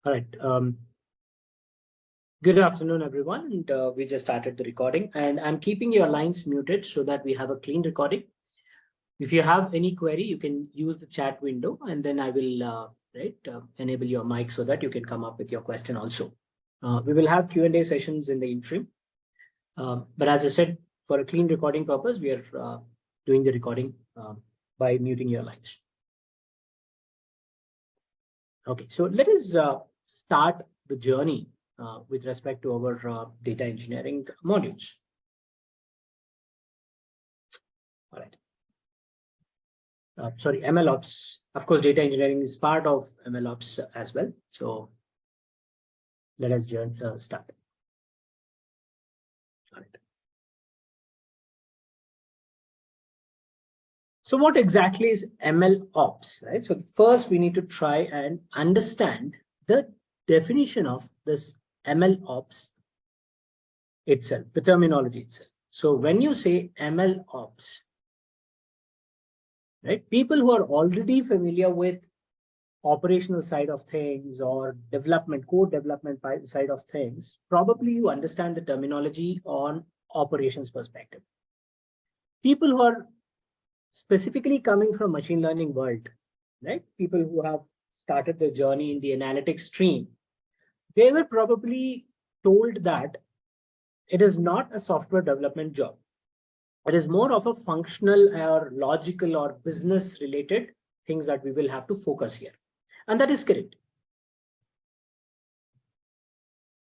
All right. Good afternoon, everyone. And we just started the recording, and I'm keeping your lines muted so that we have a clean recording. If you have any query, you can use the chat window, and then I will enable your mic so that you can come up with your question also. We will have Q&A sessions in the interim. But as I said, for a clean recording purpose, we are doing the recording by muting your lines. Okay, so let us start the journey with respect to our data engineering modules. All right. Sorry, MLOps. Of course, data engineering is part of MLOps as well. So let us start. All right. So what exactly is MLOps, right? So first we need to try and understand the definition of this MLOps itself, the terminology itself. So when you say MLOps, right, people who are already familiar with operational side of things or development, code development side of things, probably you understand the terminology on operations perspective. People who are specifically coming from machine learning world, right? People who have started their journey in the analytics stream, they were probably told that it is not a software development job. It is more of a functional or logical or business related things that we will have to focus here. And that is correct.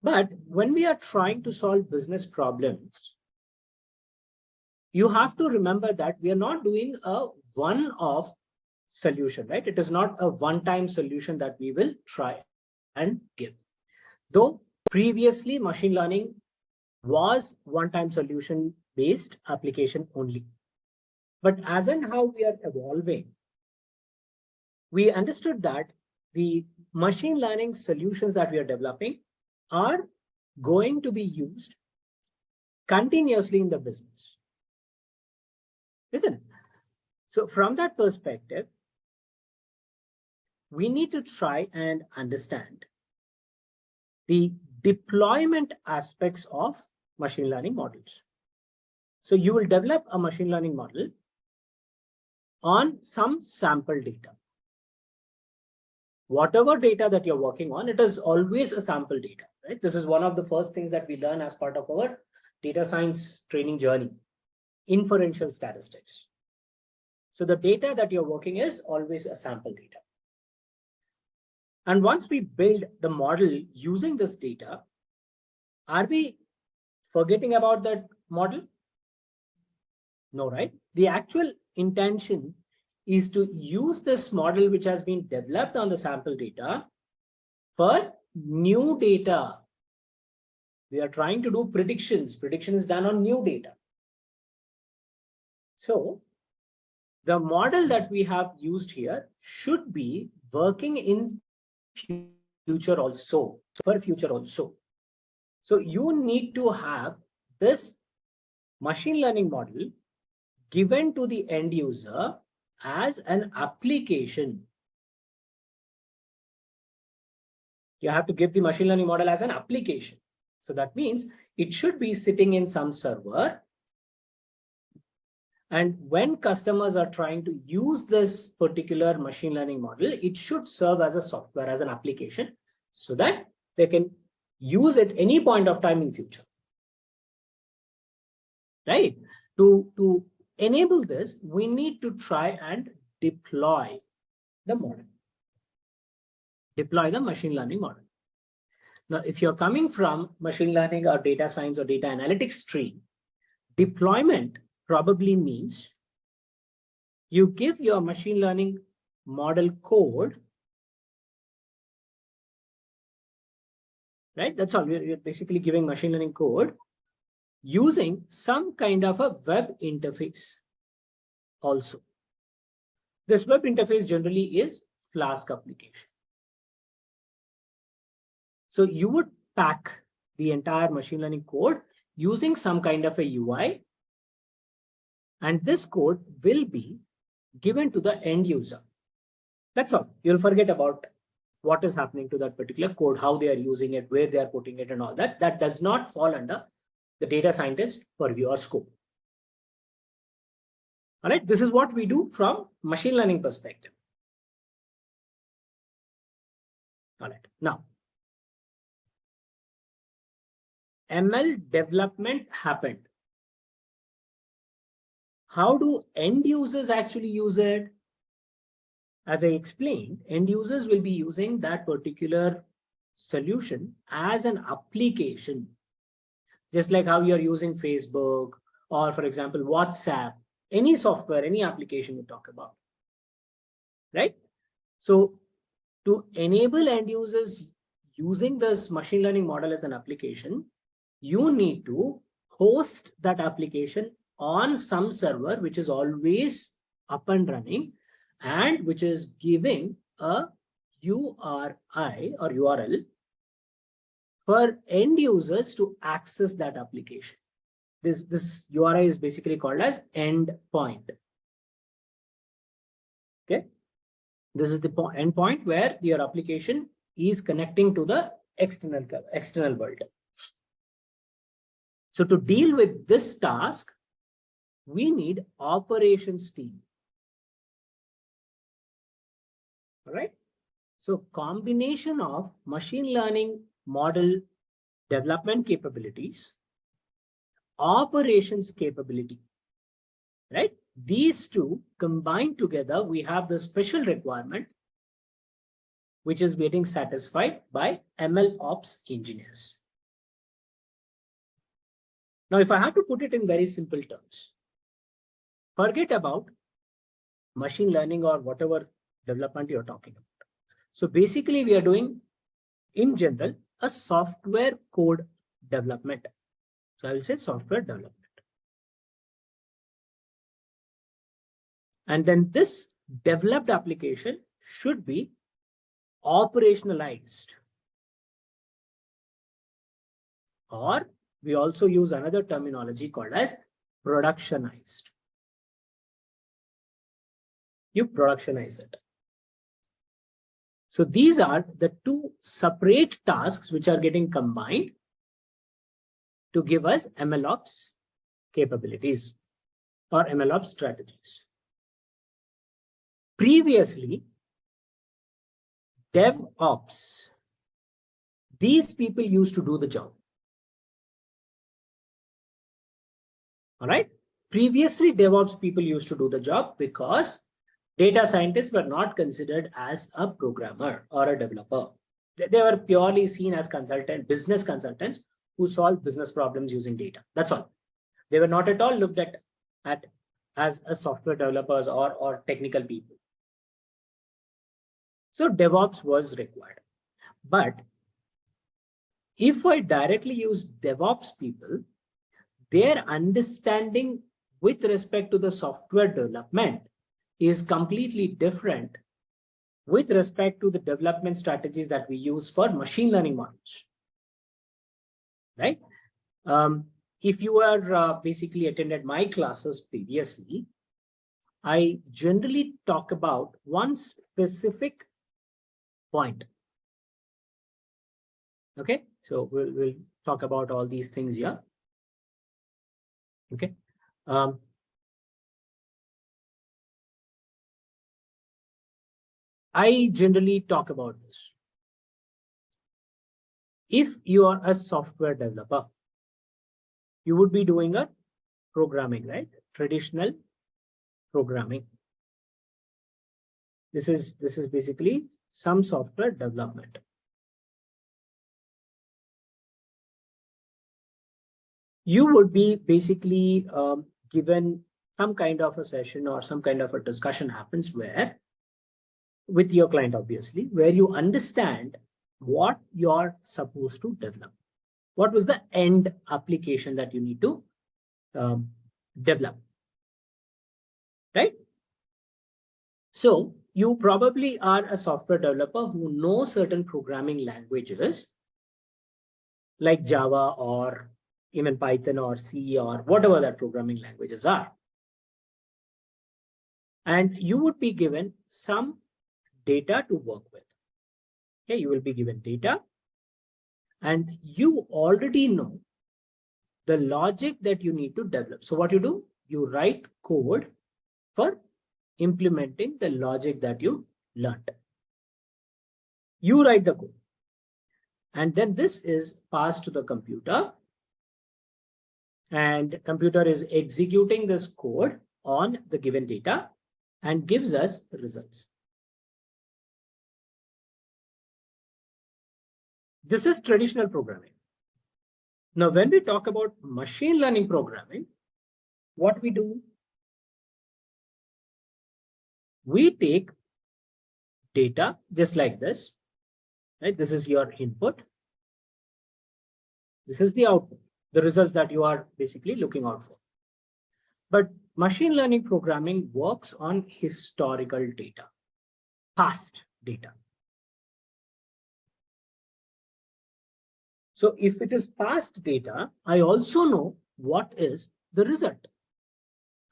But when we are trying to solve business problems, you have to remember that we are not doing a one-off solution, right? It is not a one-time solution that we will try and give. Though previously machine learning was one-time solution based application only. But as and how we are evolving, we understood that the machine learning solutions that we are developing are going to be used continuously in the business. Isn't it? So from that perspective, we need to try and understand the deployment aspects of machine learning models. So you will develop a machine learning model on some sample data. Whatever data that you're working on, it is always a sample data, right? This is one of the first things that we learn as part of our data science training journey, inferential statistics. So the data that you're working is always a sample data. And once we build the model using this data, are we forgetting about that model? No, right? The actual intention is to use this model which has been developed on the sample data for new data. We are trying to do predictions done on new data. So the model that we have used here should be working in future also, for future also. So you need to have this machine learning model given to the end user as an application. You have to give the machine learning model as an application. So that means it should be sitting in some server. And when customers are trying to use this particular machine learning model, it should serve as a software, as an application, so that they can use it any point of time in future. Right? To enable this, we need to try and deploy the model. Deploy the machine learning model. Now, if you're coming from machine learning or data science or data analytics stream, deployment probably means you give your machine learning model code, right? That's all. You're basically giving machine learning code using some kind of a web interface also. This web interface generally is Flask application. So you would pack the entire machine learning code using some kind of a UI, and this code will be given to the end user. That's all. You'll forget about what is happening to that particular code, how they are using it, where they are putting it and all that. That does not fall under the data scientist purview or scope. All right, this is what we do from machine learning perspective. All right, now ML development happened. How do end users actually use it? As I explained, end users will be using that particular solution as an application, just like how you're using Facebook or, for example, WhatsApp, any software, any application you talk about, right? So to enable end users using this machine learning model as an application, you need to host that application on some server, which is always up and running and which is giving a URI or URL for end users to access that application. This URI is basically called as endpoint. Okay, this is the endpoint where your application is connecting to the external world. So to deal with this task, we need operations team. All right. So combination of machine learning model development capabilities, operations capability, right? These two combined together, we have the special requirement, which is getting satisfied by MLOps engineers. Now, if I have to put it in very simple terms, forget about machine learning or whatever development you're talking about. So basically, we are doing, in general, a software code development. So I will say software development. And then this developed application should be operationalized. Or we also use another terminology called as productionized. You productionize it. So these are the two separate tasks which are getting combined to give us MLOps capabilities or MLOps strategies. Previously, DevOps, these people used to do the job. All right. Previously, DevOps people used to do the job because data scientists were not considered as a programmer or a developer. They were purely seen as business consultants who solve business problems using data. That's all. They were not at all looked at as a software developers or technical people. So DevOps was required. But if I directly use DevOps people, their understanding with respect to the software development is completely different with respect to the development strategies that we use for machine learning models. Right? If you are basically attended my classes previously, I generally talk about one specific point. Okay, so we'll talk about all these things here. Okay. I generally talk about this. If you are a software developer, you would be doing a programming, right? Traditional programming. This is basically some software development. You would be basically given some kind of a session or some kind of a discussion happens where, with your client, obviously, where you understand what you're supposed to develop. What was the end application that you need to develop, right? So you probably are a software developer who knows certain programming languages like Java or even Python or C or whatever that programming languages are. And you would be given some data to work with. Okay, you will be given data and you already know the logic that you need to develop. So what you do, you write code for implementing the logic that you learned. You write the code and then this is passed to the computer and computer is executing this code on the given data and gives us results. This is traditional programming. Now, when we talk about machine learning programming, what we do, we take data just like this, right? This is your input. This is the output, the results that you are basically looking out for. But machine learning programming works on historical data, past data. So if it is past data, I also know what is the result.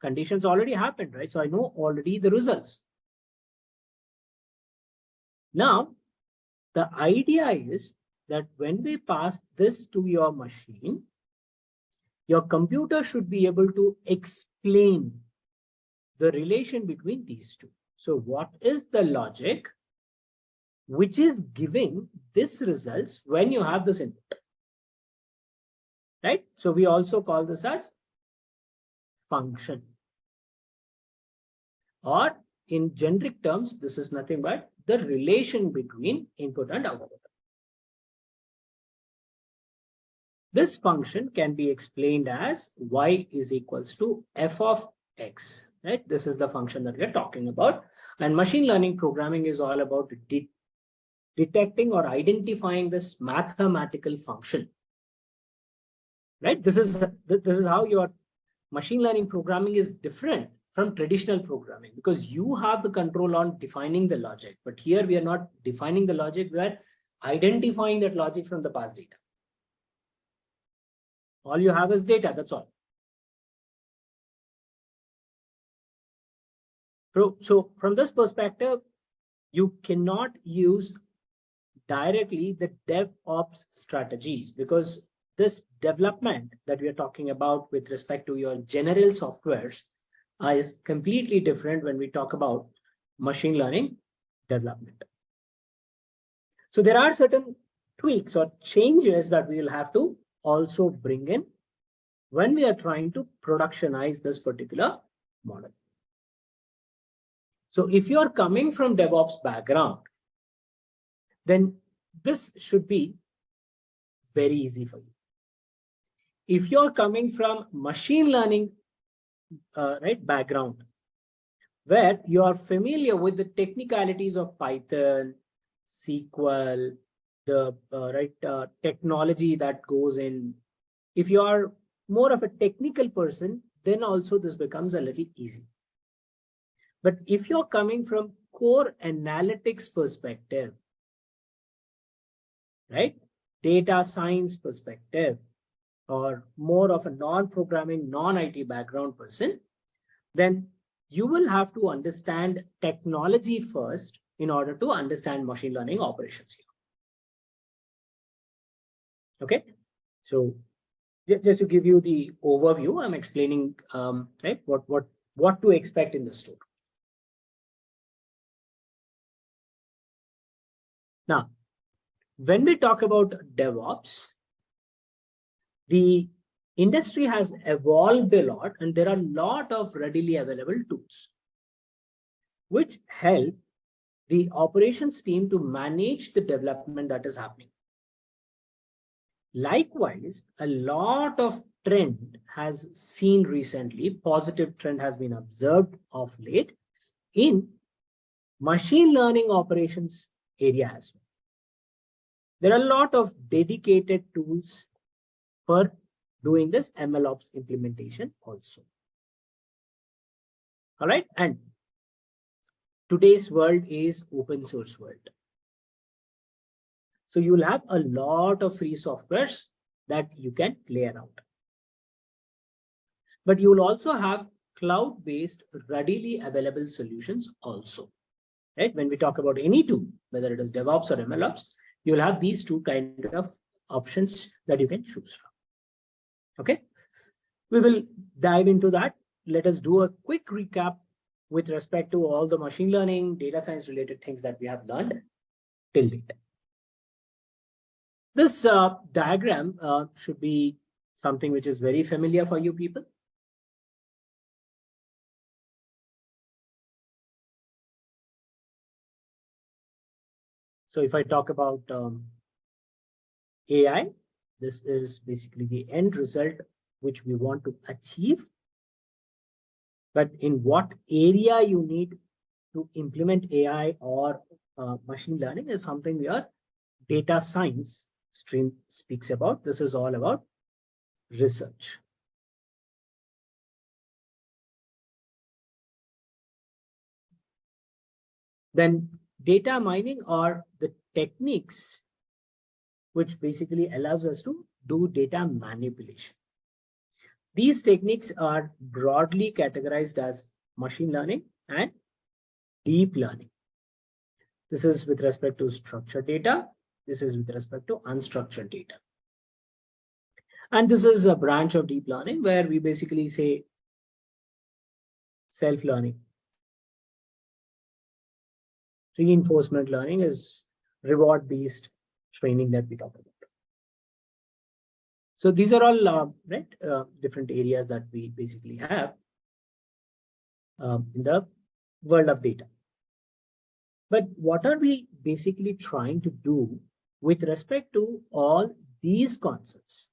Conditions already happened, right? So I know already the results. Now, the idea is that when we pass this to your machine, your computer should be able to explain the relation between these two. So what is the logic which is giving this results when you have this input, right? So we also call this as function, or in generic terms, this is nothing but the relation between input and output. This function can be explained as y is equals to f of x, right? This is the function that we're talking about. And machine learning programming is all about detecting or identifying this mathematical function, right? This is how your machine learning programming is different from traditional programming, because you have the control on defining the logic. But here we are not defining the logic, we are identifying that logic from the past data. All you have is data, that's all. So from this perspective, you cannot use directly the DevOps strategies, because this development that we are talking about with respect to your general softwares is completely different when we talk about machine learning development. So there are certain tweaks or changes that we will have to also bring in when we are trying to productionize this particular model. So if you are coming from DevOps background, then this should be very easy for you. If you're coming from machine learning background, where you are familiar with the technicalities of Python, SQL, the technology that goes in. If you are more of a technical person, then also this becomes a little easy. But if you're coming from core analytics perspective, right, data science perspective, or more of a non-programming, non-IT background person, then you will have to understand technology first in order to understand machine learning operations here. Okay, so just to give you the overview, I'm explaining right what to expect in the story. Now, when we talk about DevOps, the industry has evolved a lot, and there are a lot of readily available tools which help the operations team to manage the development that is happening. Likewise, a lot of trend has seen recently, positive trend has been observed of late in machine learning operations area as well. There are a lot of dedicated tools for doing this MLOps implementation also. All right, and today's world is open source world. So you will have a lot of free softwares that you can play around. But you will also have cloud-based, readily available solutions also. right? When we talk about any tool, whether it is DevOps or MLOps, you'll have these two kind of options that you can choose from. Okay, we will dive into that. Let us do a quick recap with respect to all the machine learning, data science related things that we have learned till date. This diagram should be something which is very familiar for you people. So if I talk about AI, this is basically the end result which we want to achieve. But in what area you need to implement AI or machine learning is something your data science stream speaks about. This is all about research. Then data mining are the techniques which basically allows us to do data manipulation. These techniques are broadly categorized as machine learning and deep learning. This is with respect to structured data. This is with respect to unstructured data. And this is a branch of deep learning where we basically say self-learning. Reinforcement learning is reward-based training that we talk about. So these are all different areas that we basically have in the world of data. But what are we basically trying to do with respect to all these concepts?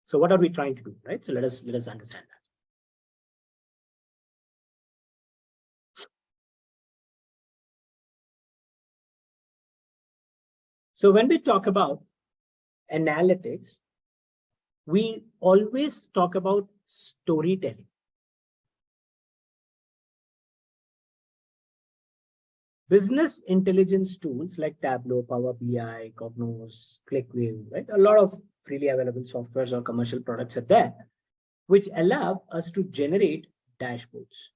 So what are we trying to do, right? So let us understand that. So when we talk about analytics, we always talk about storytelling. Business intelligence tools like Tableau, Power BI, Cognos, ClickView, right? A lot of freely available softwares or commercial products are there, which allow us to generate dashboards,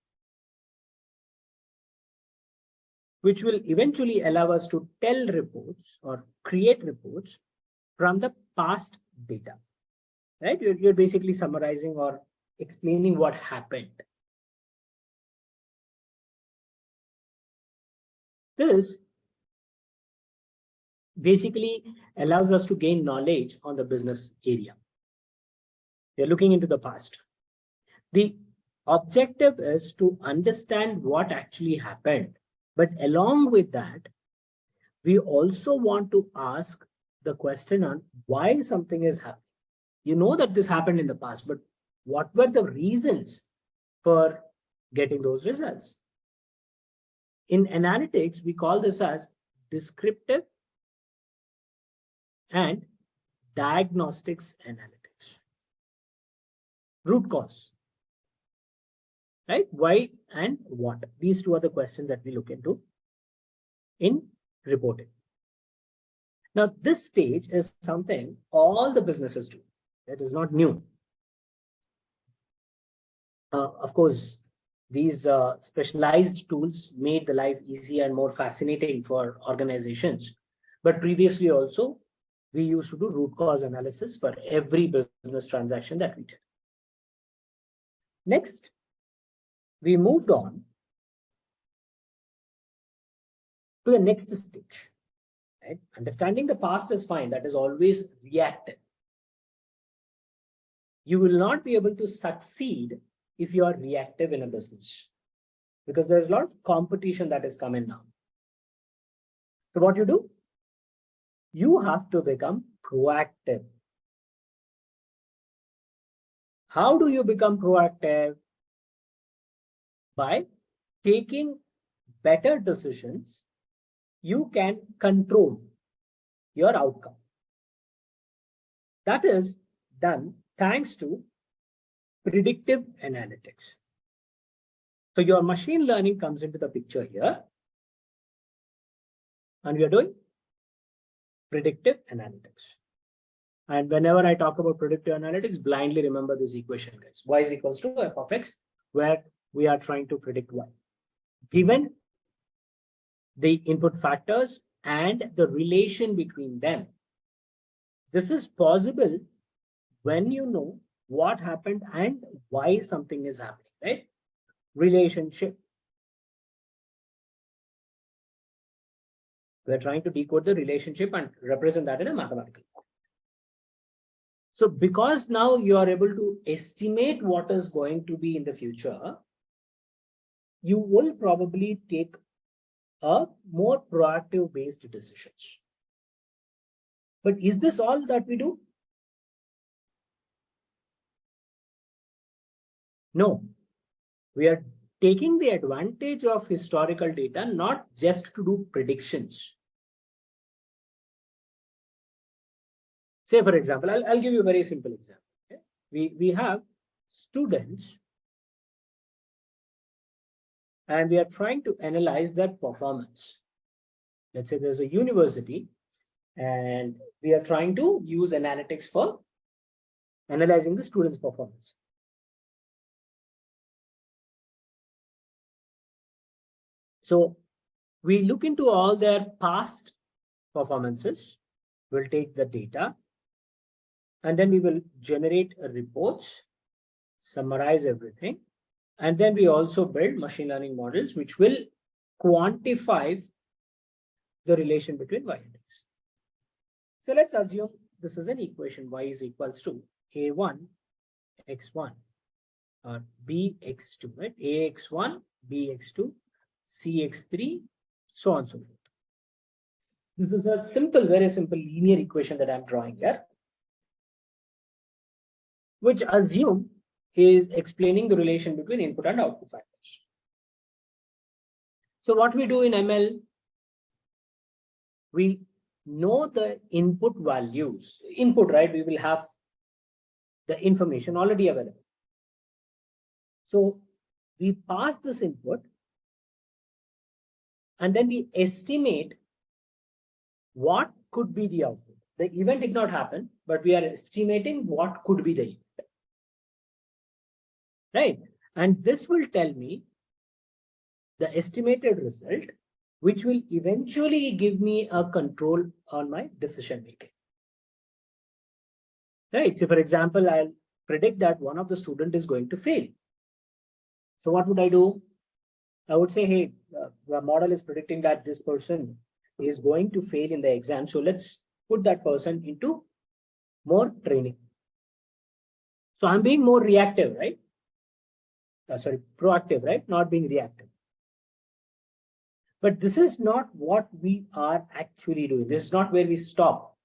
which will eventually allow us to tell reports or create reports from the past data, right? You're basically summarizing or explaining what happened. This basically allows us to gain knowledge on the business area. We're looking into the past. The objective is to understand what actually happened. But along with that, we also want to ask the question on why something is happening. You know that this happened in the past, but what were the reasons for getting those results? In analytics, we call this as descriptive and diagnostics analytics. Root cause, right? Why and what? These two are the questions that we look into in reporting. Now, this stage is something all the businesses do. It is not new. Of course, these specialized tools made the life easier and more fascinating for organizations. But previously also, we used to do root cause analysis for every business transaction that we did. Next, we moved on to the next stage. Right? Understanding the past is fine. That is always reactive. You will not be able to succeed if you are reactive in a business, because there's a lot of competition that is coming now. So what you do? You have to become proactive. How do you become proactive? By taking better decisions, you can control your outcome. That is done thanks to predictive analytics. So your machine learning comes into the picture here, and we are doing predictive analytics. And whenever I talk about predictive analytics, blindly remember this equation, guys. Y is equals to f of x where we are trying to predict y, given the input factors and the relation between them. This is possible when you know what happened and why something is happening, right? Relationship. We're trying to decode the relationship and represent that in a mathematical form. So because now you are able to estimate what is going to be in the future, you will probably take a more proactive based decisions. But is this all that we do? No. We are taking the advantage of historical data, not just to do predictions. Say, for example, I'll give you a very simple example. Okay? We have students and we are trying to analyze their performance. Let's say there's a university and we are trying to use analytics for analyzing the students' performance. So we look into all their past performances. We'll take the data and then we will generate a reports, summarize everything. And then we also build machine learning models, which will quantify the relation between y and x. So let's assume this is an equation, y is equals to a1 x1 or bx2, right? ax1 bx2 cx3, so on and so forth. This is a simple, very simple linear equation that I'm drawing here, which assume is explaining the relation between input and output factors. So what we do in ML, we know the input values. Input, right? We will have the information already available. So we pass this input and then we estimate what could be the output. The event did not happen, but we are estimating what could be the event. Right? And this will tell me the estimated result, which will eventually give me a control on my decision making. Right? So for example, I'll predict that one of the student is going to fail. So what would I do? I would say, hey, the model is predicting that this person is going to fail in the exam. So let's put that person into more training. So I'm being more reactive, right? Proactive, right? Not being reactive. But this is not what we are actually doing. This is not where we stop.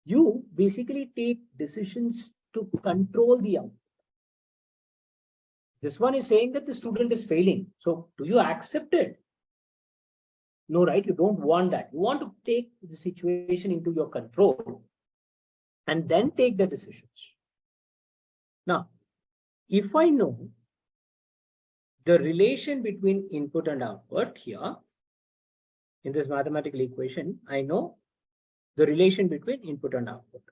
You basically take decisions to control the output. This one is saying that the student is failing. So do you accept it? No, right? You don't want that. You want to take the situation into your control and then take the decisions. Now, if I know the relation between input and output here, in this mathematical equation, I know the relation between input and output.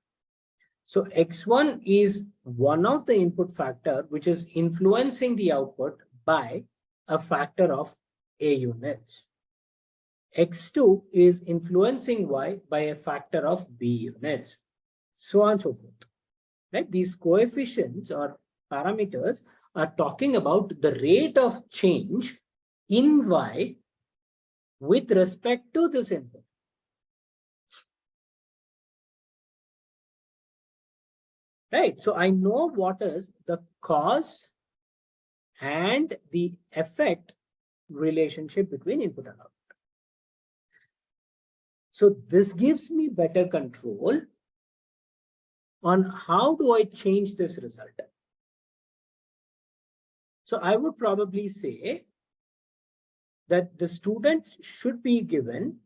So x1 is one of the input factor which is influencing the output by a factor of a units. x2 is influencing y by a factor of b units, so on and so forth. Right? These coefficients or parameters are talking about the rate of change in y with respect to this input. Right? So I know what is the cause and the effect relationship between input and output. So this gives me better control on how do I change this result. So I would probably say that the student should be given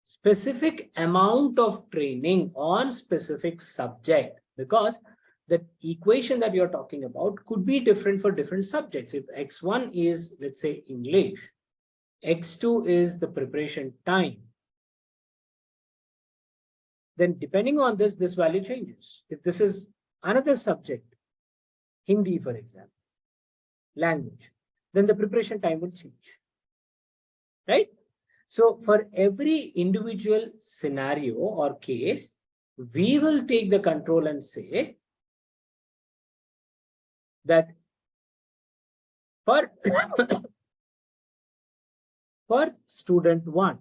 specific amount of training on specific subject, because the equation that you're talking about could be different for different subjects. If x1 is, let's say, English, x2 is the preparation time, then depending on this value changes. If this is another subject, Hindi, for example, language, then the preparation time will change, right? So for every individual scenario or case, we will take the control and say that for, for student 1,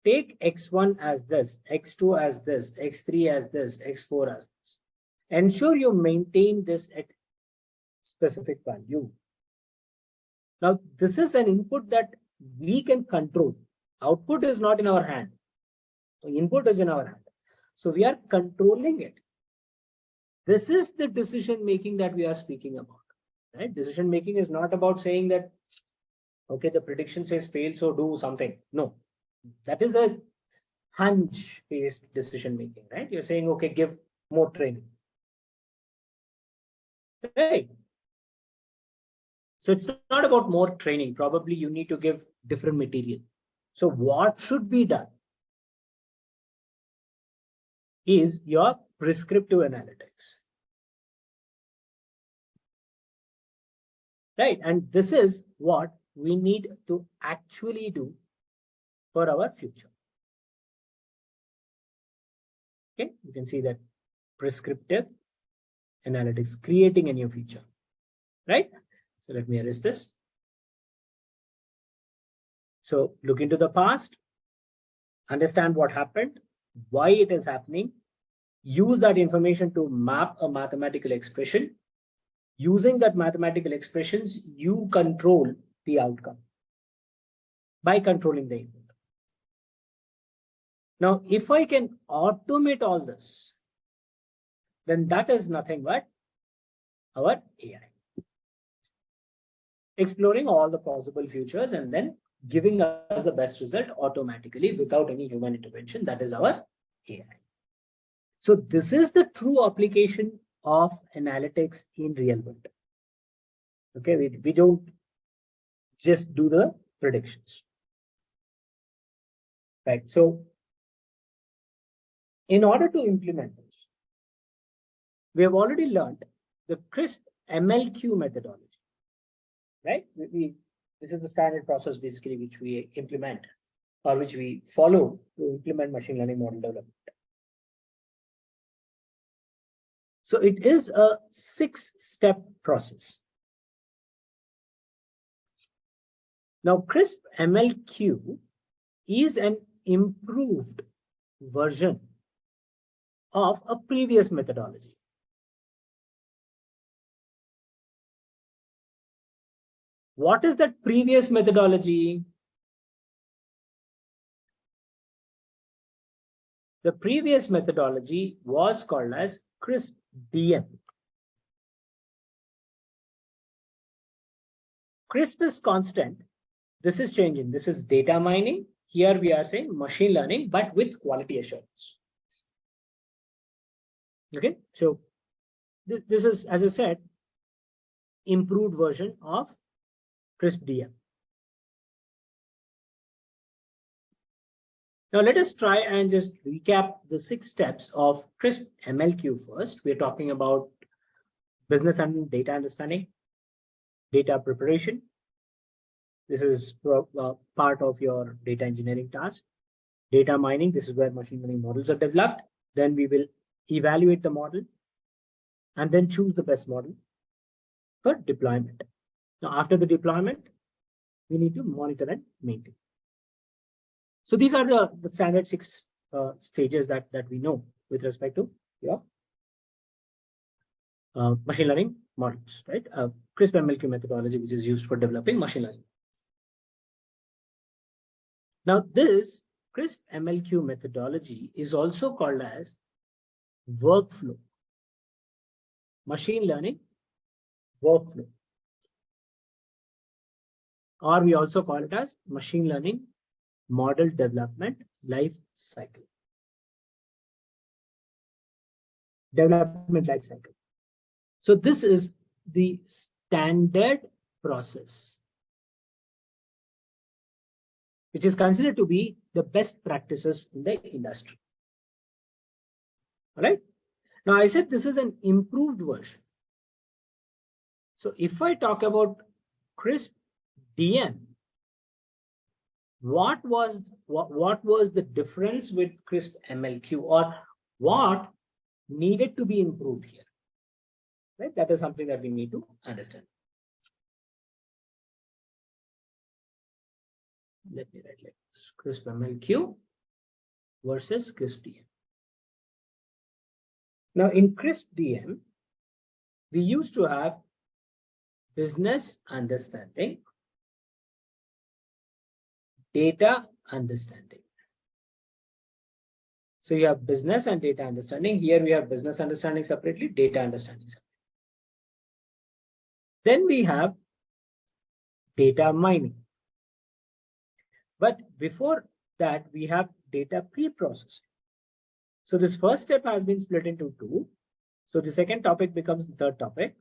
take X1 as this, X2 as this, X3 as this, X4 as this. Ensure you maintain this at specific value. Now, this is an input that we can control. Output is not in our hand. Input is in our hand. So we are controlling it. This is the decision making that we are speaking about, right? Decision making is not about saying that, okay, the prediction says fail, so do something. No, that is a hunch-based decision making, right? You're saying, okay, give more training, right? So it's not about more training. Probably you need to give different material. So what should be done is your prescriptive analytics, right? And this is what we need to actually do for our future. Okay, you can see that prescriptive analytics, creating a new feature, right? So let me erase this. So look into the past, understand what happened, why it is happening, use that information to map a mathematical expression. Using that mathematical expressions, you control the outcome by controlling the input. Now, if I can automate all this, then that is nothing but our AI. Exploring all the possible futures and then giving us the best result automatically without any human intervention. That is our AI. So this is the true application of analytics in real world. Okay, we don't just do the predictions, right? So in order to implement this, we have already learned the Crisp-MLQ methodology, right? This is the standard process basically which we implement or which we follow to implement machine learning model development. So it is a 6-step process. Now, Crisp-MLQ is an improved version of a previous methodology. What is that previous methodology? The previous methodology was called as Crisp-DM. Crisp is constant. This is changing. This is data mining. Here we are saying machine learning, but with quality assurance. Okay, so this is, as I said, improved version of Crisp-DM. Now let us try and just recap the 6 steps of Crisp-MLQ first. We're talking about business and data understanding, data preparation. This is part of your data engineering task. Data mining, this is where machine learning models are developed. Then we will evaluate the model and then choose the best model for deployment. Now, after the deployment, we need to monitor and maintain. So these are the standard 6 stages that we know with respect to your machine learning models, right? Crisp-MLQ methodology, which is used for developing machine learning. Now, this Crisp-MLQ methodology is also called as workflow, machine learning workflow, or we also call it as machine learning model development life cycle. Development life cycle. So this is the standard process, which is considered to be the best practices in the industry. All right. Now I said this is an improved version. So if I talk about Crisp-DM, what was the difference with Crisp-MLQ, or what needed to be improved here? Right? That is something that we need to understand. Let me write like this: Crisp-MLQ versus Crisp-DM. Now in Crisp-DM, we used to have business understanding, data understanding. So you have business and data understanding. Here we have business understanding separately, data understanding separately. Then we have data mining. But before that, we have data pre-processing. So this first step has been split into two. So the second topic becomes the third topic.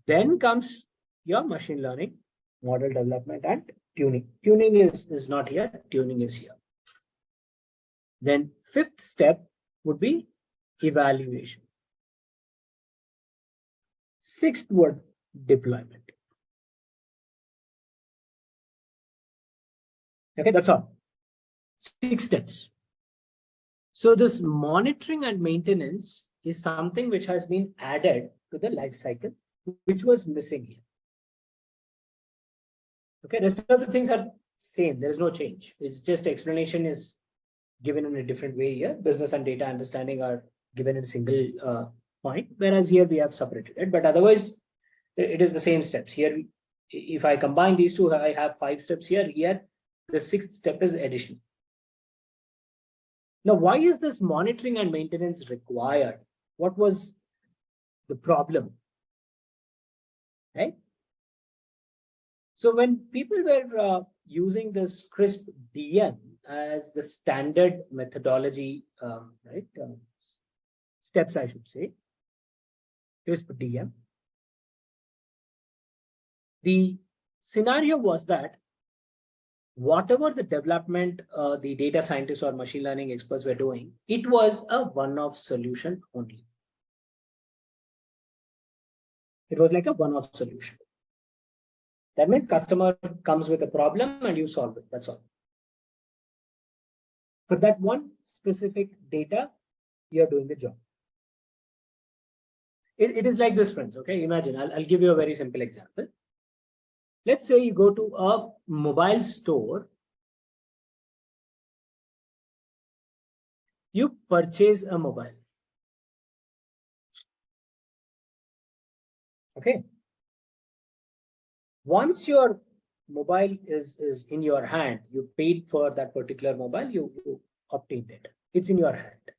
Then comes your machine learning, model development, and tuning. Tuning is not here, tuning is here. Then fifth step would be evaluation. Sixth word, deployment. Okay, that's all. 6 steps. So this monitoring and maintenance is something which has been added to the life cycle, which was missing here. Okay, rest of the things are same. There is no change. It's just explanation is given in a different way here. Business and data understanding are given in a single point, whereas here we have separated it. But otherwise, it is the same steps. Here, if I combine these two, I have 5 steps here. Here, the 6th step is additional. Now, why is this monitoring and maintenance required? What was the problem? Right? So when people were using this Crisp-DM as the standard methodology, steps, I should say, Crisp-DM, the scenario was that whatever the development the data scientists or machine learning experts were doing, it was a one-off solution only. It was like a one-off solution. That means customer comes with a problem and you solve it. That's all. For that one specific data, you're doing the job. It is like this, friends. Okay, imagine, I'll give you a very simple example. Let's say you go to a mobile store. You purchase a mobile. Okay. Once your mobile is in your hand, you paid for that particular mobile, you obtained it. It's in your hand.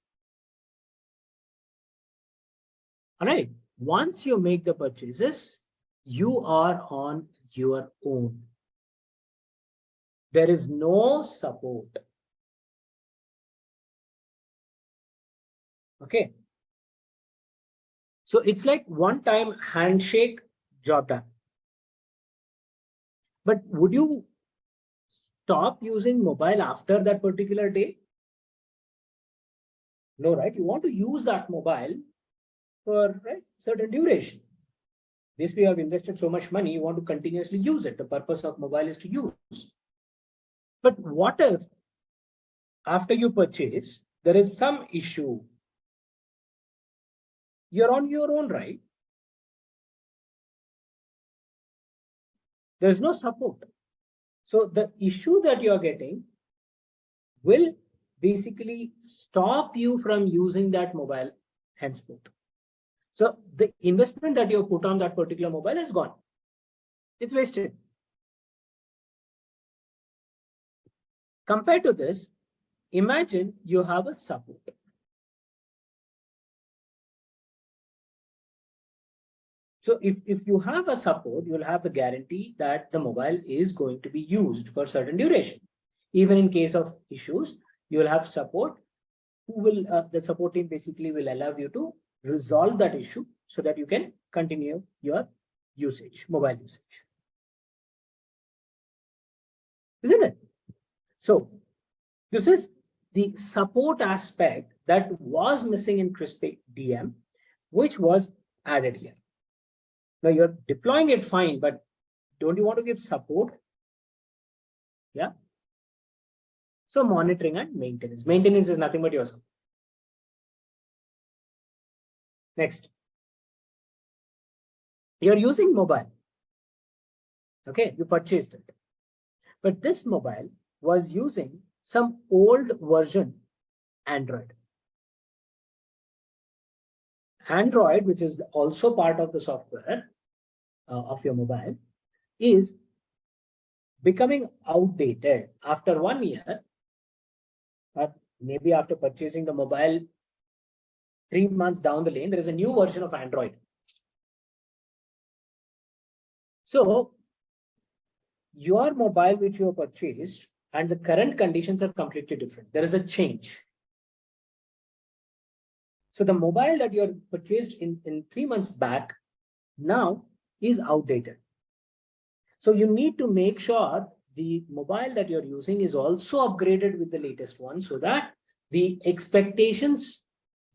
All right. Once you make the purchases, you are on your own. There is no support. Okay. So it's like one-time handshake, job done. But would you stop using mobile after that particular day? No, right? You want to use that mobile for certain duration. This we have invested so much money, you want to continuously use it. The purpose of mobile is to use. But what if after you purchase, there is some issue? You're on your own, right? There's no support. So the issue that you're getting will basically stop you from using that mobile henceforth. So the investment that you put on that particular mobile is gone. It's wasted. Compared to this, imagine you have a support. So if you have a support, you'll have the guarantee that the mobile is going to be used for certain duration. Even in case of issues, you will have support who will, the support team basically will allow you to resolve that issue so that you can continue your usage, mobile usage. Isn't it? So this is the support aspect that was missing in Crisp-DM, which was added here. Now you're deploying it fine, but don't you want to give support? Yeah. So monitoring and maintenance. Maintenance is nothing but your support. Next. You're using mobile. Okay, you purchased it. But this mobile was using some old version Android. Android, which is also part of the software of your mobile, is becoming outdated after 1 year, or maybe after purchasing the mobile 3 months down the lane, there is a new version of Android. So your mobile which you have purchased and the current conditions are completely different. There is a change. So the mobile that you have purchased in 3 months back now is outdated. So you need to make sure the mobile that you're using is also upgraded with the latest one so that the expectations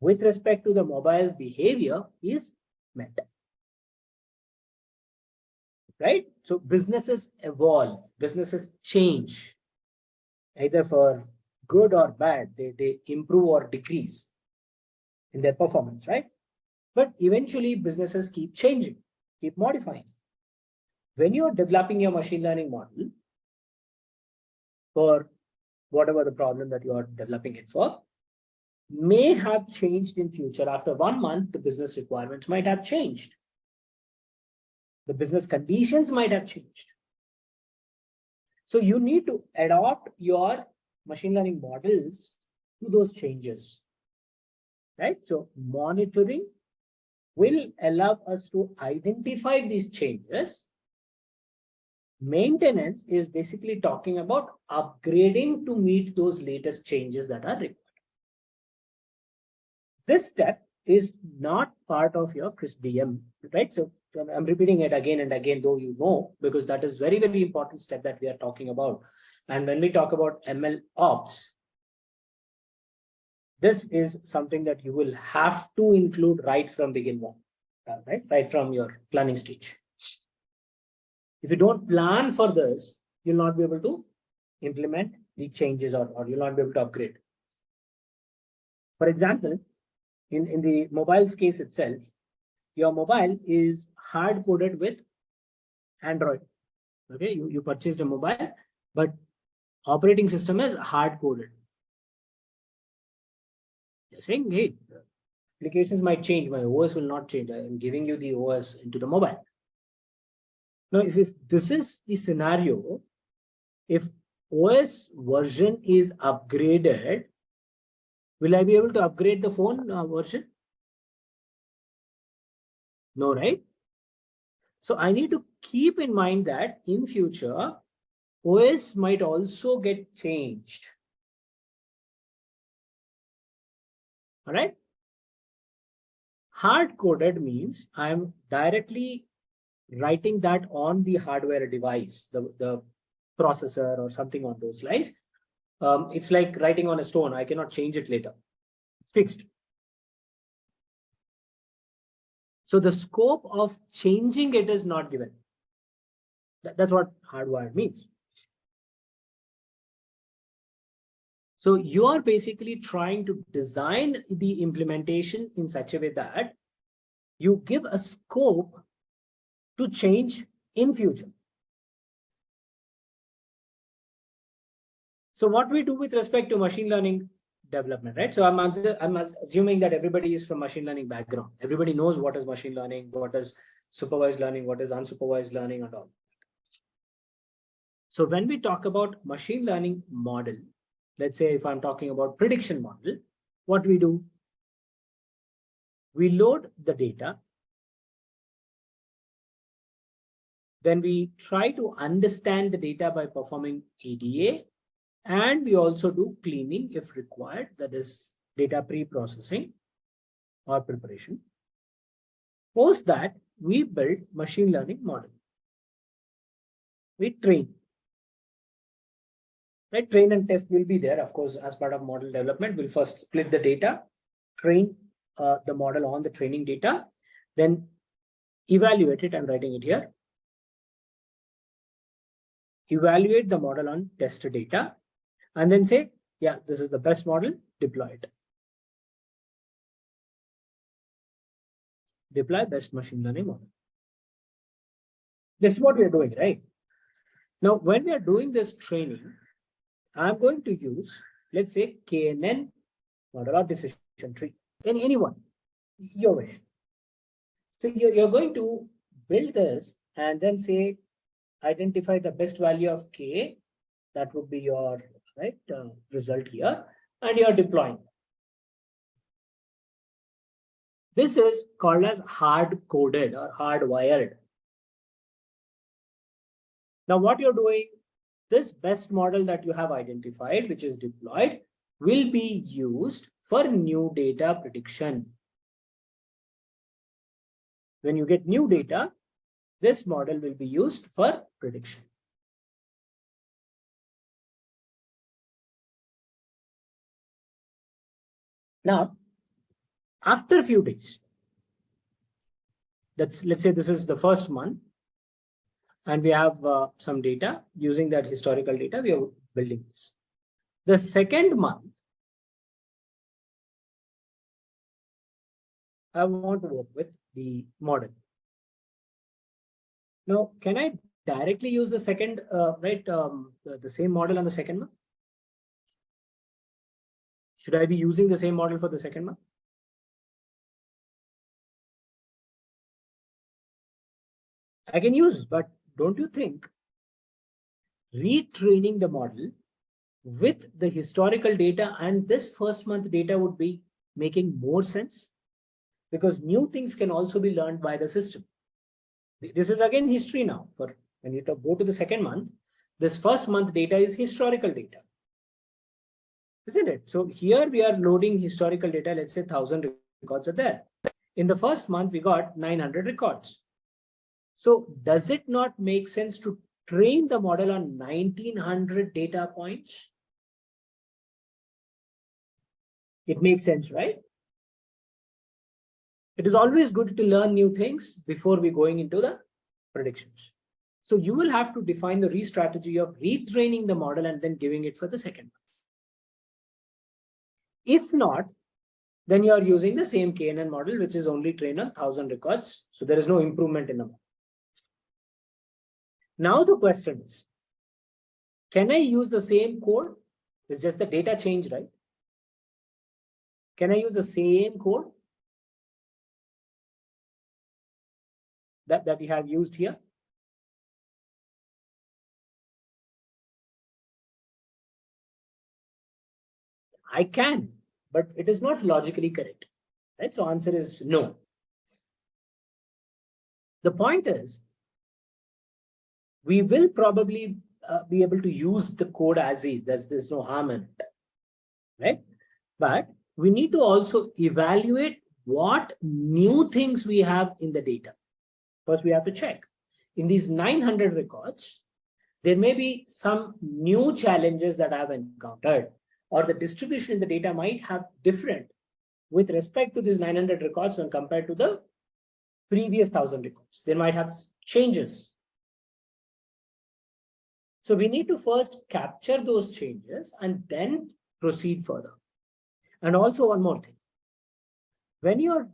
with respect to the mobile's behavior is met. Right? So businesses evolve, businesses change, either for good or bad, they improve or decrease in their performance, right? But eventually businesses keep changing, keep modifying. When you're developing your machine learning model for whatever the problem that you are developing it for, may have changed in future. After 1 month, the business requirements might have changed. The business conditions might have changed. So you need to adopt your machine learning models to those changes, right? So monitoring will allow us to identify these changes. Maintenance is basically talking about upgrading to meet those latest changes that are required. This step is not part of your Crisp-DM, right? So I'm repeating it again and again, though you know, because that is very, very important step that we are talking about. And when we talk about MLOps, this is something that you will have to include right from begin one, right from your planning stage. If you don't plan for this, you'll not be able to implement the changes or you'll not be able to upgrade. For example, in the mobile's case itself, your mobile is hard coded with Android. Okay, you purchased a mobile, but operating system is hard coded. You're saying, hey, applications might change, my OS will not change. I am giving you the OS into the mobile. Now, if this is the scenario, if OS version is upgraded, will I be able to upgrade the phone version? No, right? So I need to keep in mind that in future, OS might also get changed. All right. Hard coded means I'm directly writing that on the hardware device, the processor or something on those lines. It's like writing on a stone. I cannot change it later. It's fixed. So the scope of changing it is not given. That's what hardwired means. So you are basically trying to design the implementation in such a way that you give a scope to change in future. So what we do with respect to machine learning development, right? So I'm assuming that everybody is from machine learning background. Everybody knows what is machine learning, what is supervised learning, what is unsupervised learning and all. So when we talk about machine learning model, let's say if I'm talking about prediction model, what we do? We load the data. Then we try to understand the data by performing ADA. And we also do cleaning if required, that is data pre-processing or preparation. Post that, we build machine learning model. We train. Right? Train and test will be there. Of course, as part of model development, we'll first split the data, train the model on the training data. then evaluate it. I'm writing it here. Evaluate the model on test data, and then say, yeah, this is the best model, deploy it. Deploy best machine learning model. This is what we are doing, right? Now, when we are doing this training, I'm going to use, let's say, KNN model or decision tree, any one, your wish. So you're going to build this and then say, identify the best value of K. That would be your result here, and you're deploying. This is called as hard-coded or hardwired. Now, what you're doing, this best model that you have identified, which is deployed, will be used for new data prediction. When you get new data, this model will be used for prediction. Now, after a few days, let's say this is the first month, and we have some data. Using that historical data, we are building this. The second month, I want to work with the model. Now, can I directly use the second, the same model on the second month? Should I be using the same model for the second month? I can use, but don't you think retraining the model with the historical data and this first month data would be making more sense? Because new things can also be learned by the system. This is again history now. For when you go to the second month, this first month data is historical data, isn't it? So here we are loading historical data. Let's say 1,000 records are there. In the first month, we got 900 records. So does it not make sense to train the model on 1,900 data points? It makes sense, right? It is always good to learn new things before we going into the predictions. So you will have to define the strategy of retraining the model and then giving it for the second month. If not, then you are using the same KNN model, which is only trained on 1,000 records. So there is no improvement in the model. Now the question is, can I use the same code? It's just the data change, right? Can I use the same code that we have used here? I can, but it is not logically correct, right? So answer is no. The point is, we will probably be able to use the code as is. There's no harm in it, right? But we need to also evaluate what new things we have in the data. First, we have to check. In these 900 records, there may be some new challenges that I have encountered, or the distribution in the data might have different with respect to these 900 records when compared to the previous 1,000 records. They might have changes. So we need to first capture those changes and then proceed further. And also one more thing. When you're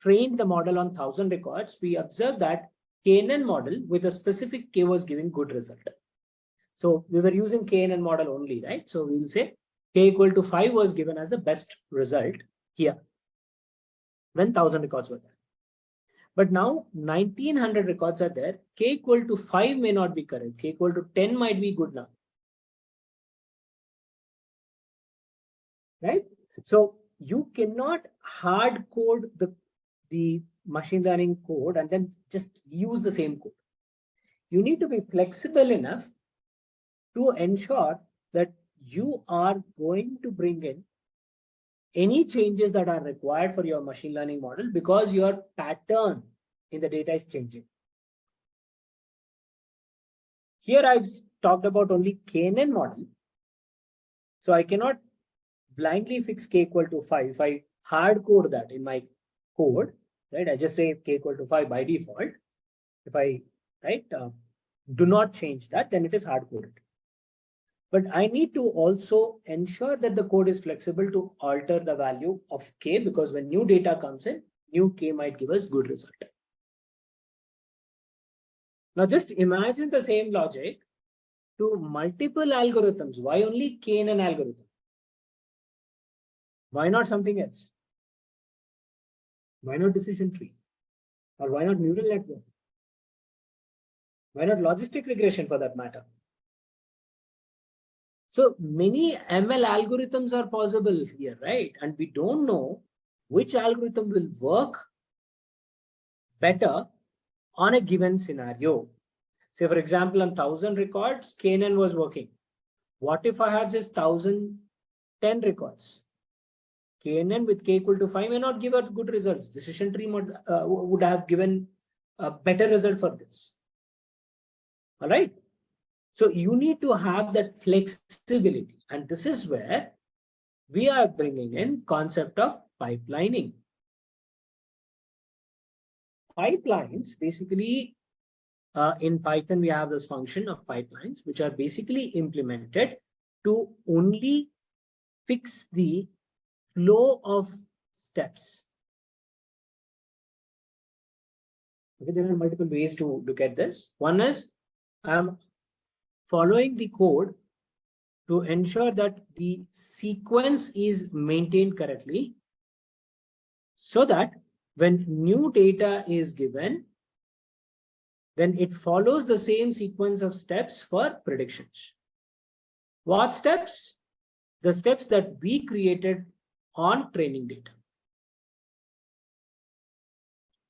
trained the model on 1,000 records, we observed that KNN model with a specific K was giving good result. So we were using KNN model only, right? So we'll say K equal to 5 was given as the best result here when 1,000 records were there. But now 1,900 records are there. K equal to 5 may not be correct. K equal to 10 might be good now. Right? So you cannot hard code the machine learning code and then just use the same code. You need to be flexible enough to ensure that you are going to bring in any changes that are required for your machine learning model because your pattern in the data is changing. Here I've talked about only KNN model. So I cannot blindly fix K equal to 5. If I hard code that in my code, right? I just say k equal to 5 by default. If I, right, do not change that, then it is hard coded. But I need to also ensure that the code is flexible to alter the value of k, because when new data comes in, new k might give us good result. Now just imagine the same logic to multiple algorithms. Why only k in an algorithm? Why not something else? Why not decision tree? Or why not neural network? Why not logistic regression for that matter? So many ML algorithms are possible here, right? And we don't know which algorithm will work better on a given scenario. Say, for example, on 1,000 records, KNN was working. What if I have just 1,010 records? KNN with k equal to 5 may not give us good results. Decision tree would have given a better result for this. All right. So you need to have that flexibility. And this is where we are bringing in concept of pipelining. Pipelines, basically, in Python, we have this function of pipelines, which are basically implemented to only fix the flow of steps. Okay, there are multiple ways to look at this. One is I'm following the code to ensure that the sequence is maintained correctly, so that when new data is given, then it follows the same sequence of steps for predictions. What steps? The steps that we created on training data.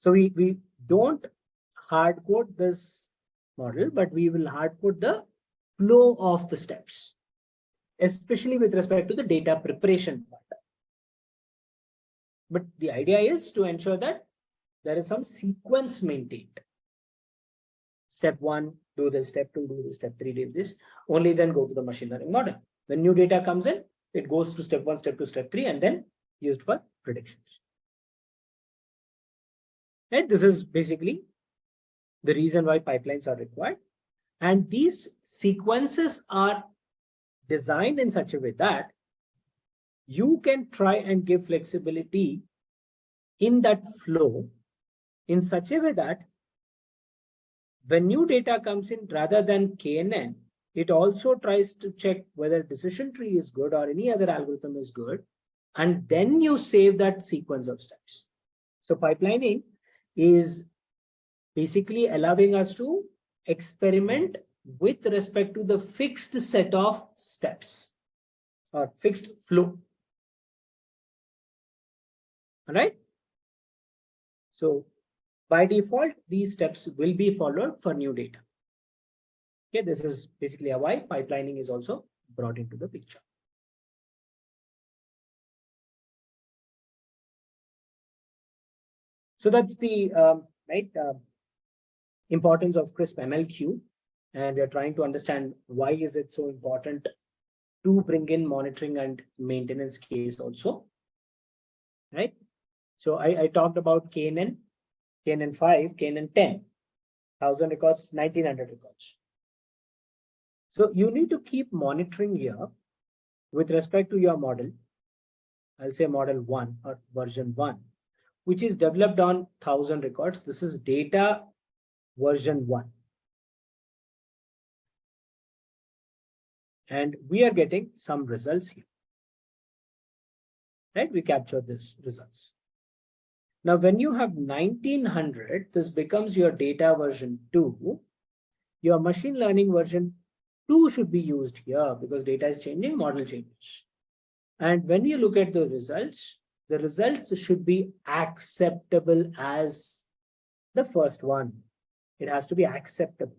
So we don't hard code this model, but we will hard code the flow of the steps, especially with respect to the data preparation part. But the idea is to ensure that there is some sequence maintained. Step 1, do this. Step 2, do this. Step 3, do this. Only then go to the machine learning model. When new data comes in, it goes through step 1, step 2, step 3, and then used for predictions. And this is basically the reason why pipelines are required. And these sequences are designed in such a way that you can try and give flexibility in that flow in such a way that when new data comes in, rather than KNN, it also tries to check whether decision tree is good or any other algorithm is good. And then you save that sequence of steps. So pipelining is basically allowing us to experiment with respect to the fixed set of steps or fixed flow. All right. So by default, these steps will be followed for new data. Okay, this is basically why pipelining is also brought into the picture. So that's the importance of Crisp-MLQ, and we're trying to understand why is it so important to bring in monitoring and maintenance case also, right? So I talked about KNN, KNN 5, KNN 10, 1,000 records, 1,900 records. So you need to keep monitoring here with respect to your model. I'll say model 1 or version 1, which is developed on 1,000 records. This is data version 1. And we are getting some results here. Right? We capture this results. Now, when you have 1,900, this becomes your data version 2. Your machine learning version 2 should be used here because data is changing, model changes. And when you look at the results should be acceptable as the first one. It has to be acceptable.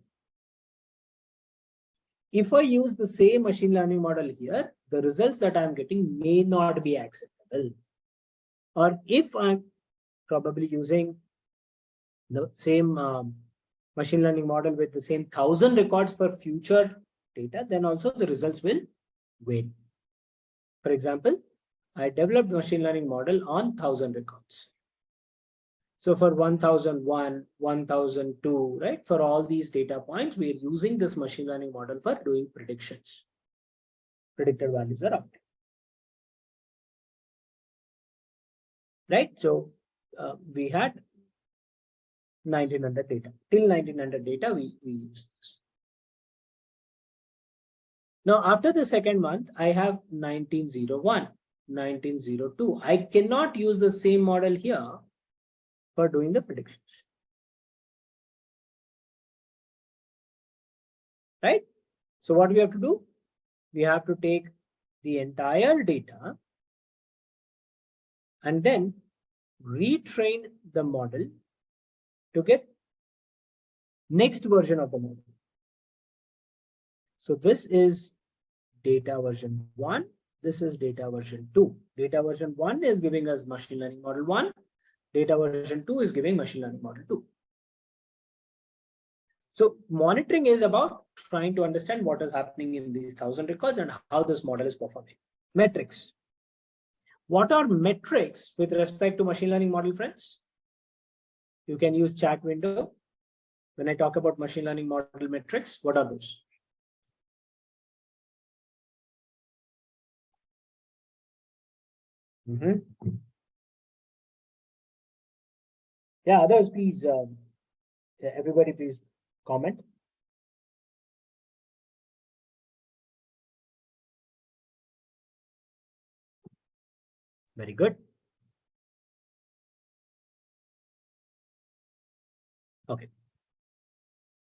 If I use the same machine learning model here, the results that I'm getting may not be acceptable. Or if I'm probably using the same machine learning model with the same 1,000 records for future data, then also the results will vary. For example, I developed machine learning model on 1,000 records. So for 1001, 1002, right? For all these data points, we are using this machine learning model for doing predictions. Predicted values are up. Right? So we had 1900 data. Till 1900 data, we use this. Now, after the second month, I have 1901, 1902. I cannot use the same model here for doing the predictions. Right? So what we have to do? We have to take the entire data and then retrain the model to get next version of the model. So this is data version 1. This is data version 2. Data version 1 is giving us machine learning model 1. Data version 2 is giving machine learning model 2. So monitoring is about trying to understand what is happening in these 1000 records and how this model is performing. Metrics. What are metrics with respect to machine learning model, friends? You can use chat window. When I talk about machine learning model metrics, what are those? Yeah, others, please. Everybody, please comment. Very good. Okay.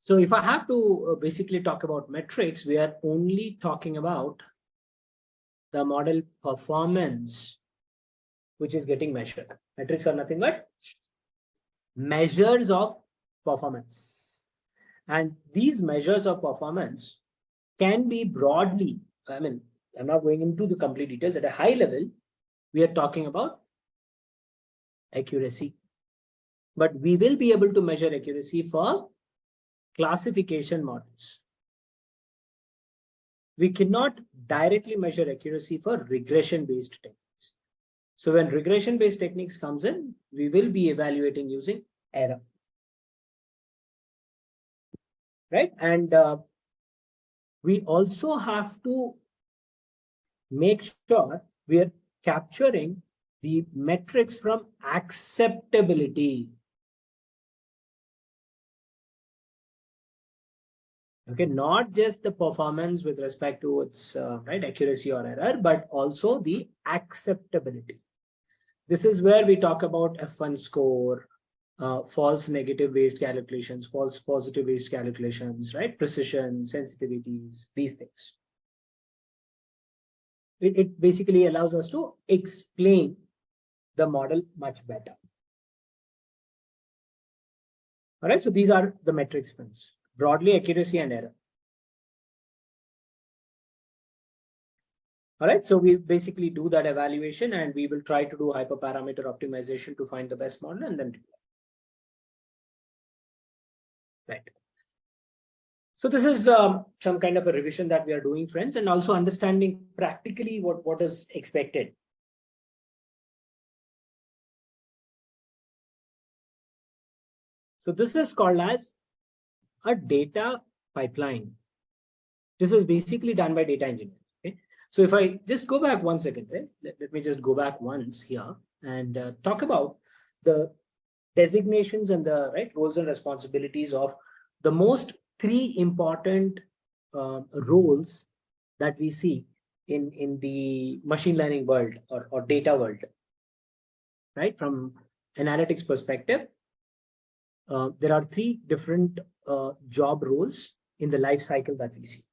So if I have to basically talk about metrics, we are only talking about the model performance, which is getting measured. Metrics are nothing but measures of performance. And these measures of performance can be broadly, I'm not going into the complete details. At a high level, we are talking about accuracy. But we will be able to measure accuracy for classification models. We cannot directly measure accuracy for regression-based techniques. So when regression-based techniques comes in, we will be evaluating using error. Right? And we also have to make sure we are capturing the metrics from acceptability. Okay, not just the performance with respect to its accuracy or error, but also the acceptability. This is where we talk about F1 score, false negative based calculations, false positive based calculations, right? Precision, sensitivities, these things. It basically allows us to explain the model much better. All right, so these are the metrics, friends. Broadly, accuracy and error. All right, so we basically do that evaluation and we will try to do hyperparameter optimization to find the best model and then deploy. Right. So this is some kind of a revision that we are doing, friends, and also understanding practically what is expected. So this is called as a data pipeline. This is basically done by data engineers. Okay. So if I just go back 1 second, right? Let me just go back once here and talk about the designations and the roles and responsibilities of the most 3 important roles that we see in the machine learning world or data world. Right? From analytics perspective, there are 3 different job roles in the life cycle that we see.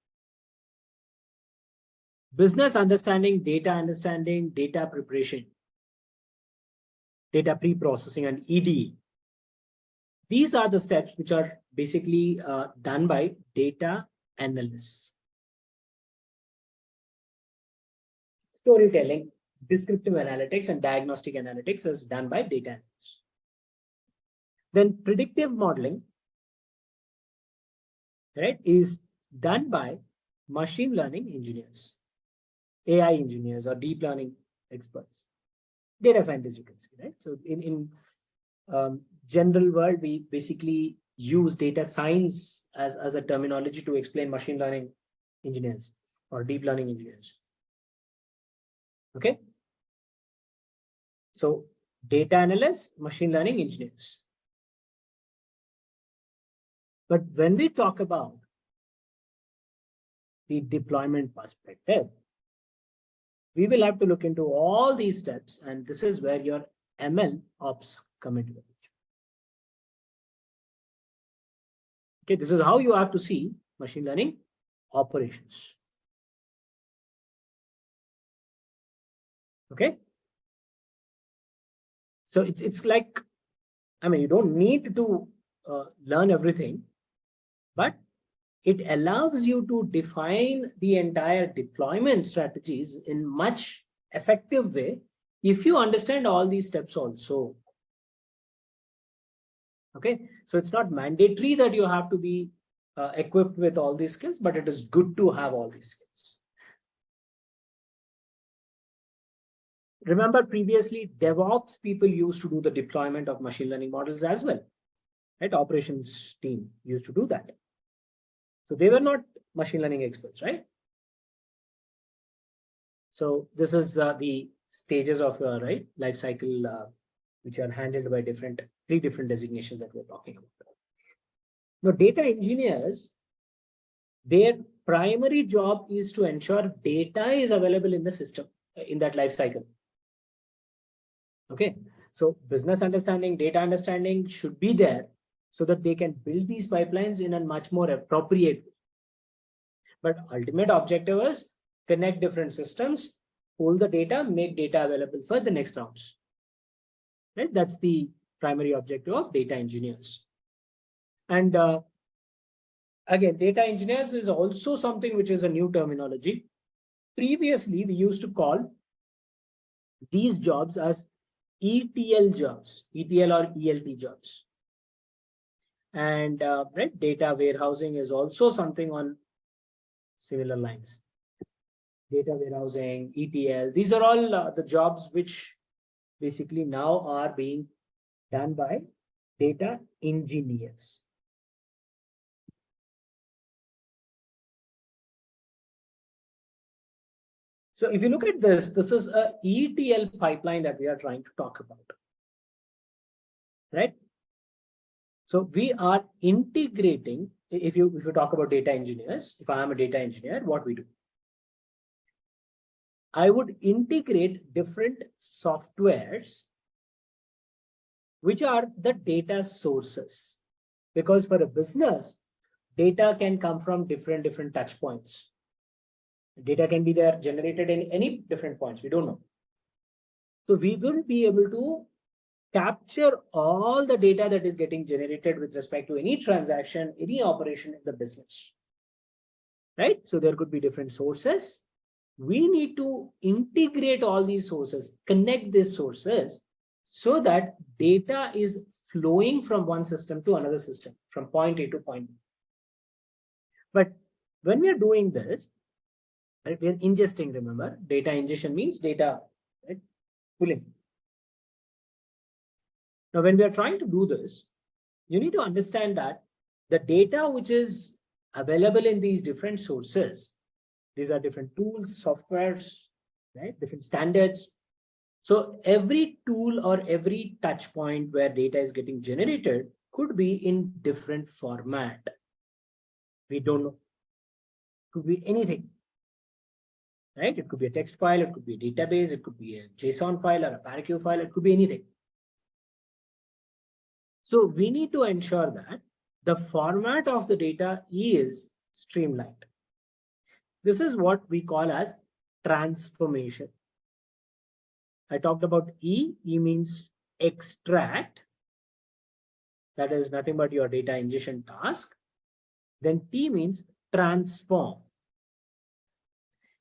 Business understanding, data preparation, data pre-processing, and EDE. These are the steps which are basically done by data analysts. Storytelling, descriptive analytics, and diagnostic analytics is done by data analysts. Then predictive modeling, right, is done by machine learning engineers, AI engineers, or deep learning experts, data scientists, you can see, right? So in general world, we basically use data science as a terminology to explain machine learning engineers or deep learning engineers. Okay. So data analysts, machine learning engineers. But when we talk about the deployment perspective, we will have to look into all these steps, and this is where your MLOps come into the picture. Okay, this is how you have to see machine learning operations. Okay. So it's like, I mean, you don't need to learn everything, but it allows you to define the entire deployment strategies in much effective way if you understand all these steps also. Okay, so it's not mandatory that you have to be equipped with all these skills, but it is good to have all these skills. Remember, previously DevOps people used to do the deployment of machine learning models as well, right? Operations team used to do that. So they were not machine learning experts, right? So this is the stages of right life cycle, which are handled by three different designations that we're talking about. Now, data engineers, their primary job is to ensure data is available in the system in that life cycle. Okay, so business understanding, data understanding should be there so that they can build these pipelines in a much more appropriate way. But ultimate objective is connect different systems, pull the data, make data available for the next rounds. Right? That's the primary objective of data engineers. And again, data engineers is also something which is a new terminology. Previously, we used to call these jobs as ETL jobs, ETL or ELT jobs. And right, data warehousing is also something on similar lines. Data warehousing, ETL, these are all the jobs which basically now are being done by data engineers. So if you look at this, this is a ETL pipeline that we are trying to talk about, right? So we are integrating, if you talk about data engineers, if I am a data engineer, what we do? I would integrate different softwares which are the data sources, because for a business, data can come from different touch points. Data can be there generated in any different points. We don't know. So we will be able to capture all the data that is getting generated with respect to any transaction, any operation in the business. Right? So there could be different sources. We need to integrate all these sources, connect these sources so that data is flowing from one system to another system, from point A to point B. But when we are doing this, right, we are ingesting, remember, data ingestion means data, right, pulling. Now, when we are trying to do this, you need to understand that the data which is available in these different sources, these are different tools, softwares, right, different standards. So every tool or every touch point where data is getting generated could be in different format. We don't know. It could be anything. Right? It could be a text file, it could be a database, it could be a JSON file or a ParaQ file, it could be anything. So we need to ensure that the format of the data is streamlined. This is what we call as transformation. I talked about E. E means extract. That is nothing but your data ingestion task. Then T means transform.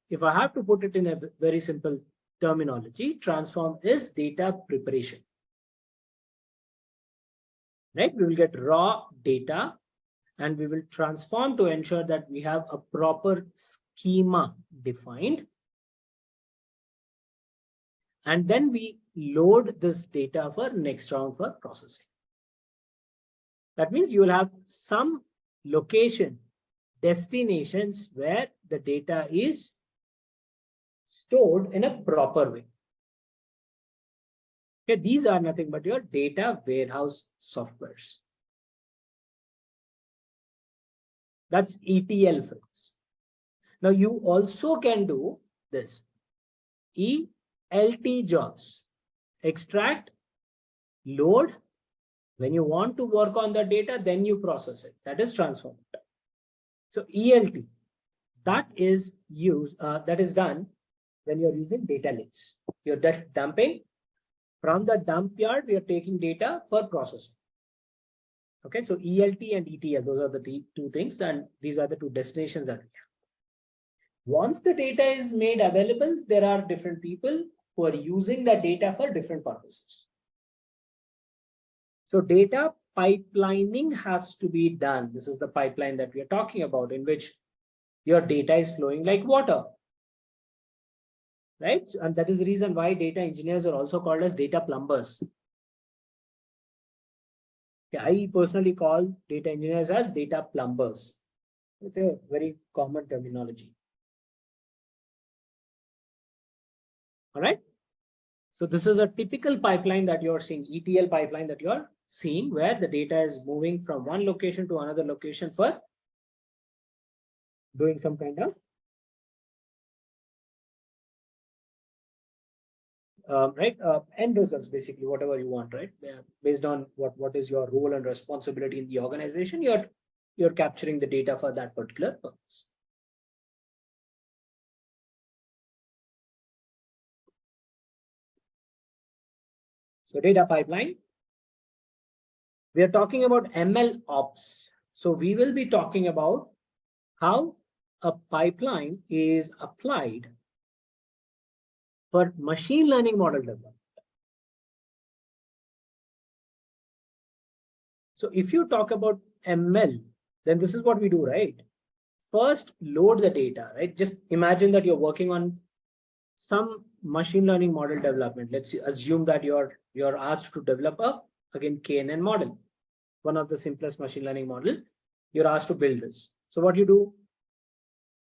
If I have to put it in a very simple terminology, transform is data preparation. Right? We will get raw data and we will transform to ensure that we have a proper schema defined. And then we load this data for next round for processing. That means you will have some location, destinations where the data is stored in a proper way. Okay, these are nothing but your data warehouse softwares. That's ETL, friends. Now you also can do this ELT jobs: extract, load. When you want to work on the data, then you process it. That is transform. So ELT, that is done when you're using data lakes. You're just dumping from the dump yard. We are taking data for processing. Okay, so ELT and ETL, those are the two things, and these are the two destinations that we have. Once the data is made available, there are different people who are using that data for different purposes. So data pipelining has to be done. This is the pipeline that we are talking about, in which your data is flowing like water, right? And that is the reason why data engineers are also called as data plumbers. Okay, I personally call data engineers as data plumbers. It's a very common terminology. All right. So this is a typical pipeline that you're seeing, ETL pipeline that you're seeing, where the data is moving from one location to another location for doing some kind of end results, basically, whatever you want, right? Based on what is your role and responsibility in the organization, you're capturing the data for that particular purpose. So data pipeline. We are talking about MLOps. So we will be talking about how a pipeline is applied for machine learning model development. So if you talk about ML, then this is what we do, right? First, load the data, right? Just imagine that you're working on some machine learning model development. Let's assume that you're asked to develop again KNN model, one of the simplest machine learning model. You're asked to build this. So what you do?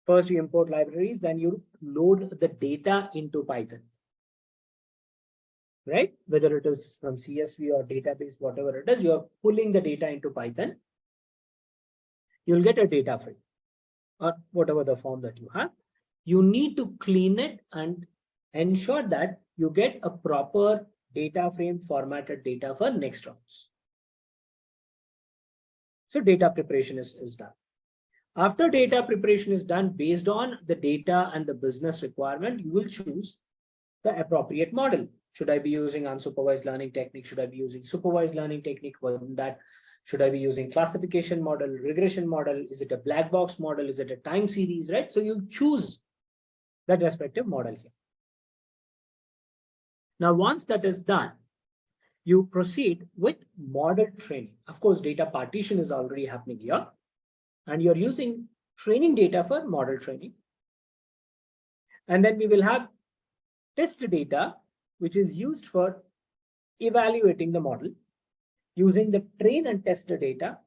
First, you import libraries, then you load the data into Python, right? Whether it is from CSV or database, whatever it is, you're pulling the data into Python. You'll get a data frame or whatever the form that you have. You need to clean it and ensure that you get a proper data frame formatted data for next rounds. So data preparation is done. After data preparation is done, based on the data and the business requirement, you will choose the appropriate model. Should I be using unsupervised learning technique? Should I be using supervised learning technique? Within that, should I be using classification model, regression model? Is it a black box model? Is it a time series, right? So you choose that respective model here. Now, once that is done, you proceed with model training. Of course, data partition is already happening here, and you're using training data for model training. And then we will have test data, which is used for evaluating the model. Using the train and test data,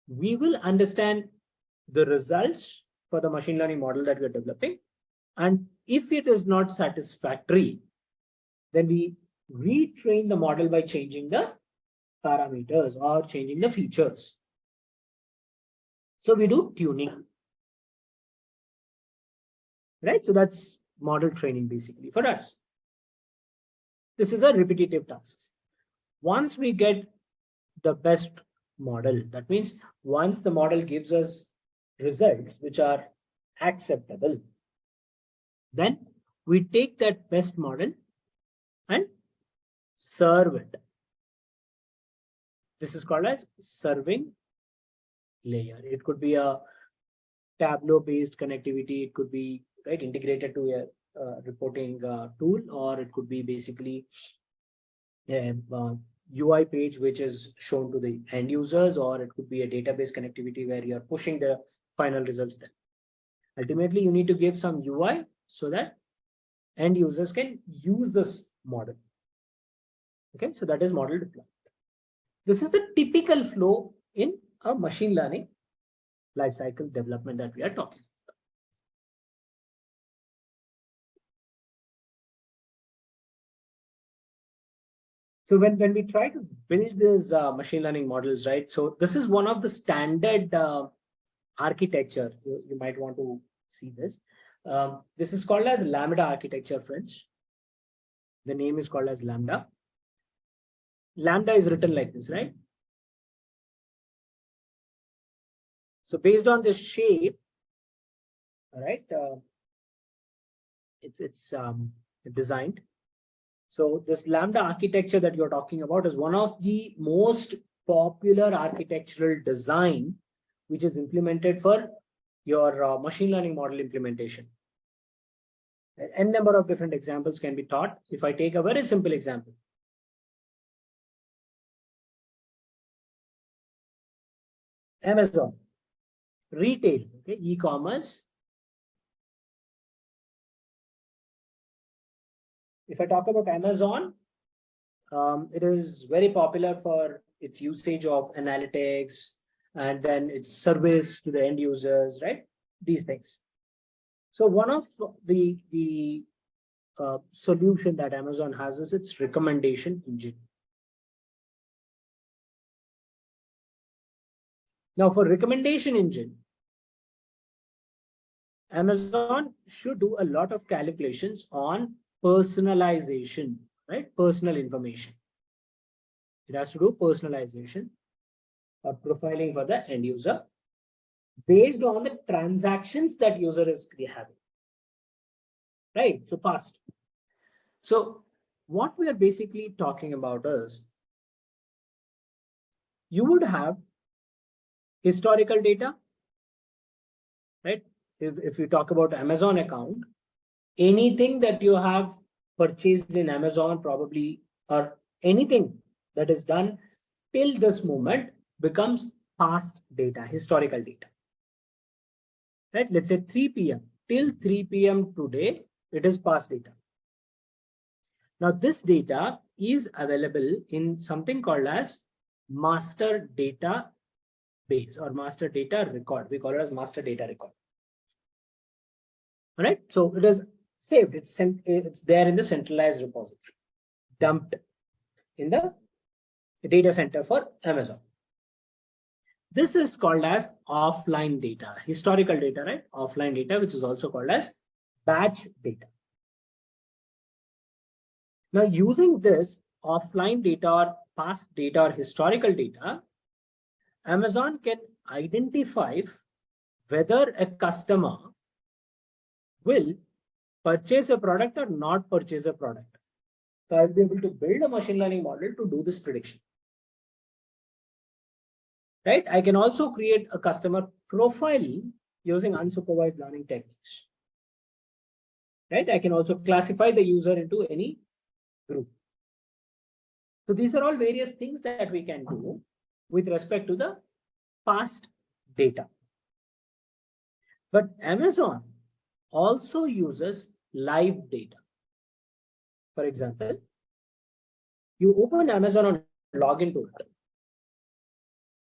we will understand the results for the machine learning model that we're developing. And if it is not satisfactory, then we retrain the model by changing the parameters or changing the features. So we do tuning, right? So that's model training basically for us. This is a repetitive task. Once we get the best model, that means once the model gives us results which are acceptable, then we take that best model and serve it. This is called as serving layer. It could be a Tableau based connectivity. It could be integrated to a reporting tool, or it could be basically a UI page which is shown to the end users, or it could be a database connectivity where you're pushing the final results there. Ultimately, you need to give some UI so that end users can use this model. Okay, so that is model deployment. This is the typical flow in a machine learning lifecycle development that we are talking. So when we try to build these machine learning models, right? So this is one of the standard architecture. You might want to see this. This is called as Lambda architecture, friends. The name is called as Lambda. Lambda is written like this, right? So based on this shape, all right, it's designed. So this Lambda architecture that you're talking about is one of the most popular architectural design, which is implemented for your machine learning model implementation. N number of different examples can be taught. If I take a very simple example, Amazon, retail, okay, e-commerce. If I talk about Amazon, it is very popular for its usage of analytics and then its service to the end users, right? These things. So one of the solution that Amazon has is its recommendation engine. Now for recommendation engine, Amazon should do a lot of calculations on personalization, right? Personal information. It has to do personalization or profiling for the end user based on the transactions that user is having, right? So past. So what we are basically talking about is you would have historical data, right? If you talk about Amazon account, anything that you have purchased in Amazon probably, or anything that is done till this moment becomes past data, historical data, right? Let's say 3 p.m. till 3 p.m. today, it is past data. Now this data is available in something called as master data base or master data record. We call it as master data record. All right, so it is saved. It's there in the centralized repository, dumped in the data center for Amazon. This is called as offline data, historical data, right? Offline data, which is also called as batch data. Now, using this offline data or past data or historical data, Amazon can identify whether a customer will purchase a product or not purchase a product. So I'll be able to build a machine learning model to do this prediction. Right? I can also create a customer profile using unsupervised learning techniques. Right? I can also classify the user into any group. So these are all various things that we can do with respect to the past data. But Amazon also uses live data. For example, you open Amazon and log into it.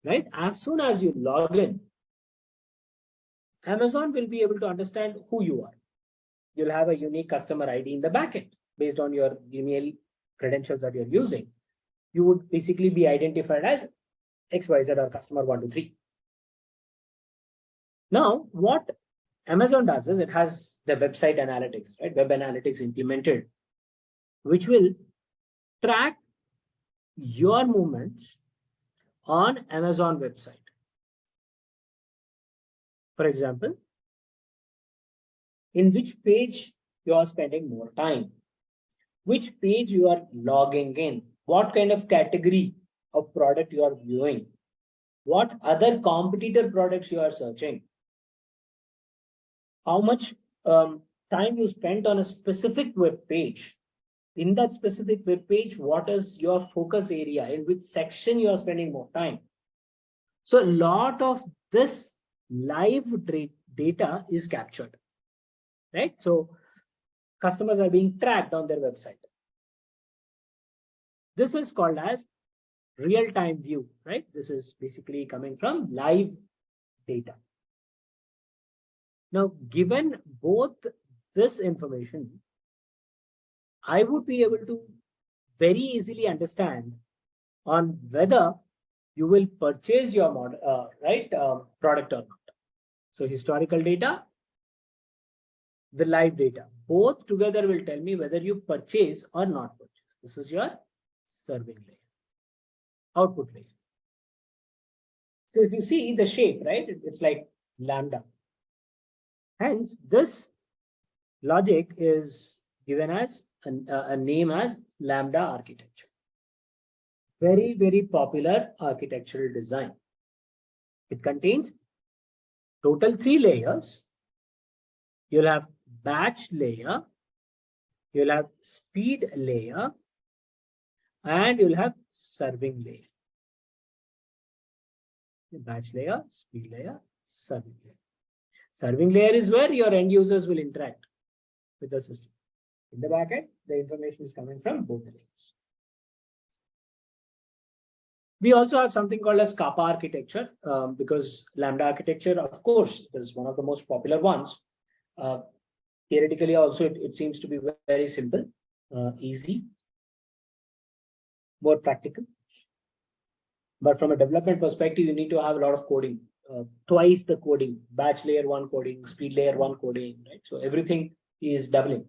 Right? As soon as you log in, Amazon will be able to understand who you are. You'll have a unique customer ID in the backend based on your email credentials that you're using. You would basically be identified as XYZ or customer 123. Now, what Amazon does is it has the website analytics, right? Web analytics implemented, which will track your movements on Amazon website. For example, in which page you are spending more time, which page you are logging in, what kind of category of product you are viewing, what other competitor products you are searching, how much time you spent on a specific web page. In that specific web page, what is your focus area, in which section you are spending more time. So a lot of this live data is captured, right? So customers are being tracked on their website. This is called as real-time view, right? This is basically coming from live data. Now, given both this information, I would be able to very easily understand on whether you will purchase your model, product or not. So historical data, the live data, both together will tell me whether you purchase or not purchase. This is your serving layer, output layer. So if you see the shape, right, it's like lambda. Hence, this logic is given as a name as lambda architecture. Very, very popular architectural design. It contains total 3 layers. You'll have batch layer, you'll have speed layer, and you'll have serving layer. Batch layer, speed layer, serving layer. Serving layer is where your end users will interact with the system. In the backend, the information is coming from both the layers. We also have something called as kappa architecture, because lambda architecture, of course, is one of the most popular ones. Theoretically, also, it seems to be very simple, easy, more practical. But from a development perspective, you need to have a lot of coding, twice the coding, batch layer 1 coding, speed layer 1 coding, right? So everything is doubling.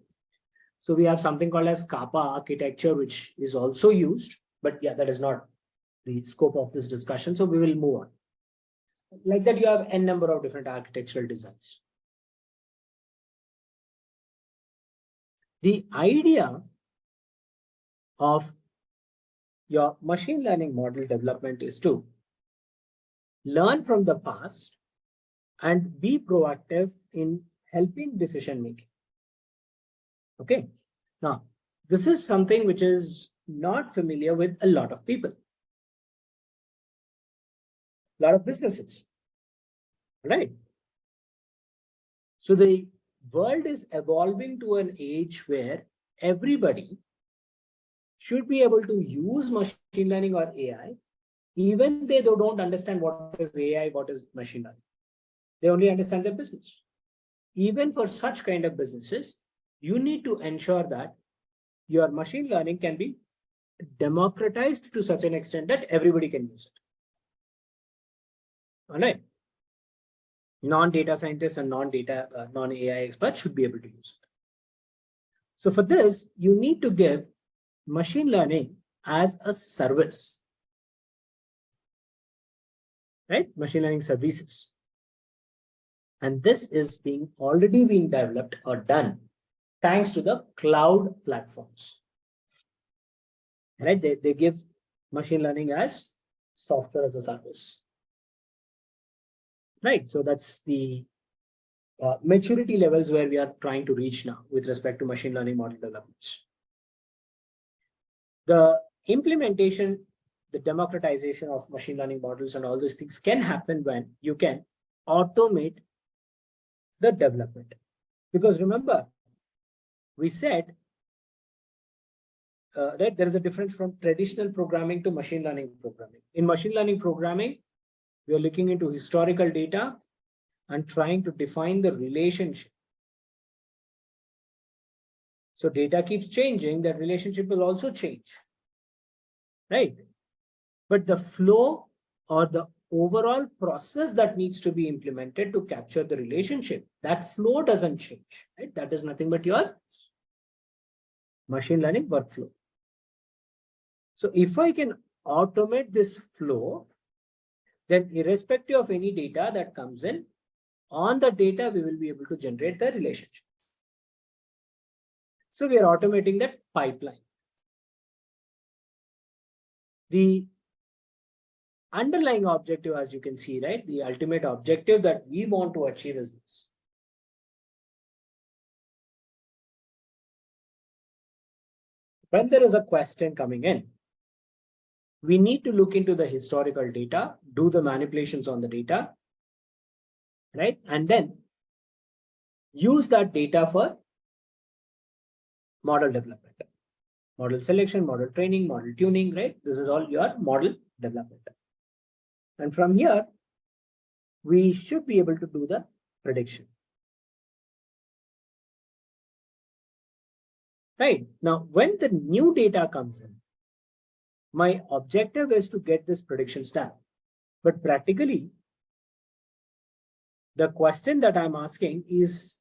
So we have something called as kappa architecture, which is also used, but yeah, that is not the scope of this discussion. So we will move on. Like that, you have n number of different architectural designs. The idea of your machine learning model development is to learn from the past and be proactive in helping decision making. Okay. Now, this is something which is not familiar with a lot of people, a lot of businesses, right? So the world is evolving to an age where everybody should be able to use machine learning or AI, even they don't understand what is AI, what is machine learning. They only understand their business. Even for such kind of businesses, you need to ensure that your machine learning can be democratized to such an extent that everybody can use it. All right. Non-data scientists and non-AI experts should be able to use it. So for this, you need to give machine learning as a service, right? Machine learning services. And this is already being developed or done thanks to the cloud platforms, right? They give machine learning as software as a service, right? So that's the maturity levels where we are trying to reach now with respect to machine learning model developments. The implementation, the democratization of machine learning models and all these things can happen when you can automate the development. Because remember, we said that there is a difference from traditional programming to machine learning programming. In machine learning programming, we are looking into historical data and trying to define the relationship. So data keeps changing, that relationship will also change, right? But the flow or the overall process that needs to be implemented to capture the relationship, that flow doesn't change, right? That is nothing but your machine learning workflow. So if I can automate this flow, then irrespective of any data that comes in, on the data, we will be able to generate the relationship. So we are automating that pipeline. The underlying objective, as you can see, right? The ultimate objective that we want to achieve is this. When there is a question coming in, we need to look into the historical data, do the manipulations on the data, right? And then use that data for model development. Model selection, model training, model tuning, right? This is all your model development. And from here, we should be able to do the prediction. Right. Now, when the new data comes in, my objective is to get this prediction done. But practically, the question that I'm asking is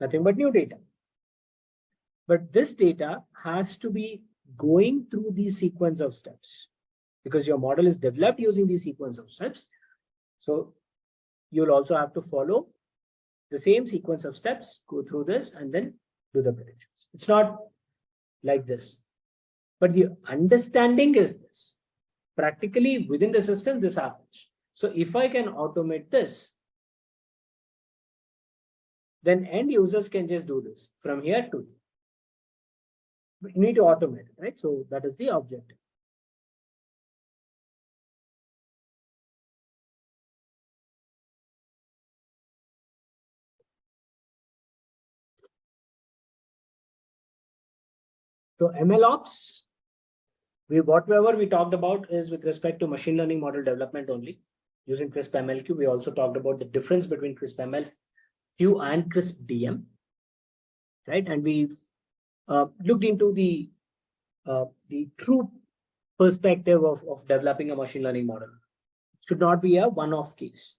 nothing but new data. But this data has to be going through the sequence of steps because your model is developed using the sequence of steps. So you'll also have to follow the same sequence of steps, go through this, and then do the predictions. It's not like this, but the understanding is this. Practically within the system, this happens. So if I can automate this, then end users can just do this from here to here. You need to automate it, right? So that is the objective. So MLOps, whatever we talked about is with respect to machine learning model development only. Using Crisp-MLQ, we also talked about the difference between Crisp-MLQ and Crisp-DM, right? And we've looked into the true perspective of developing a machine learning model. It should not be a one-off case,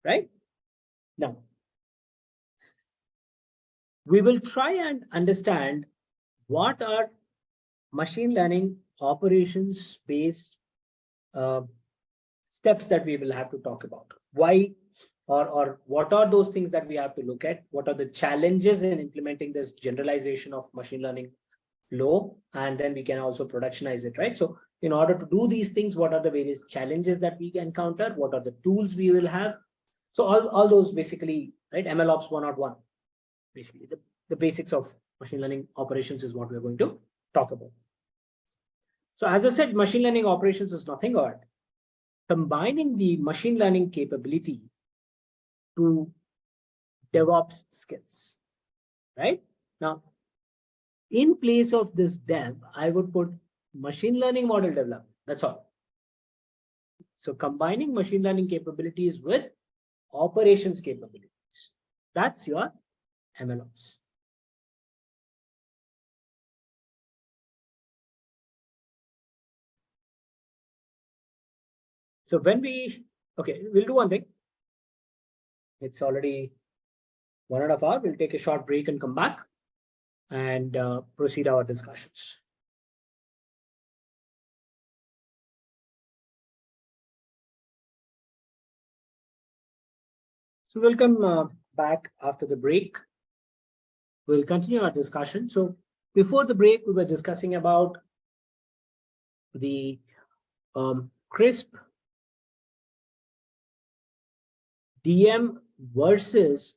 right? Now, we will try and understand what are machine learning operations-based steps that we will have to talk about. Why or what are those things that we have to look at? What are the challenges in implementing this generalization of machine learning flow? And then we can also productionize it, right? So in order to do these things, what are the various challenges that we encounter? What are the tools we will have? So all those basically, right? MLOps 101, basically the basics of machine learning operations is what we're going to talk about. So as I said, machine learning operations is nothing but combining the machine learning capability to DevOps skills, right? Now, in place of this dev, I would put machine learning model development. That's all. So combining machine learning capabilities with operations capabilities. That's your MLOps. So when we'll do one thing. It's already 1.5 hours. We'll take a short break and come back and proceed our discussions. So we'll come back after the break. We'll continue our discussion. So before the break, we were discussing about the Crisp-DM versus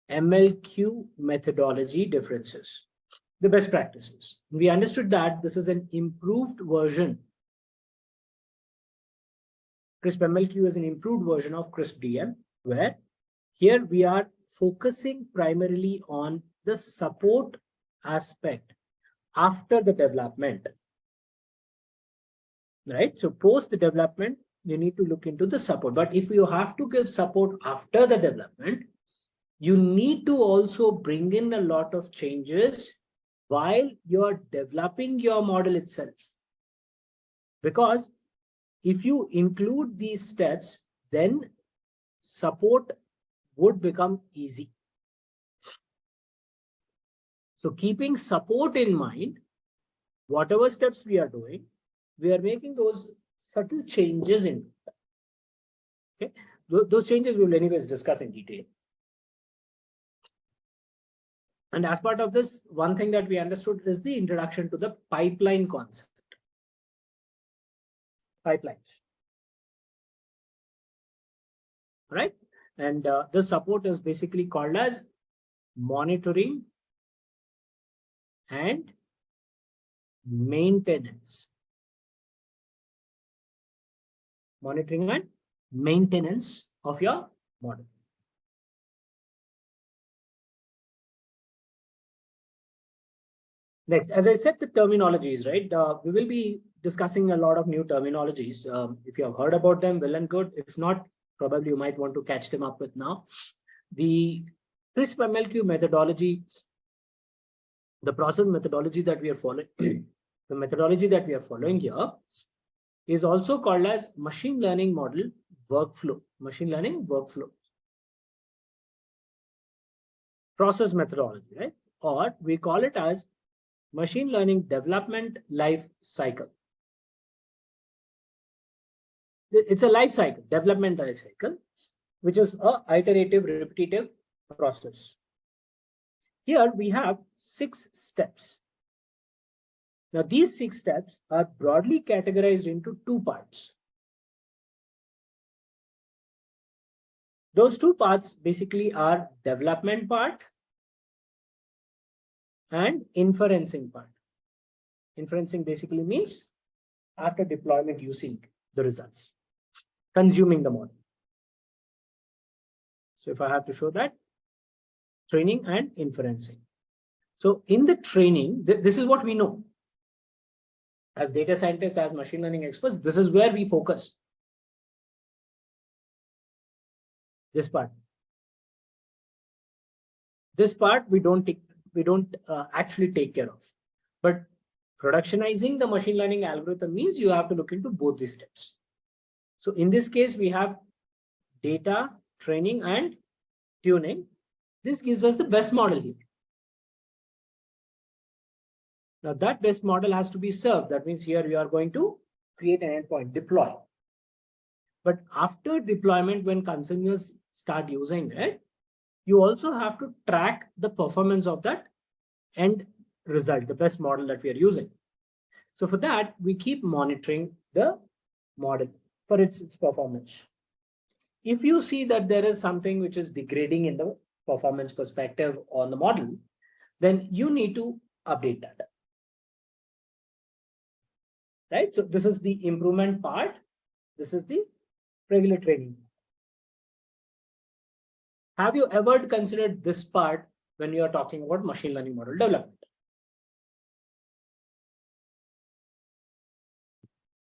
MLQ methodology differences, the best practices. We understood that this is an improved version. Crisp-MLQ is an improved version of Crisp-DM, where here we are focusing primarily on the support aspect after the development, right? So post the development, you need to look into the support. But if you have to give support after the development, you need to also bring in a lot of changes while you're developing your model itself. Because if you include these steps, then support would become easy. So keeping support in mind, whatever steps we are doing, we are making those subtle changes in. Okay, those changes we will anyways discuss in detail. And as part of this, one thing that we understood is the introduction to the pipeline concept. Pipelines. Right? And this support is basically called as monitoring and maintenance. Monitoring and maintenance of your model. Next, as I said, the terminologies, right? We will be discussing a lot of new terminologies. If you have heard about them, well and good. If not, probably you might want to catch them up with now. The Crisp-MLQ methodology, the process methodology that we are following, the methodology that we are following here is also called as machine learning model workflow, machine learning workflow. Process methodology, right? Or we call it as machine learning development life cycle. It's a life cycle, development life cycle, which is a iterative, repetitive process. Here we have 6 steps. Now these 6 steps are broadly categorized into 2 parts. Those 2 parts basically are development part and inferencing part. Inferencing basically means after deployment using the results, consuming the model. So if I have to show that, training and inferencing. So in the training, this is what we know. As data scientists, as machine learning experts, this is where we focus. This part. This part we don't actually take care of. But productionizing the machine learning algorithm means you have to look into both these steps. So in this case, we have data, training, and tuning. This gives us the best model here. Now that best model has to be served. That means here we are going to create an endpoint, deploy. But after deployment, when consumers start using it, you also have to track the performance of that end result, the best model that we are using. So for that, we keep monitoring the model for its performance. If you see that there is something which is degrading in the performance perspective on the model, then you need to update that. Right? So this is the improvement part. This is the regular training. Have you ever considered this part when you are talking about machine learning model development?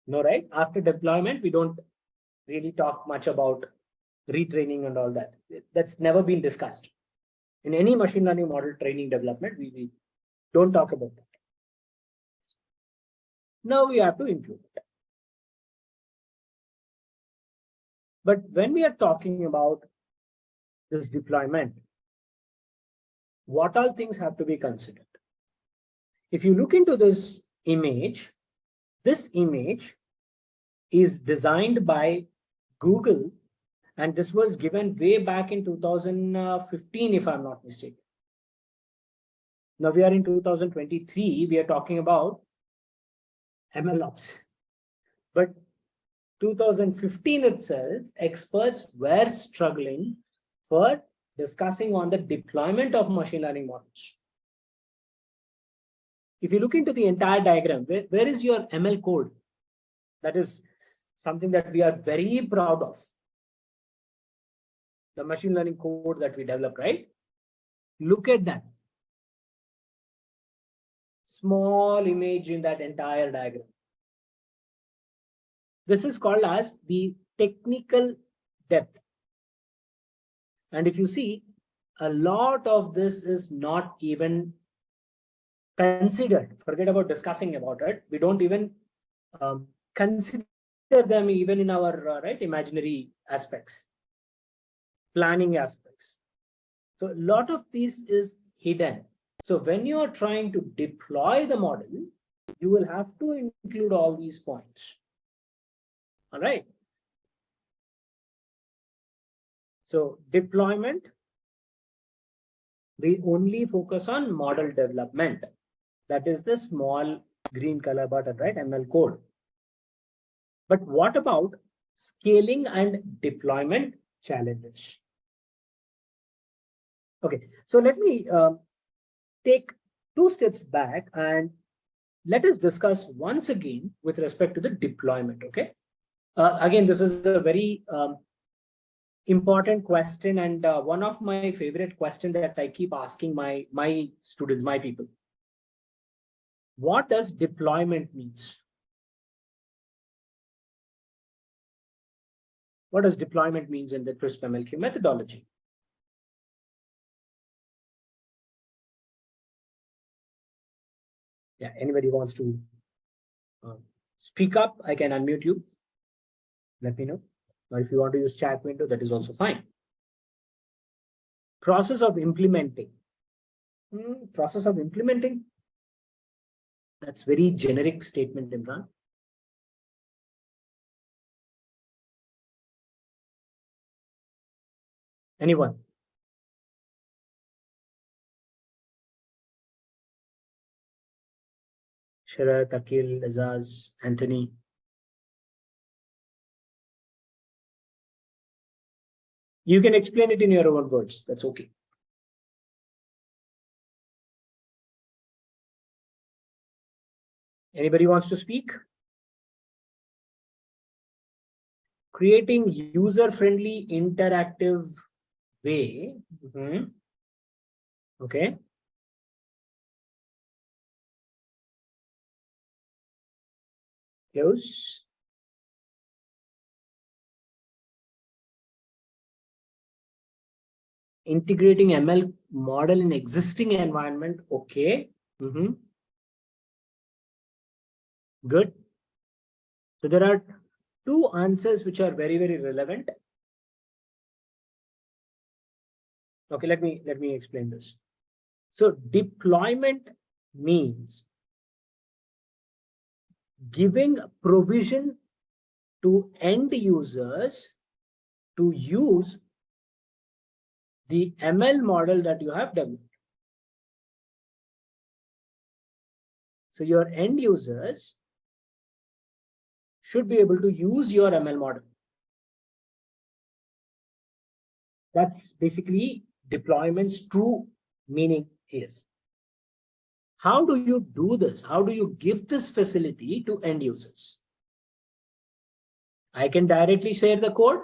No, right? After deployment, we don't really talk much about retraining and all that. That's never been discussed. In any machine learning model training development, we don't talk about that. Now we have to include it. But when we are talking about this deployment, what all things have to be considered? If you look into this image is designed by Google, and this was given way back in 2015, if I'm not mistaken. Now we are in 2023, we are talking about MLOps. But 2015 itself, experts were struggling for discussing on the deployment of machine learning models. If you look into the entire diagram, where is your ML code? That is something that we are very proud of. The machine learning code that we develop, right? Look at that. Small image in that entire diagram. This is called as the technical depth. And if you see, a lot of this is not even considered. Forget about discussing about it. We don't even consider them even in our imaginary aspects, planning aspects. So a lot of this is hidden. So when you are trying to deploy the model, you will have to include all these points. All right. So deployment, we only focus on model development. That is the small green color button, right? ML code. But what about scaling and deployment challenges? Okay, so let me take 2 steps back and let us discuss once again with respect to the deployment. Okay. Again, this is a very important question, and one of my favorite questions that I keep asking my students, my people. What does deployment means? What does deployment means in the Crisp-MLQ methodology? Yeah, anybody wants to speak up, I can unmute you. Let me know. Or if you want to use chat window, that is also fine. Process of implementing. Process of implementing. That's very generic statement, Imran. Anyone? Sharat, Akil, Azaz, Anthony. You can explain it in your own words. That's okay. Anybody wants to speak? Creating user-friendly, interactive way. Okay. Close. Integrating ML model in existing environment. Okay. Good. So there are two answers which are very, very relevant. Okay, let me explain this. So deployment means giving provision to end users to use the ML model that you have developed. So your end users should be able to use your ML model. That's basically deployment's true meaning is. How do you do this? How do you give this facility to end users? I can directly share the code.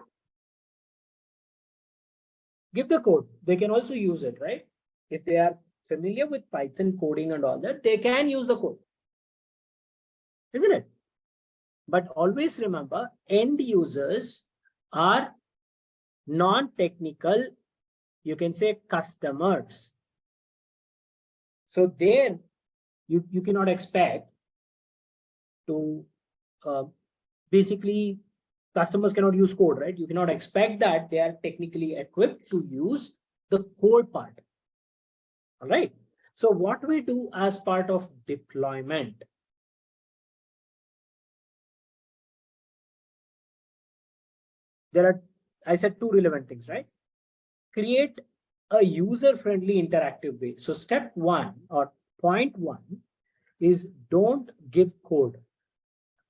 Give the code. They can also use it, right? If they are familiar with Python coding and all that, they can use the code. Isn't it? But always remember, end users are non-technical, you can say customers. So there, you cannot expect to, basically, customers cannot use code, right? You cannot expect that they are technically equipped to use the code part. All right. So what we do as part of deployment, there are, I said, two relevant things, right? Create a user-friendly interactive way. So step one or point one is don't give code.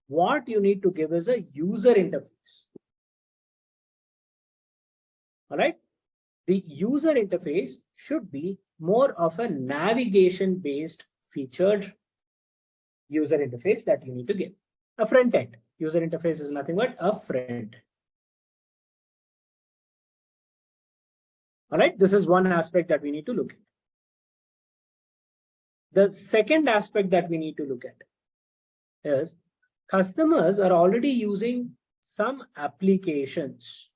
What you need to give is a user interface. All right. The user interface should be more of a navigation-based featured user interface that you need to give. A front end user interface is nothing but a friend. All right, this is one aspect that we need to look at. The second aspect that we need to look at is customers are already using some applications.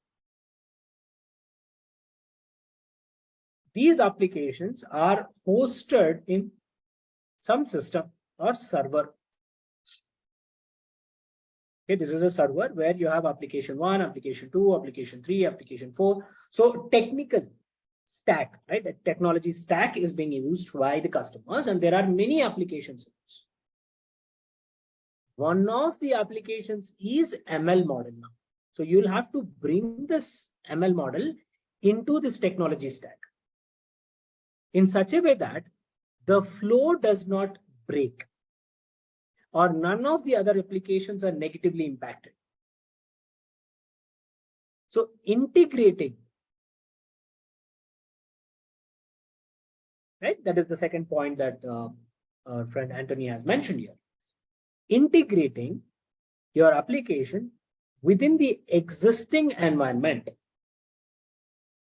These applications are hosted in some system or server. Okay, this is a server where you have application 1, application 2, application 3, application 4. So technical stack, right? The technology stack is being used by the customers, and there are many applications. One of the applications is ML model now. So you'll have to bring this ML model into this technology stack in such a way that the flow does not break or none of the other applications are negatively impacted. So integrating, right? That is the second point that our friend Anthony has mentioned here. Integrating your application within the existing environment.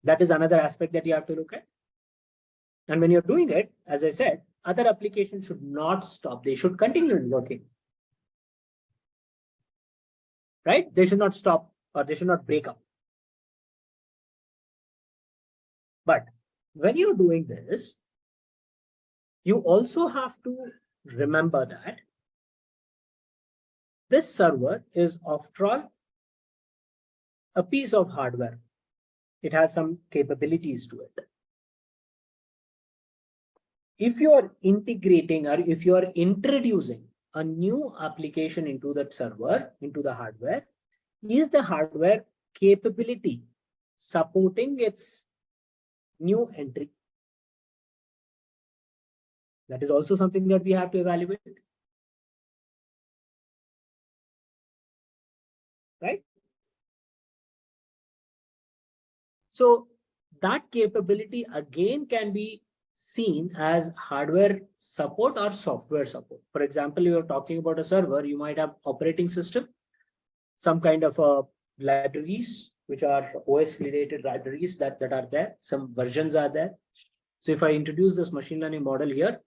That is another aspect that you have to look at. And when you're doing it, as I said, other applications should not stop. They should continue working. Right? They should not stop or they should not break up. But when you're doing this, you also have to remember that this server is, after all, a piece of hardware. It has some capabilities to it. If you're integrating or if you're introducing a new application into that server, into the hardware, is the hardware capability supporting its new entry? That is also something that we have to evaluate. Right? So that capability again can be seen as hardware support or software support. For example, you're talking about a server, you might have operating system, some kind of libraries, which are OS related libraries that are there. Some versions are there. So if I introduce this machine learning model here,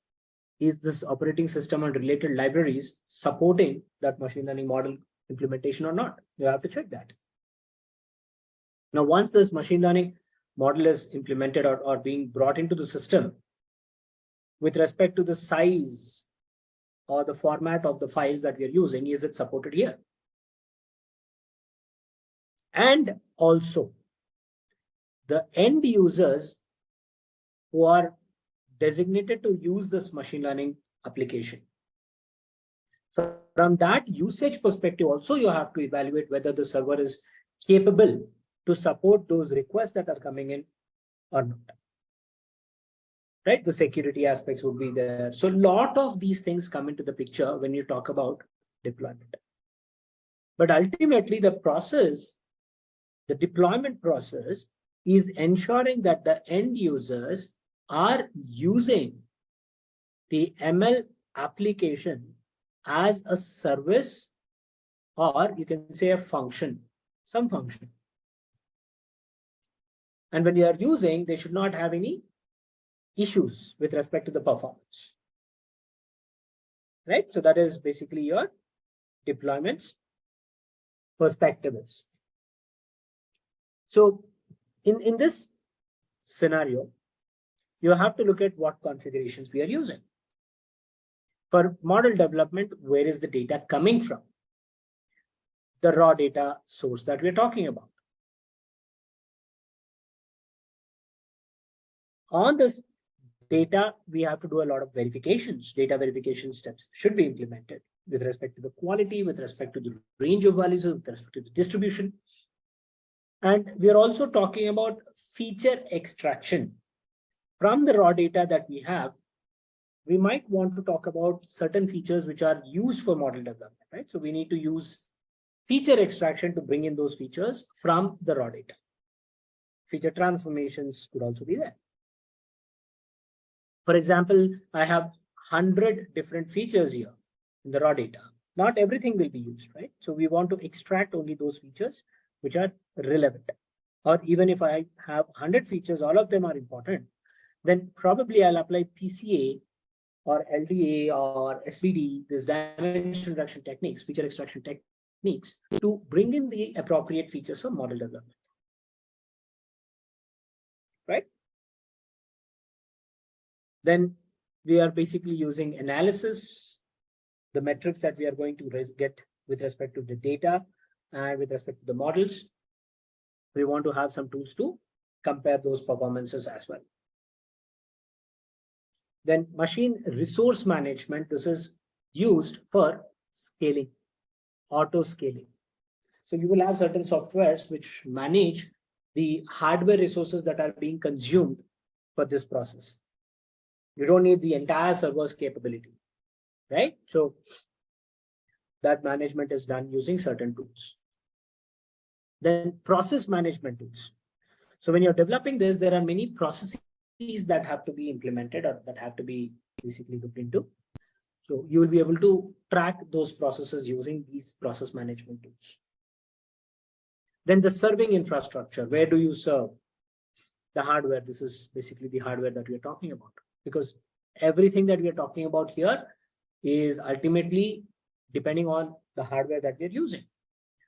is this operating system and related libraries supporting that machine learning model implementation or not? You have to check that. Now, once this machine learning model is implemented or being brought into the system, with respect to the size or the format of the files that we are using, is it supported here? And also, the end users who are designated to use this machine learning application. From that usage perspective, also, you have to evaluate whether the server is capable to support those requests that are coming in or not. Right? The security aspects would be there. So a lot of these things come into the picture when you talk about deployment. But ultimately, the deployment process is ensuring that the end users are using the ML application as a service, or you can say a function, some function. And when you are using, they should not have any issues with respect to the performance. Right? So that is basically your deployments perspective. So in this scenario, you have to look at what configurations we are using. For model development, where is the data coming from? The raw data source that we're talking about. On this data, we have to do a lot of verifications. Data verification steps should be implemented with respect to the quality, with respect to the range of values, with respect to the distribution. And we are also talking about feature extraction. From the raw data that we have, we might want to talk about certain features which are used for model development, right? So we need to use feature extraction to bring in those features from the raw data. Feature transformations could also be there. For example, I have 100 different features here in the raw data. Not everything will be used, right? So we want to extract only those features which are relevant. Or even if I have 100 features, all of them are important, then probably I'll apply PCA or LDA or SVD, this dimension reduction techniques, feature extraction techniques, to bring in the appropriate features for model development. Right? Then we are basically using analysis, the metrics that we are going to get with respect to the data and with respect to the models. We want to have some tools to compare those performances as well. Then machine resource management, this is used for scaling, auto scaling. So you will have certain softwares which manage the hardware resources that are being consumed for this process. You don't need the entire server's capability, right? So that management is done using certain tools. Then process management tools. So when you're developing this, there are many processes that have to be implemented or that have to be basically looked into. So you will be able to track those processes using these process management tools. Then the serving infrastructure, where do you serve the hardware? This is basically the hardware that we're talking about, because everything that we are talking about here is ultimately depending on the hardware that we're using.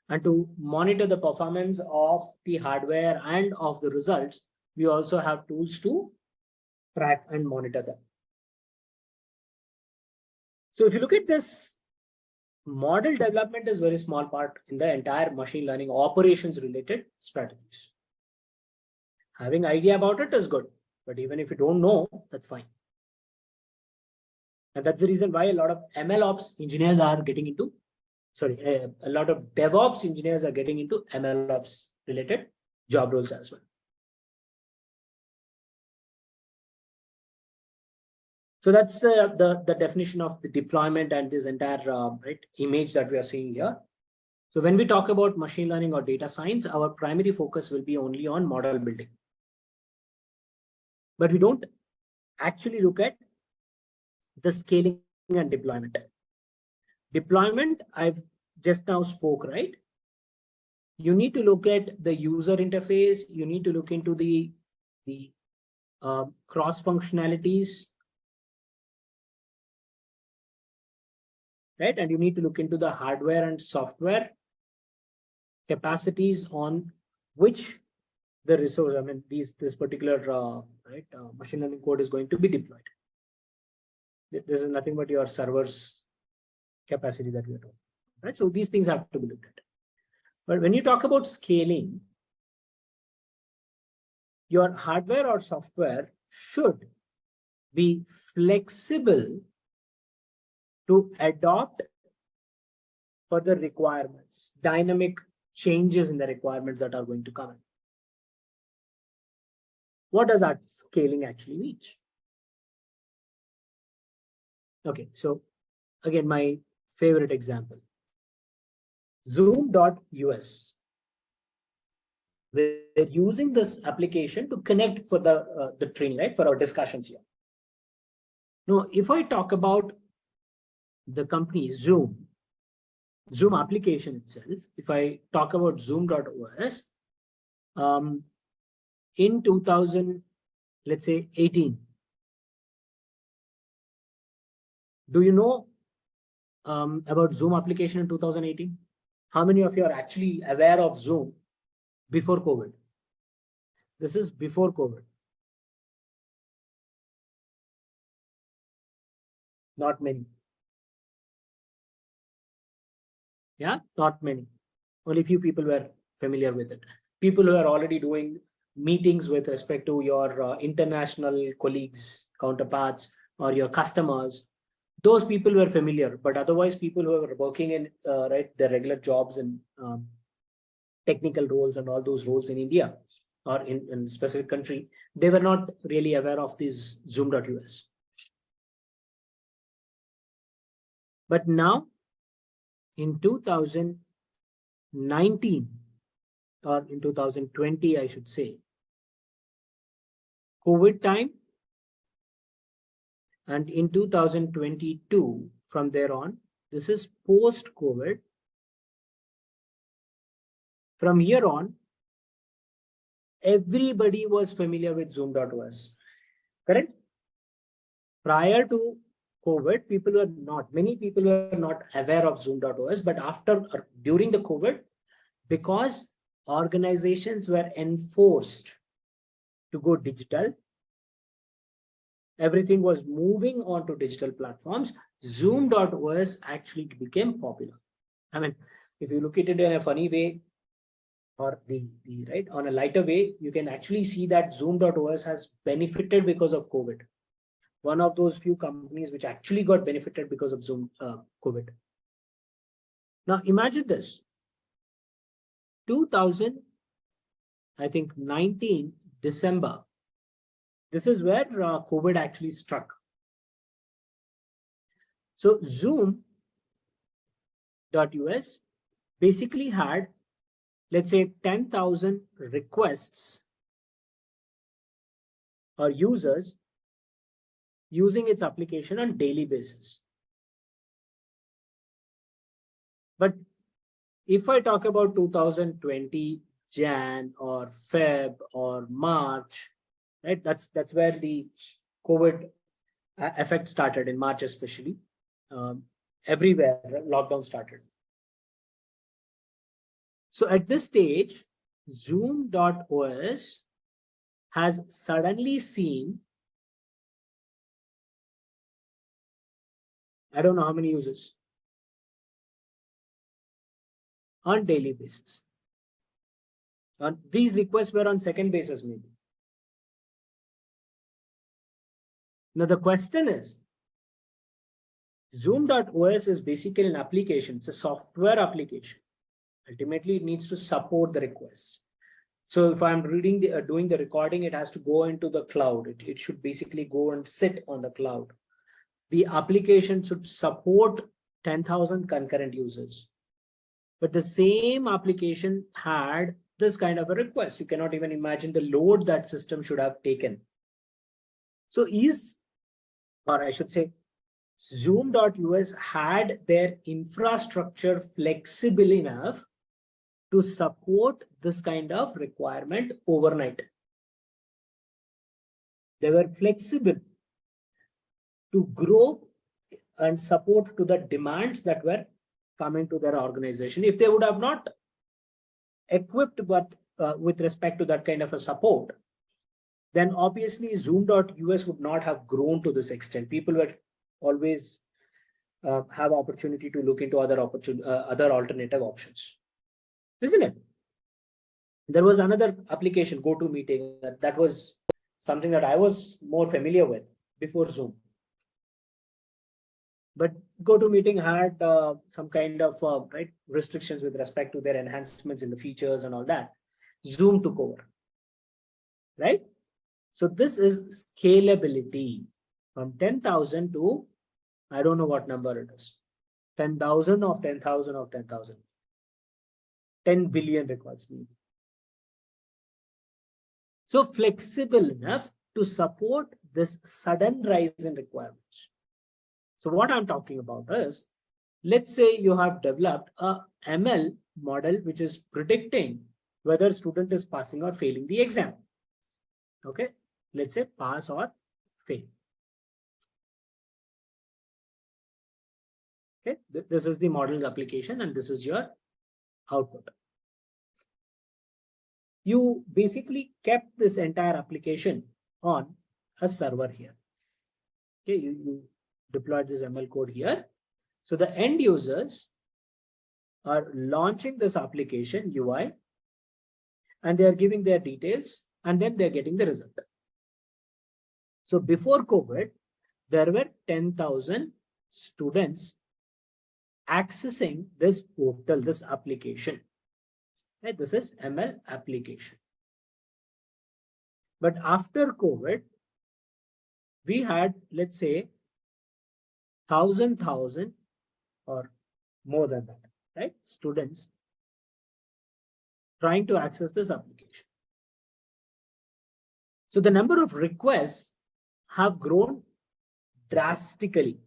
And to monitor the performance of the hardware and of the results, we also have tools to track and monitor them. So if you look at this, model development is a very small part in the entire machine learning operations related strategies. Having idea about it is good, but even if you don't know, that's fine. And that's the reason why a lot of MLOps engineers are getting into, a lot of DevOps engineers are getting into MLOps related job roles as well. So that's the definition of the deployment and this entire image that we are seeing here. So when we talk about machine learning or data science, our primary focus will be only on model building. But we don't actually look at the scaling and deployment. Deployment, I've just now spoke, right? You need to look at the user interface. You need to look into the cross functionalities, right? And you need to look into the hardware and software capacities on which the resource, I mean, this particular machine learning code is going to be deployed. This is nothing but your server's capacity that we are talking, right? So these things have to be looked at. But when you talk about scaling, your hardware or software should be flexible to adopt for the requirements, dynamic changes in the requirements that are going to come in. What does that scaling actually mean? Okay, so again, my favorite example, Zoom.us. We're using this application to connect for the training, right? For our discussions here. Now, if I talk about the company Zoom application itself, if I talk about Zoom.os, in 2000, let's say 18, do you know about Zoom application in 2018? How many of you are actually aware of Zoom before COVID? This is before COVID. Not many. Yeah, not many. Only few people were familiar with it. People who are already doing meetings with respect to your international colleagues, counterparts, or your customers, those people were familiar. But otherwise, people who are working in their regular jobs and technical roles and all those roles in India or in a specific country, they were not really aware of this Zoom.us. But now, in 2019 or in 2020, I should say, COVID time, and in 2022, from there on, this is post-COVID. From here on, everybody was familiar with Zoom.os, correct? Prior to COVID, many people were not aware of Zoom.os, but during the COVID, because organizations were enforced to go digital, everything was moving on to digital platforms, Zoom.os actually became popular. I mean, if you look at it in a funny way, or on a lighter way, you can actually see that Zoom.os has benefited because of COVID. One of those few companies which actually got benefited because of COVID. Now imagine this, 2019 December, this is where COVID actually struck. So Zoom.us basically had, let's say, 10,000 requests or users using its application on daily basis. But if I talk about 2020 Jan or Feb or March, right? That's where the COVID effect started in March, especially. Everywhere, lockdown started. So at this stage, Zoom.os has suddenly seen, I don't know how many users on daily basis. These requests were on second basis maybe. Now the question is, Zoom.os is basically an application. It's a software application. Ultimately, it needs to support the requests. So if I'm reading doing the recording, it has to go into the cloud. It should basically go and sit on the cloud. The application should support 10,000 concurrent users. But the same application had this kind of a request. You cannot even imagine the load that system should have taken. So or I should say, Zoom.us had their infrastructure flexible enough to support this kind of requirement overnight. They were flexible to grow and support to the demands that were coming to their organization. If they would have not equipped but with respect to that kind of a support, then obviously Zoom.us would not have grown to this extent. People were always have opportunity to look into other alternative options, isn't it? There was another application, GoToMeeting, that was something that I was more familiar with before Zoom. But GoToMeeting had some kind of restrictions with respect to their enhancements in the features and all that. Zoom took over, right? So this is scalability from 10,000 to, I don't know what number it is, 10,000 of 10,000 of 10,000, 10 billion records maybe. So flexible enough to support this sudden rise in requirements. So what I'm talking about is, let's say you have developed a ML model which is predicting whether student is passing or failing the exam. Okay, let's say pass or fail. Okay, this is the modeling application and this is your output. You basically kept this entire application on a server here. Okay, you deployed this ML code here. So the end users are launching this application UI and they are giving their details and then they're getting the result. So before COVID, there were 10,000 students accessing this portal, this application. Right? This is ML application. But after COVID, we had, let's say, 1,000 or more than that, right? Students trying to access this application. So the number of requests have grown drastically.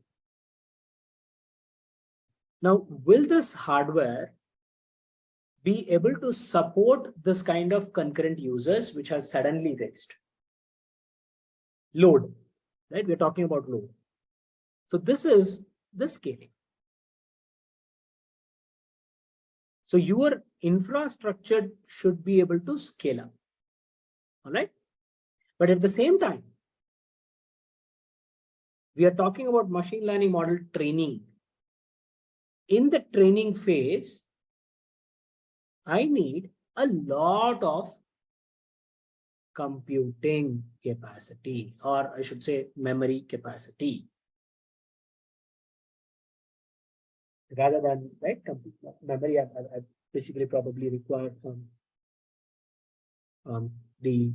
Now, will this hardware be able to support this kind of concurrent users which has suddenly raised? Load, right? We're talking about load. So this is the scaling. So your infrastructure should be able to scale up. All right. But at the same time, we are talking about machine learning model training. In the training phase, I need a lot of computing capacity, or I should say memory capacity, rather than memory. I basically probably require the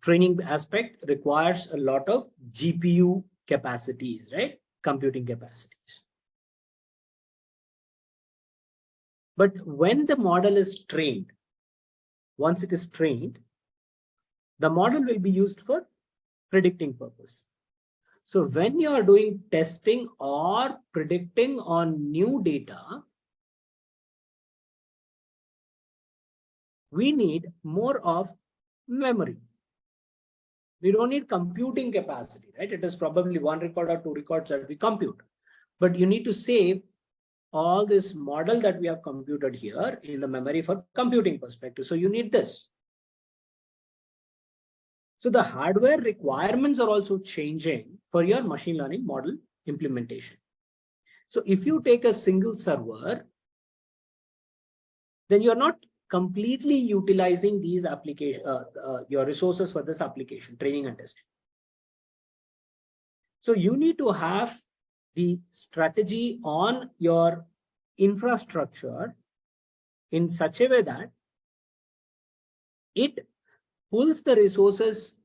training aspect requires a lot of GPU capacities, right? Computing capacities. But when the model is trained, once it is trained, the model will be used for predicting purpose. So when you are doing testing or predicting on new data, we need more of memory. We don't need computing capacity, right? It is probably 1 record or 2 records that we compute. But you need to save all this model that we have computed here in the memory for computing perspective. So you need this. So the hardware requirements are also changing for your machine learning model implementation. So if you take a single server, then you're not completely utilizing these application, your resources for this application, training and testing. So you need to have the strategy on your infrastructure in such a way that it pulls the resources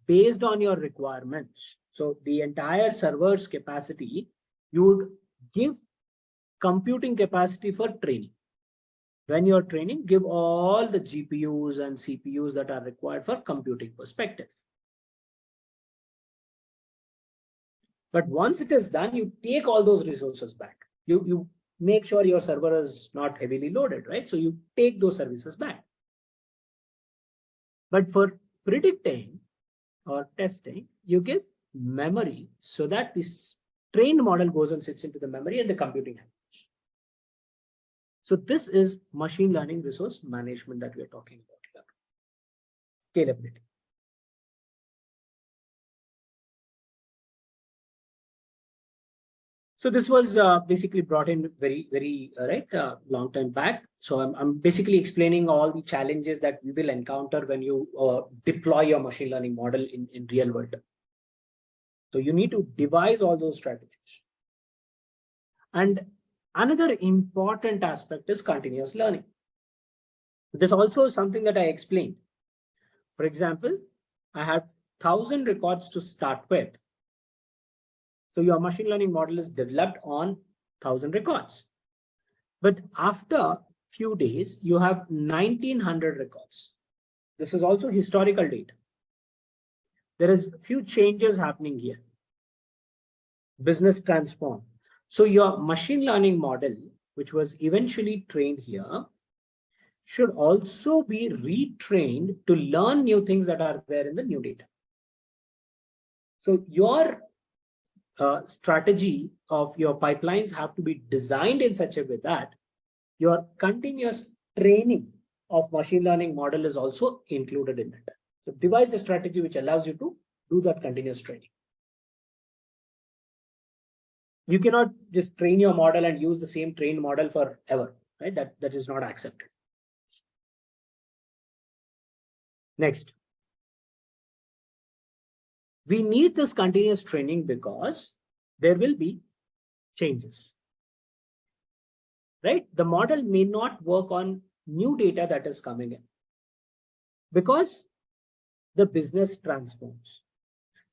based on your requirements. So the entire server's capacity, you would give computing capacity for training. When you're training, give all the GPUs and CPUs that are required for computing perspective. But once it is done, you take all those resources back. You make sure your server is not heavily loaded, right? So you take those services back. But for predicting or testing, you give memory so that this trained model goes and sits into the memory and the computing happens. So this is machine learning resource management that we are talking about here. Scalability. So this was basically brought in very long time back. So I'm basically explaining all the challenges that we will encounter when you deploy your machine learning model in real world. So you need to devise all those strategies. And another important aspect is continuous learning. This also is something that I explained. For example, I have 1,000 records to start with. So your machine learning model is developed on 1,000 records. But after a few days, you have 1,900 records. This is also historical data. There is a few changes happening here. Business transform. So your machine learning model, which was eventually trained here, should also be retrained to learn new things that are there in the new data. So your strategy of your pipelines have to be designed in such a way that your continuous training of machine learning model is also included in it. So devise a strategy which allows you to do that continuous training. You cannot just train your model and use the same trained model forever, right? That is not accepted. Next. We need this continuous training because there will be changes, right? The model may not work on new data that is coming in because the business transforms.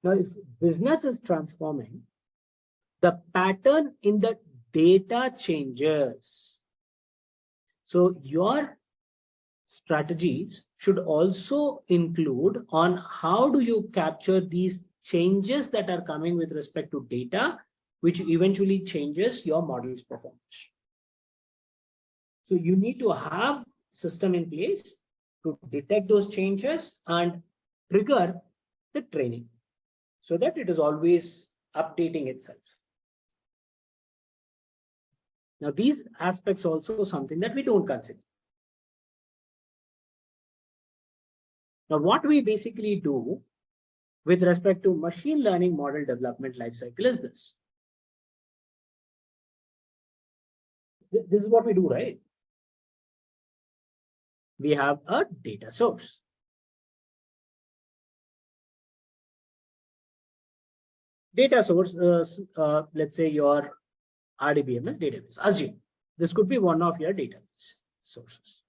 Now, if business is transforming, the pattern in the data changes. So your strategies should also include on how do you capture these changes that are coming with respect to data, which eventually changes your model's performance. So you need to have system in place to detect those changes and trigger the training so that it is always updating itself. Now, these aspects also something that we don't consider. Now, what we basically do with respect to machine learning model development lifecycle is this. This is what we do, right? We have a data source. Data source, let's say your RDBMS database. Assume this could be one of your database sources.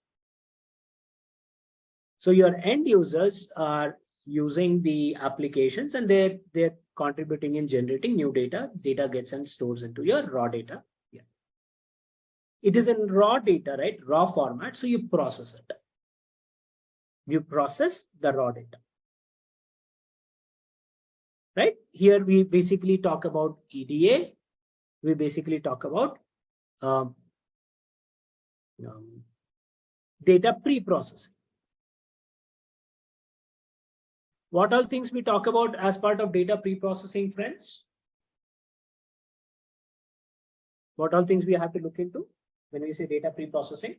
So your end users are using the applications and they're contributing in generating new data. Data gets and stores into your raw data. Yeah. It is in raw data, right? Raw format. So you process it. You process the raw data. Right? Here we basically talk about EDA. We basically talk about data pre-processing. What all things we talk about as part of data pre-processing, friends? What all things we have to look into when we say data pre-processing?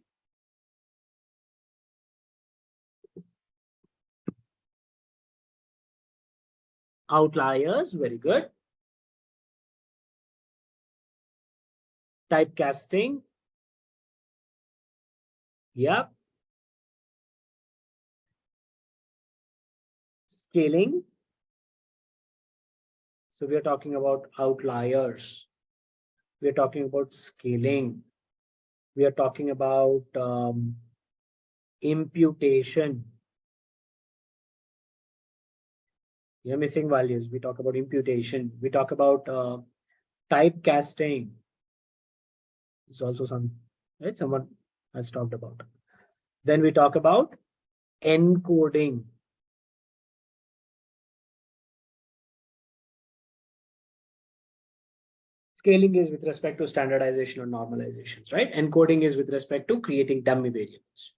Outliers, very good. Typecasting. Yep. Scaling. So we are talking about outliers. We are talking about scaling. We are talking about imputation. You're missing values. We talk about imputation. We talk about typecasting. It's also some, right? Someone has talked about. Then we talk about encoding. Scaling is with respect to standardization or normalizations, right? Encoding is with respect to creating dummy variables.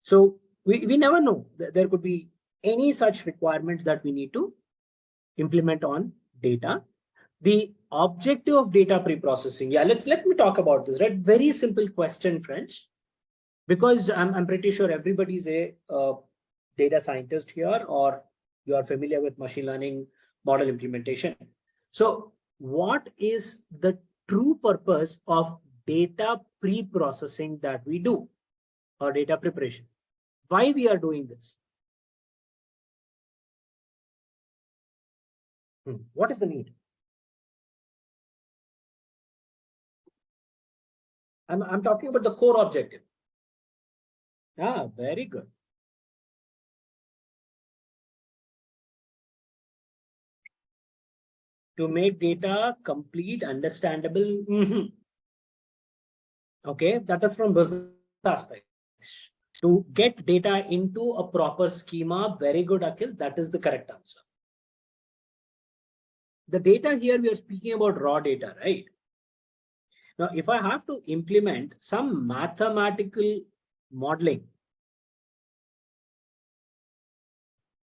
So we never know. There could be any such requirements that we need to implement on data. The objective of data pre-processing. Yeah, let me talk about this, right? Very simple question, friends, because I'm pretty sure everybody's a data scientist here, or you are familiar with machine learning model implementation. So what is the true purpose of data pre-processing that we do, or data preparation? Why we are doing this? What is the need? I'm talking about the core objective. Ah, very good. To make data complete, understandable. Okay, that is from business aspects. To get data into a proper schema. Very good, Akhil. That is the correct answer. The data here, we are speaking about raw data, right? Now, if I have to implement some mathematical modeling,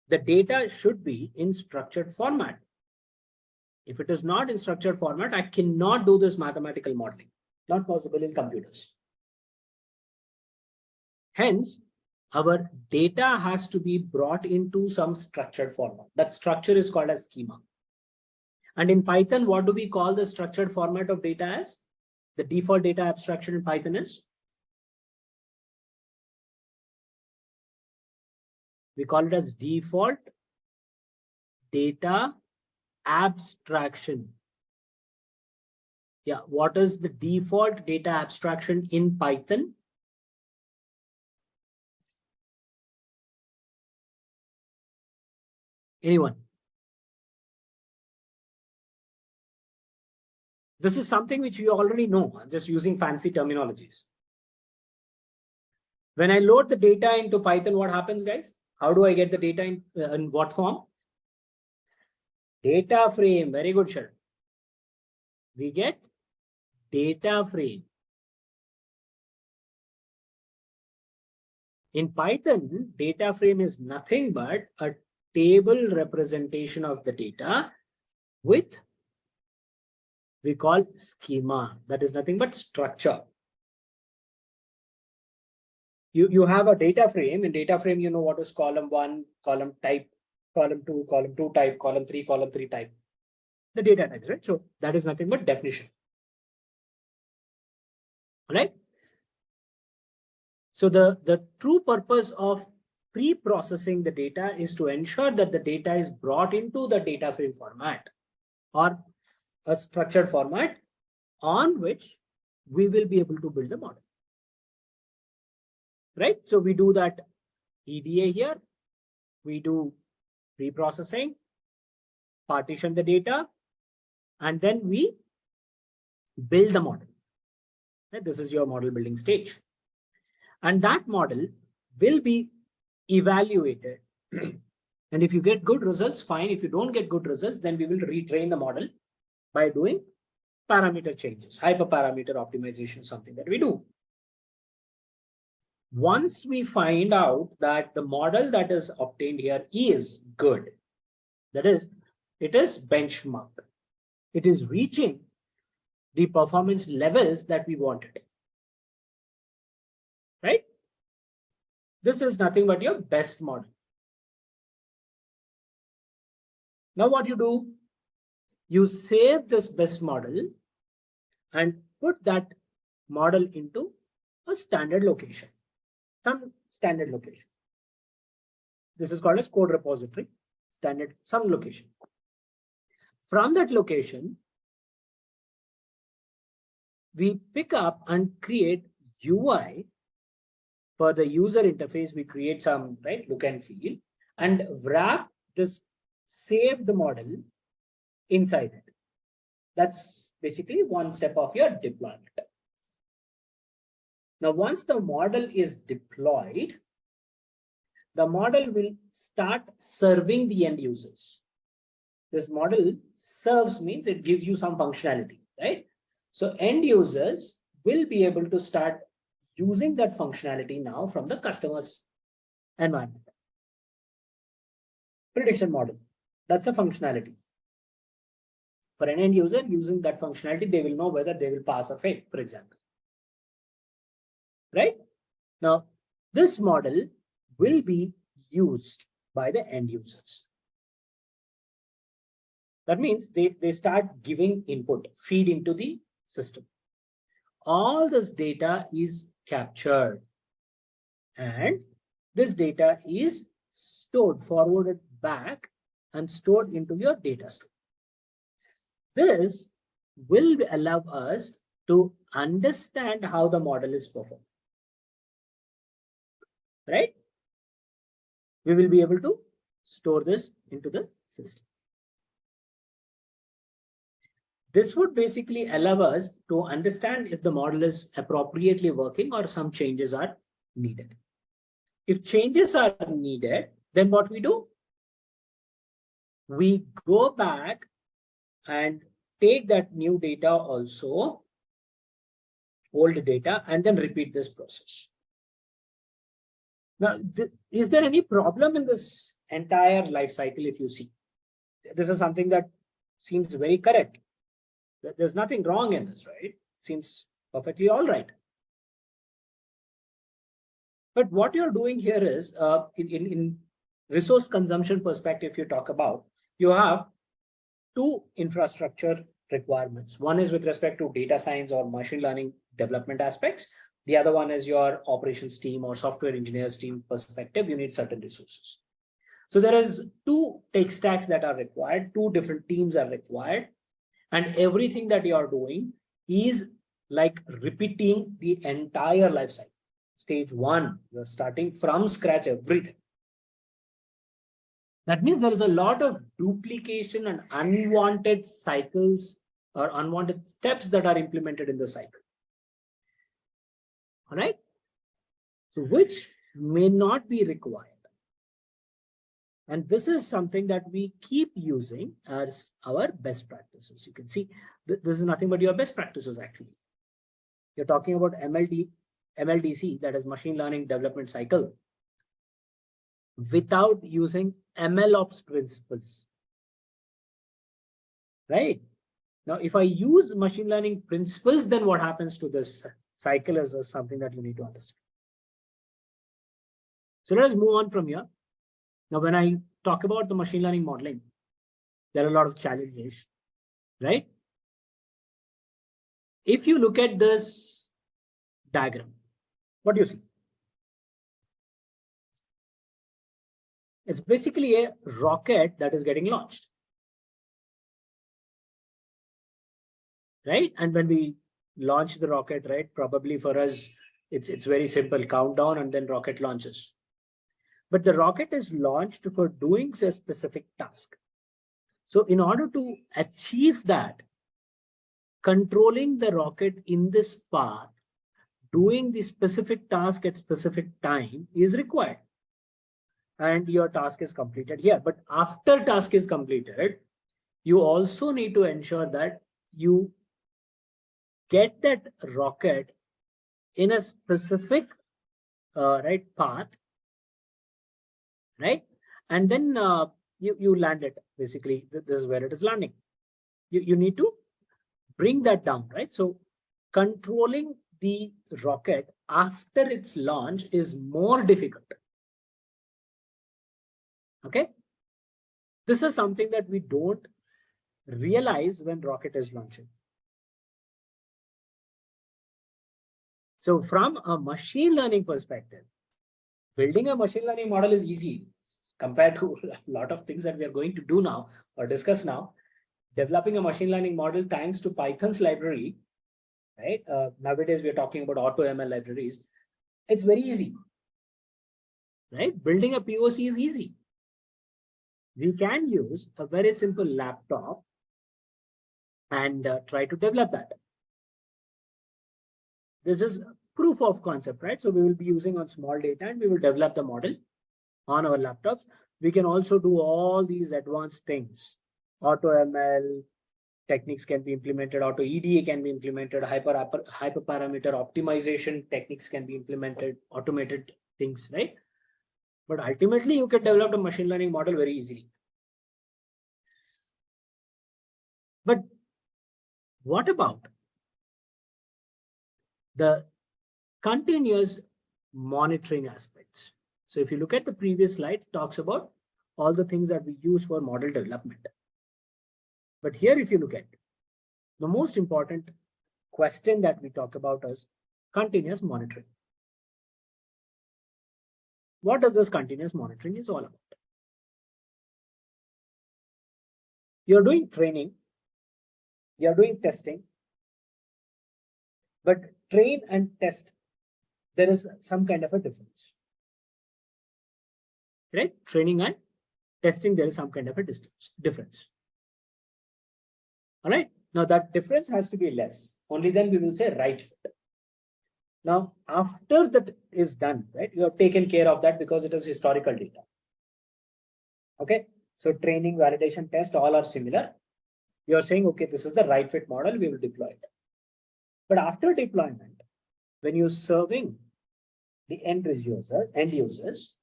the data should be in structured format. If it is not in structured format, I cannot do this mathematical modeling. Not possible in computers. Hence, our data has to be brought into some structured format. That structure is called as schema. And in Python, what do we call the structured format of data as? The default data abstraction in Python is? We call it as default data abstraction. Yeah, what is the default data abstraction in Python? Anyone? This is something which you already know. I'm just using fancy terminologies. When I load the data into Python, what happens, guys? How do I get the data in what form? Data frame. Very good, Sharon. We get data frame. In Python, data frame is nothing but a table representation of the data with, we call schema. That is nothing but structure. You have a data frame. In data frame, you know what is column 1, column type, column 2 type, column 3 type. The data types, right? So that is nothing but definition. Right? So the true purpose of pre-processing the data is to ensure that the data is brought into the data frame format or a structured format on which we will be able to build the model. Right? So we do that EDA here. We do pre-processing, partition the data, and then we build the model. Right? This is your model building stage. And that model will be evaluated. And if you get good results, fine. If you don't get good results, then we will retrain the model by doing parameter changes. Hyperparameter optimization is something that we do. Once we find out that the model that is obtained here is good, that is, it is benchmarked, it is reaching the performance levels that we wanted, right? This is nothing but your best model. Now what you do, you save this best model and put that model into a standard location, some standard location. This is called as code repository, standard, some location. From that location, we pick up and create UI for the user interface. We create some, right, look and feel, and wrap this saved model inside it. That's basically one step of your deployment. Now, once the model is deployed, the model will start serving the end users. This model serves means it gives you some functionality, right? So end users will be able to start using that functionality now from the customer's environment. Prediction model, that's a functionality. For an end user using that functionality, they will know whether they will pass or fail, for example. Right? Now, this model will be used by the end users. That means they start giving input, feed into the system. All this data is captured and this data is stored, forwarded back and stored into your data store. This will allow us to understand how the model is performed. Right? We will be able to store this into the system. This would basically allow us to understand if the model is appropriately working or some changes are needed. If changes are needed, then what we do? We go back and take that new data also, old data, and then repeat this process. Now, is there any problem in this entire life cycle? If you see, this is something that seems very correct. There's nothing wrong in this, right? Seems perfectly all right. But what you're doing here is, in resource consumption perspective, you talk about, you have two infrastructure requirements. One is with respect to data science or machine learning development aspects. The other one is your operations team or software engineers team perspective. You need certain resources. So there is two tech stacks that are required, two different teams are required. And everything that you are doing is like repeating the entire life cycle. Stage one, you're starting from scratch, everything. That means there is a lot of duplication and unwanted cycles or unwanted steps that are implemented in the cycle. All right. So which may not be required. And this is something that we keep using as our best practices. You can see this is nothing but your best practices actually. You're talking about MLDC, that is machine learning development cycle, without using MLOps principles. Right? Now, if I use machine learning principles, then what happens to this cycle is something that you need to understand. So let us move on from here. Now, when I talk about the machine learning modeling, there are a lot of challenges, right? If you look at this diagram, what do you see? It's basically a rocket that is getting launched, right? And when we launch the rocket, right, probably for us, it's very simple, countdown and then rocket launches. But the rocket is launched for doing a specific task. So in order to achieve that, controlling the rocket in this path, doing the specific task at specific time is required. And your task is completed here. But after task is completed, you also need to ensure that you get that rocket in a specific right path, right? And then you land it. Basically, this is where it is landing. You need to bring that down, right? So controlling the rocket after its launch is more difficult. Okay. This is something that we don't realize when rocket is launching. So from a machine learning perspective, building a machine learning model is easy compared to a lot of things that we are going to do now or discuss now. Developing a machine learning model thanks to Python's library, right? Nowadays, we are talking about AutoML libraries. It's very easy, right? Building a POC is easy. We can use a very simple laptop and try to develop that. This is proof of concept, right? So we will be using on small data and we will develop the model on our laptops. We can also do all these advanced things. AutoML techniques can be implemented, Auto EDA can be implemented, hyperparameter optimization techniques can be implemented, automated things, right? But ultimately, you can develop a machine learning model very easily. But what about the continuous monitoring aspects? So if you look at the previous slide, it talks about all the things that we use for model development. But here, if you look at the most important question that we talk about is continuous monitoring. What does this continuous monitoring is all about? You're doing training, you're doing testing, but train and test, there is some kind of a difference, right? Training and testing, there is some kind of a difference. All right. Now that difference has to be less. Only then we will say right fit. Now, after that is done, right, you have taken care of that because it is historical data. Okay. So training, validation, test, all are similar. You're saying, okay, this is the right fit model, we will deploy it. But after deployment, when you're serving the end users,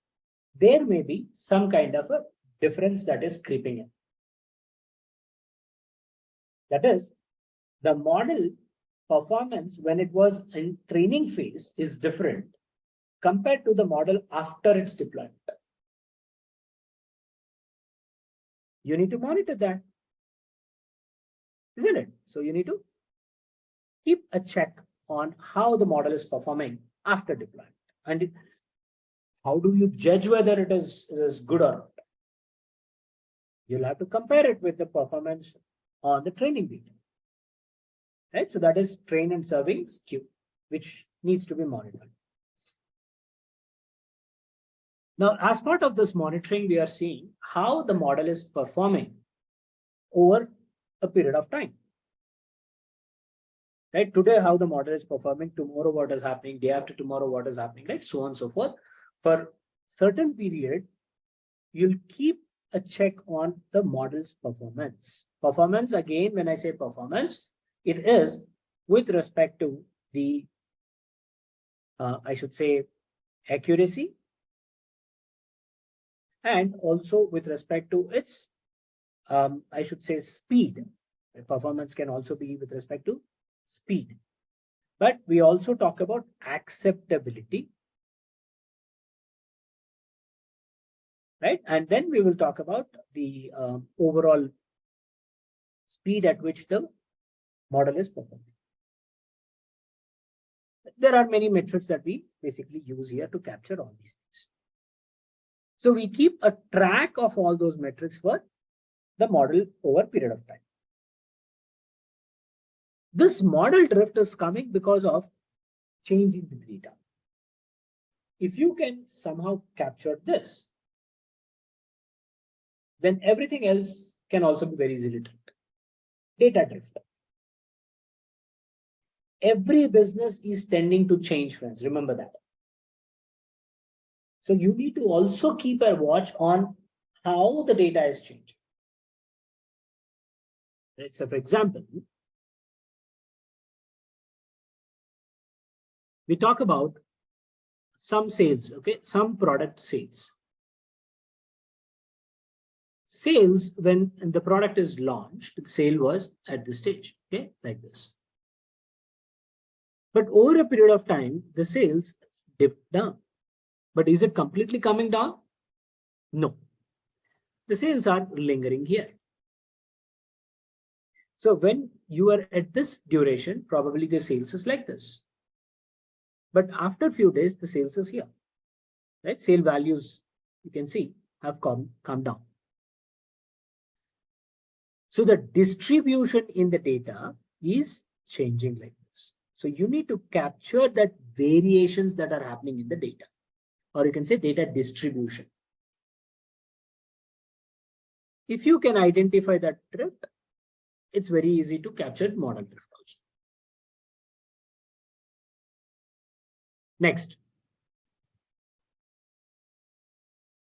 there may be some kind of a difference that is creeping in. That is, the model performance when it was in training phase is different compared to the model after its deployment. You need to monitor that, isn't it? So you need to keep a check on how the model is performing after deployment. And how do you judge whether it is good or not? You'll have to compare it with the performance on the training data. Right? So that is train and serving skew, which needs to be monitored. Now, as part of this monitoring, we are seeing how the model is performing over a period of time. Right? Today, how the model is performing, tomorrow, what is happening, day after tomorrow, what is happening, right? So on and so forth. For certain period, you'll keep a check on the model's performance. Performance, again, when I say performance, it is with respect to the, I should say, accuracy, and also with respect to its, I should say, speed. Performance can also be with respect to speed. But we also talk about acceptability. Right? And then we will talk about the overall speed at which the model is performing. There are many metrics that we basically use here to capture all these things. So we keep a track of all those metrics for the model over a period of time. This model drift is coming because of change in the data. If you can somehow capture this, then everything else can also be very easily tracked. Data drift. Every business is tending to change, friends. Remember that. So you need to also keep a watch on how the data is changing. Right? So for example, we talk about some sales, okay, some product sales. Sales, when the product is launched, the sale was at this stage, okay, like this. But over a period of time, the sales dipped down. But is it completely coming down? No. The sales are lingering here. So when you are at this duration, probably the sales is like this. But after a few days, the sales is here, right? Sale values, you can see, have come down. So the distribution in the data is changing like this. So you need to capture that variations that are happening in the data, or you can say data distribution. If you can identify that drift, it's very easy to capture model drift also. Next,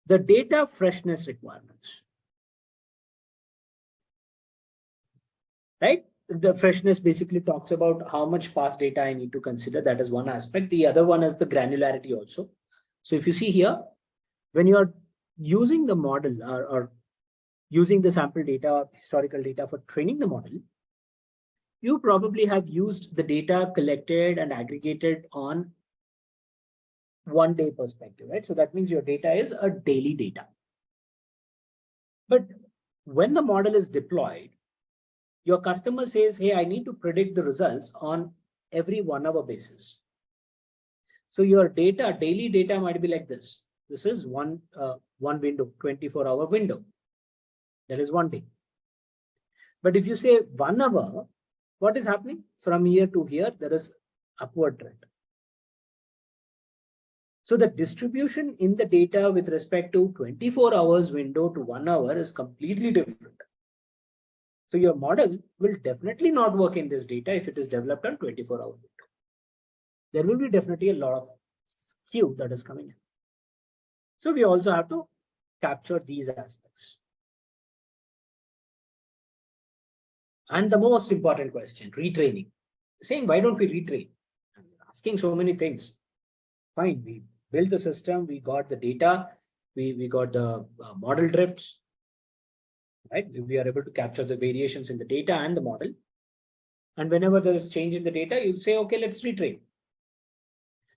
the data freshness requirements. Right? The freshness basically talks about how much past data I need to consider. That is one aspect. The other one is the granularity also. So if you see here, when you are using the model or using the sample data, historical data for training the model, you probably have used the data collected and aggregated on 1 day perspective, right? So that means your data is a daily data. But when the model is deployed, your customer says, hey, I need to predict the results on every 1 hour basis. So your data, daily data might be like this. This is one window, 24-hour window. That is 1 day. But if you say 1 hour, what is happening? From here to here, there is upward trend. So the distribution in the data with respect to 24 hours window to 1 hour is completely different. So your model will definitely not work in this data if it is developed on 24-hour window. There will be definitely a lot of skew that is coming in. So we also have to capture these aspects. And the most important question, retraining. Saying, why don't we retrain? I'm asking so many things. Fine, we built the system, we got the data, we got the model drifts, right? We are able to capture the variations in the data and the model. And whenever there is change in the data, you'll say, okay, let's retrain.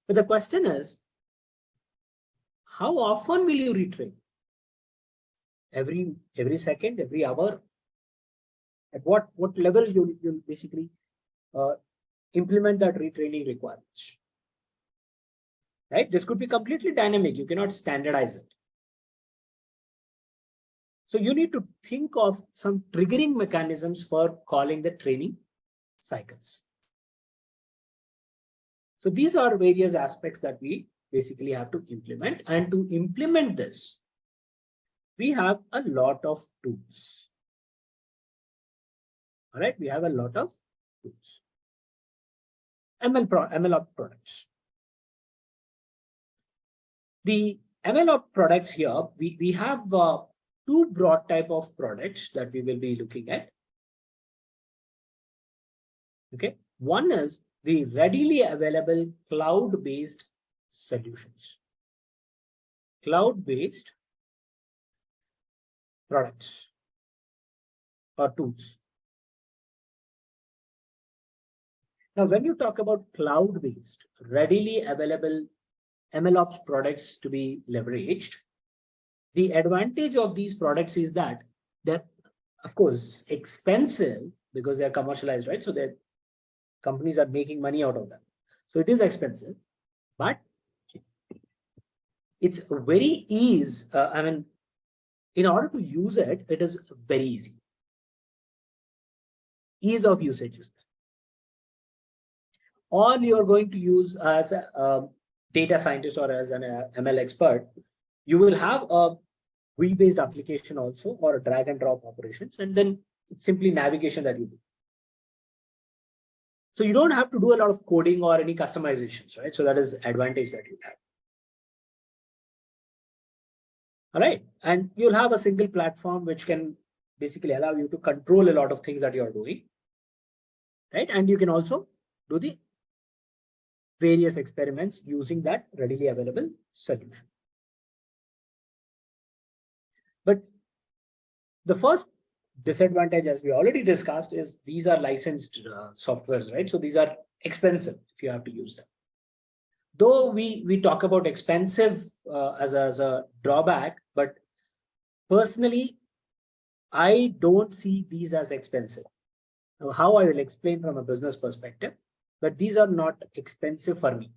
But the question is, how often will you retrain? Every second, every hour? At what level you'll basically implement that retraining requirements? Right? This could be completely dynamic. You cannot standardize it. So you need to think of some triggering mechanisms for calling the training cycles. So these are various aspects that we basically have to implement. And to implement this, we have a lot of tools. All right, we have a lot of tools. MLOps products. The MLOps products here, we have two broad type of products that we will be looking at. Okay, one is the readily available cloud-based solutions. Cloud-based products or tools. Now, when you talk about cloud-based, readily available MLOps products to be leveraged, the advantage of these products is that they're, of course, expensive because they're commercialized, right? So that companies are making money out of that. So it is expensive, but it's very easy. I mean, in order to use it, it is very easy. Ease of usage is there. All you are going to use as a data scientist or as an ML expert, you will have a wheel-based application also, or a drag and drop operations, and then it's simply navigation that you do. So you don't have to do a lot of coding or any customizations, right? So that is advantage that you have. All right, and you'll have a single platform which can basically allow you to control a lot of things that you are doing, right? And you can also do the various experiments using that readily available solution. But the first disadvantage, as we already discussed, is these are licensed softwares, right? So these are expensive if you have to use them. Though we talk about expensive as a drawback, but personally, I don't see these as expensive. Now, how I will explain from a business perspective, but these are not expensive for me.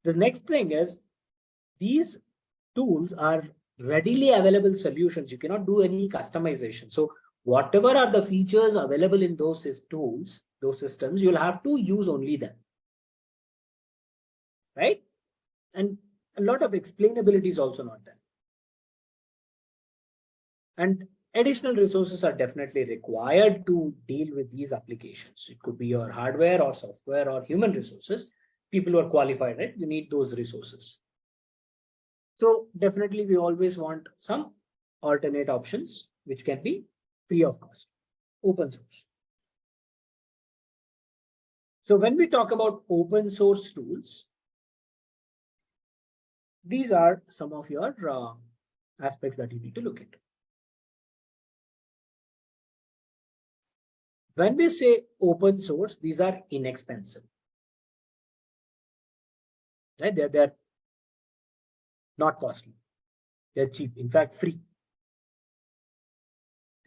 The next thing is these tools are readily available solutions. You cannot do any customization. So whatever are the features available in those tools, those systems, you'll have to use only them, right? And a lot of explainability is also not there. And additional resources are definitely required to deal with these applications. It could be your hardware or software or human resources. People who are qualified, right? You need those resources. So definitely we always want some alternate options, which can be free of cost, open source. So when we talk about open source tools, these are some of your aspects that you need to look into. When we say open source, these are inexpensive, right? They're not costly. They're cheap, in fact, free,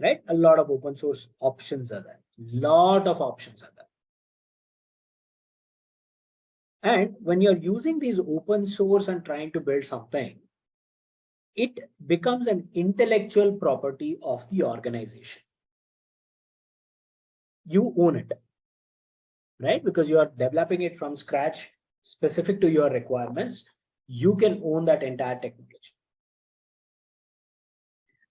right? A lot of open source options are there. Lot of options are there. And when you're using these open source and trying to build something, it becomes an intellectual property of the organization. You own it, right? Because you are developing it from scratch, specific to your requirements. You can own that entire technology.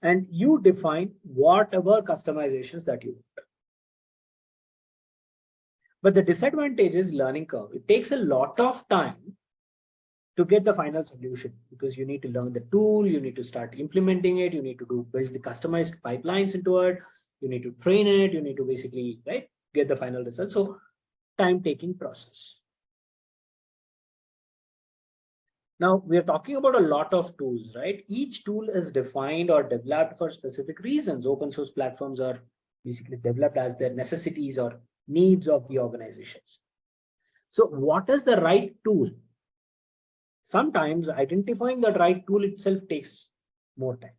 And you define whatever customizations that you want. But the disadvantage is learning curve. It takes a lot of time to get the final solution because you need to learn the tool, you need to start implementing it, you need to build the customized pipelines into it, you need to train it, you need to basically, right, get the final result. So time-taking process. Now we are talking about a lot of tools, right? Each tool is defined or developed for specific reasons. Open source platforms are basically developed as their necessities or needs of the organizations. So what is the right tool? Sometimes identifying the right tool itself takes more time.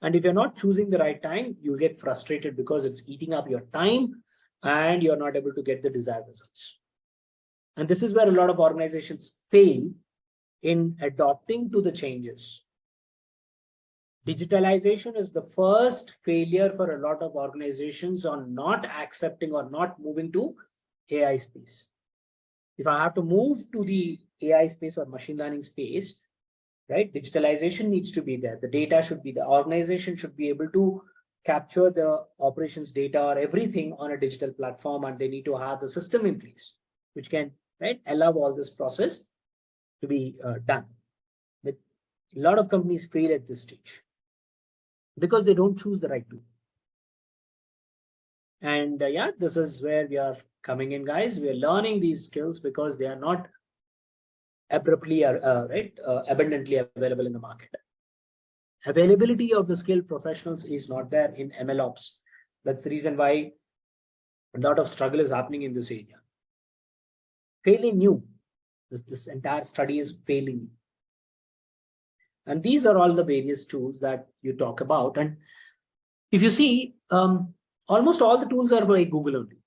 And if you're not choosing the right time, you get frustrated because it's eating up your time and you're not able to get the desired results. And this is where a lot of organizations fail in adopting to the changes. Digitalization is the first failure for a lot of organizations on not accepting or not moving to AI space. If I have to move to the AI space or machine learning space, right, digitalization needs to be there. The data should be, the organization should be able to capture the operations data or everything on a digital platform, and they need to have the system in place, which can, right, allow all this process to be done. But a lot of companies fail at this stage because they don't choose the right tool. And yeah, this is where we are coming in, guys. We are learning these skills because they are not abruptly abundantly available in the market. Availability of the skilled professionals is not there in MLOps. That's the reason why a lot of struggle is happening in this area. Failing new. This entire study is failing. And these are all the various tools that you talk about. And if you see, almost all the tools are by Google only.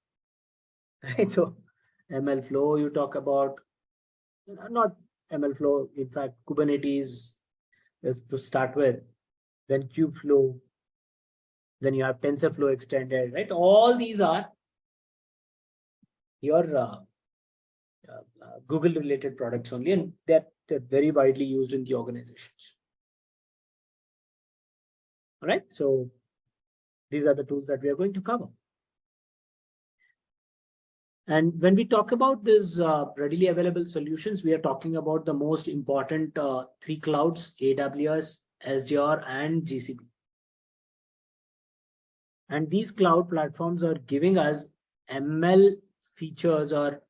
Right? So MLflow you talk about, not MLflow, in fact, Kubernetes is to start with, then Kubeflow, then you have TensorFlow extended, right? All these are your Google related products only, and they're very widely used in the organizations. All right, so these are the tools that we are going to cover. And when we talk about these readily available solutions, we are talking about the most important three clouds: AWS, Azure, and GCP. And these cloud platforms are giving us ML features or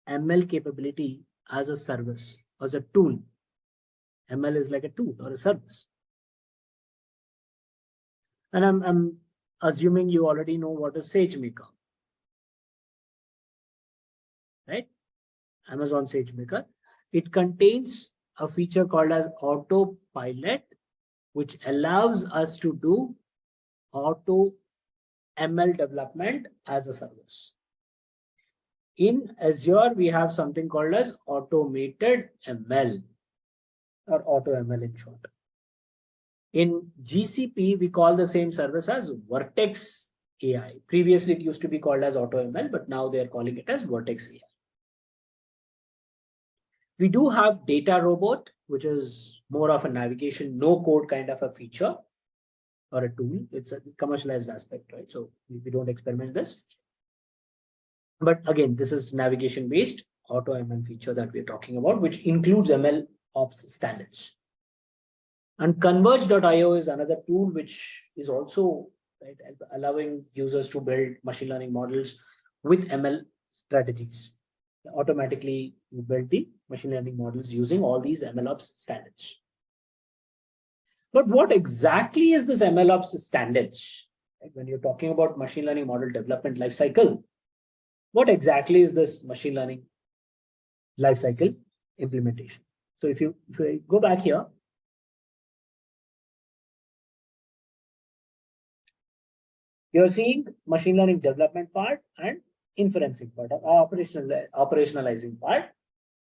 ML capability as a service, as a tool. ML is like a tool or a service. And I'm assuming you already know what is SageMaker, right? Amazon SageMaker. It contains a feature called as Autopilot, which allows us to do auto ML development as a service. In Azure, we have something called as automated ML or auto ML in short. In GCP, we call the same service as Vertex AI. Previously, it used to be called as auto ML, but now they are calling it as Vertex AI. We do have Data Robot, which is more of a navigation, no code kind of a feature or a tool. It's a commercialized aspect, right? So we don't experiment this. But again, this is navigation based auto ML feature that we're talking about, which includes MLOps standards. And Converge.io is another tool which is also right, allowing users to build machine learning models with ML strategies. Automatically you build the machine learning models using all these MLOps standards. But what exactly is this MLOps standards? Right? When you're talking about machine learning model development lifecycle, what exactly is this machine learning lifecycle implementation? So if you go back here, you're seeing machine learning development part and inferencing part, or operationalizing part.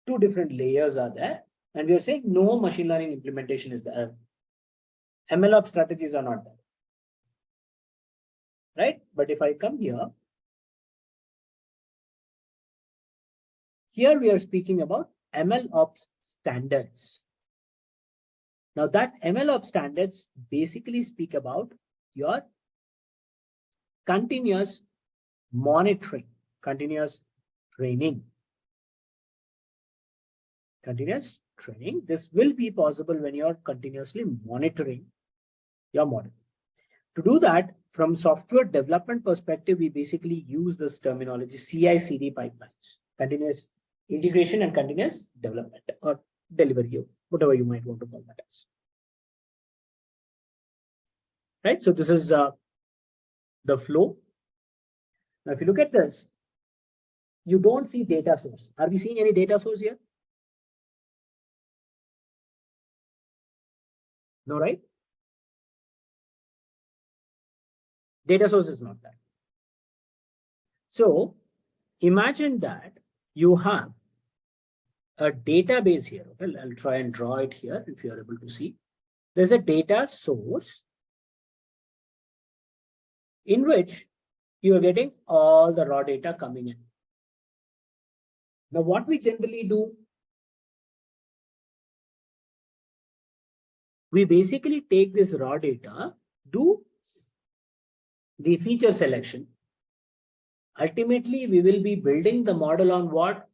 Two different layers are there. And we are saying no machine learning implementation is there. MLOps strategies are not there. Right? But if I come here we are speaking about MLOps standards. Now that MLOps standards basically speak about your continuous monitoring, continuous training. Continuous training. This will be possible when you're continuously monitoring your model. To do that, from software development perspective, we basically use this terminology CI/CD pipelines, continuous integration and continuous development or delivery, whatever you might want to call that as. Right. So this is the flow. Now, if you look at this, you don't see data source. Are we seeing any data source here? No, right? Data source is not that. So imagine that you have a database here. Okay, I'll try and draw it here if you're able to see. There's a data source in which you are getting all the raw data coming in. Now, what we generally do, we basically take this raw data, do the feature selection. Ultimately, we will be building the model on what?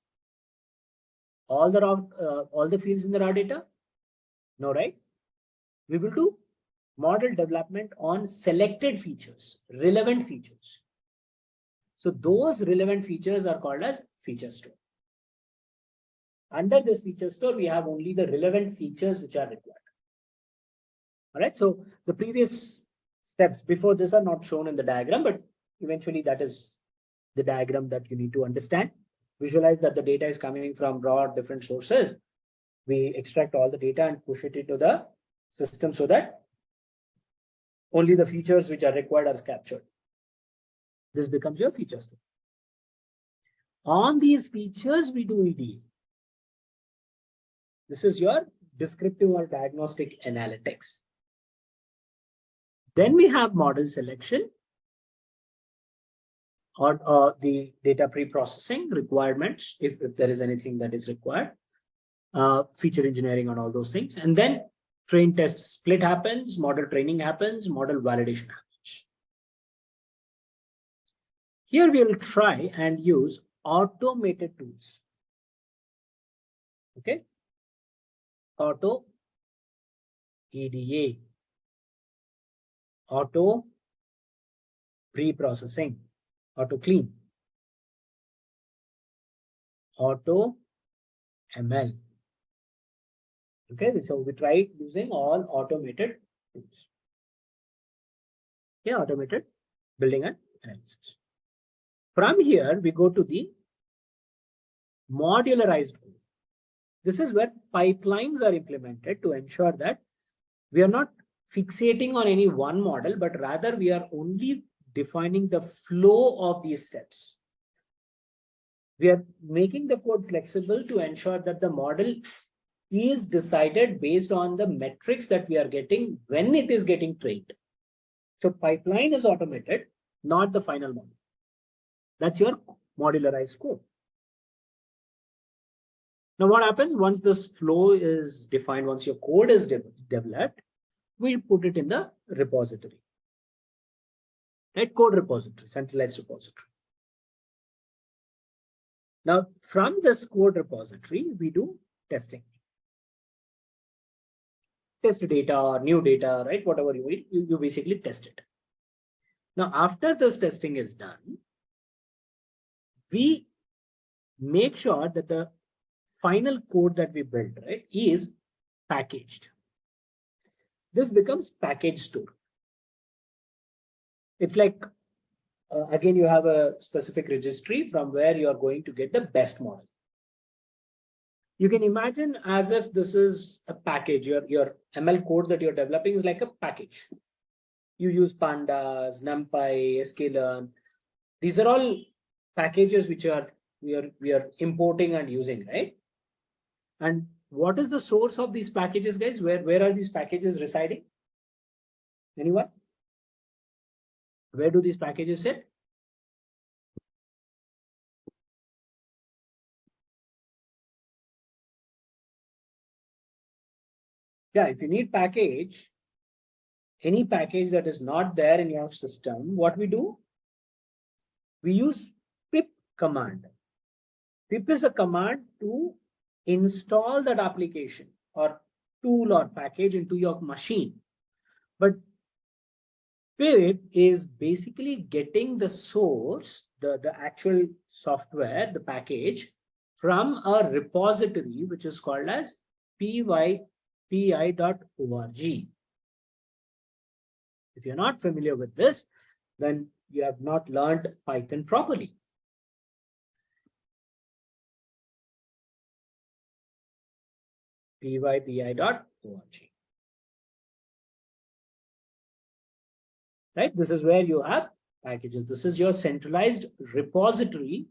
All the fields in the raw data? No, right? We will do model development on selected features, relevant features. So those relevant features are called as feature store. Under this feature store, we have only the relevant features which are required. All right. So the previous steps before this are not shown in the diagram, but eventually that is the diagram that you need to understand. Visualize that the data is coming from raw different sources. We extract all the data and push it into the system so that only the features which are required are captured. This becomes your feature store. On these features, we do EDA. This is your descriptive or diagnostic analytics. Then we have model selection or the data pre-processing requirements, if there is anything that is required, feature engineering and all those things. And then train test split happens, model training happens, model validation happens. Here we will try and use automated tools. Okay. Auto EDA, auto pre-processing, auto clean. auto ML. Okay, so we try using all automated tools. Yeah, automated building and analysis. From here, we go to the modularized code. This is where pipelines are implemented to ensure that we are not fixating on any one model, but rather we are only defining the flow of these steps. We are making the code flexible to ensure that the model is decided based on the metrics that we are getting when it is getting trained. So pipeline is automated, not the final model. That's your modularized code. Now what happens once this flow is defined, once your code is developed, we put it in the repository, right? Code repository, centralized repository. Now from this code repository, we do testing. Test data or new data, right? Whatever you will, you basically test it. Now, after this testing is done, we make sure that the final code that we build, right, is packaged. This becomes package store. It's like, again, you have a specific registry from where you are going to get the best model. You can imagine as if this is a package. Your ML code that you're developing is like a package. You use pandas, numpy, sklearn. These are all packages which we are importing and using, right? And what is the source of these packages, guys? Where are these packages residing? Anyone? Where do these packages sit? Yeah, if you need package, any package that is not there in your system, what we do? We use pip command. Pip is a command to install that application or tool or package into your machine. But pip is basically getting the source, the actual software, the package from a repository, which is called as pypi.org. If you're not familiar with this, then you have not learned Python properly. pypi.org. Right? This is where you have packages. This is your centralized repository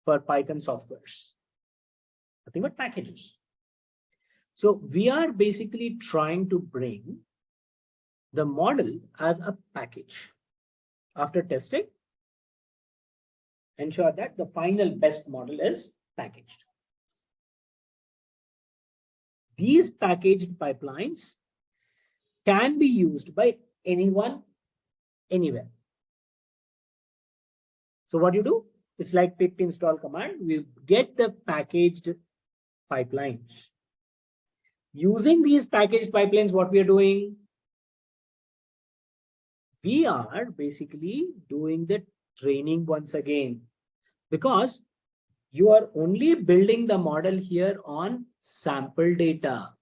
for Python softwares. Nothing but packages. So we are basically trying to bring the model as a package. After testing, ensure that the final best model is packaged. These packaged pipelines can be used by anyone, anywhere. So what you do? It's like pip install command. We get the packaged pipelines. Using these packaged pipelines, what we are doing? We are basically doing the training once again, because you are only building the model here on sample data.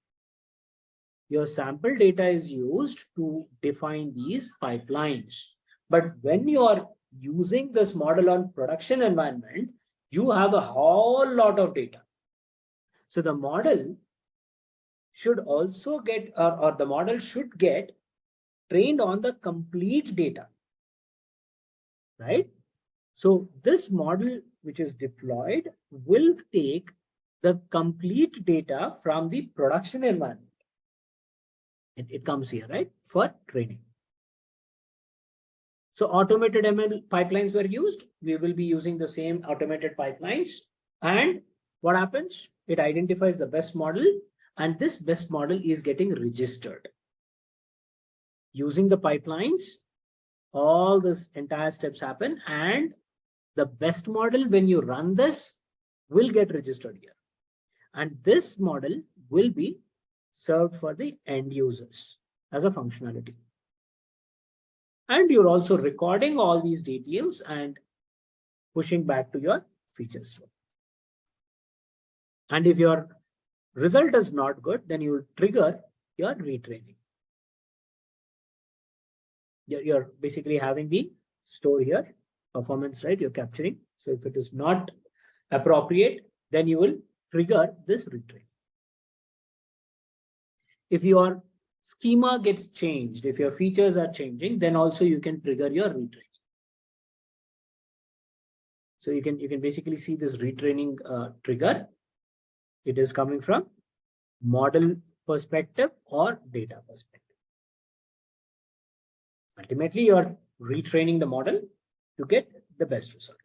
Your sample data is used to define these pipelines. But when you are using this model on production environment, you have a whole lot of data. So the model should also get, or the model should get trained on the complete data, right? So this model which is deployed will take the complete data from the production environment. It comes here, right, for training. So automated ML pipelines were used. We will be using the same automated pipelines. And what happens? It identifies the best model, and this best model is getting registered. Using the pipelines, all this entire steps happen, and the best model, when you run this, will get registered here. And this model will be served for the end users as a functionality. And you're also recording all these details and pushing back to your feature store. And if your result is not good, then you will trigger your retraining. You're basically having the store here, performance, right? You're capturing. So if it is not appropriate, then you will trigger this retraining. If your schema gets changed, if your features are changing, then also you can trigger your retraining. So you can basically see this retraining trigger. It is coming from model perspective or data perspective. Ultimately, you're retraining the model to get the best result.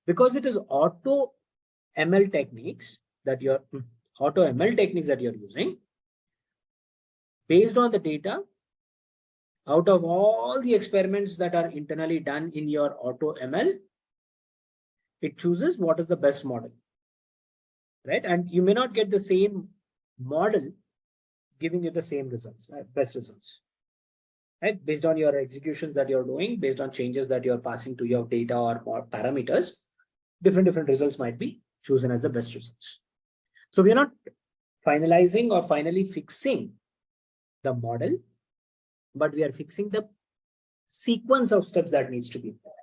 Because it is auto ML techniques that you're using, based on the data, out of all the experiments that are internally done in your auto ML, it chooses what is the best model, right? And you may not get the same model giving you the same results, right? Best results, right? Based on your executions that you're doing, based on changes that you're passing to your data or parameters, different results might be chosen as the best results. So we are not finalizing or finally fixing the model, but we are fixing the sequence of steps that needs to be followed.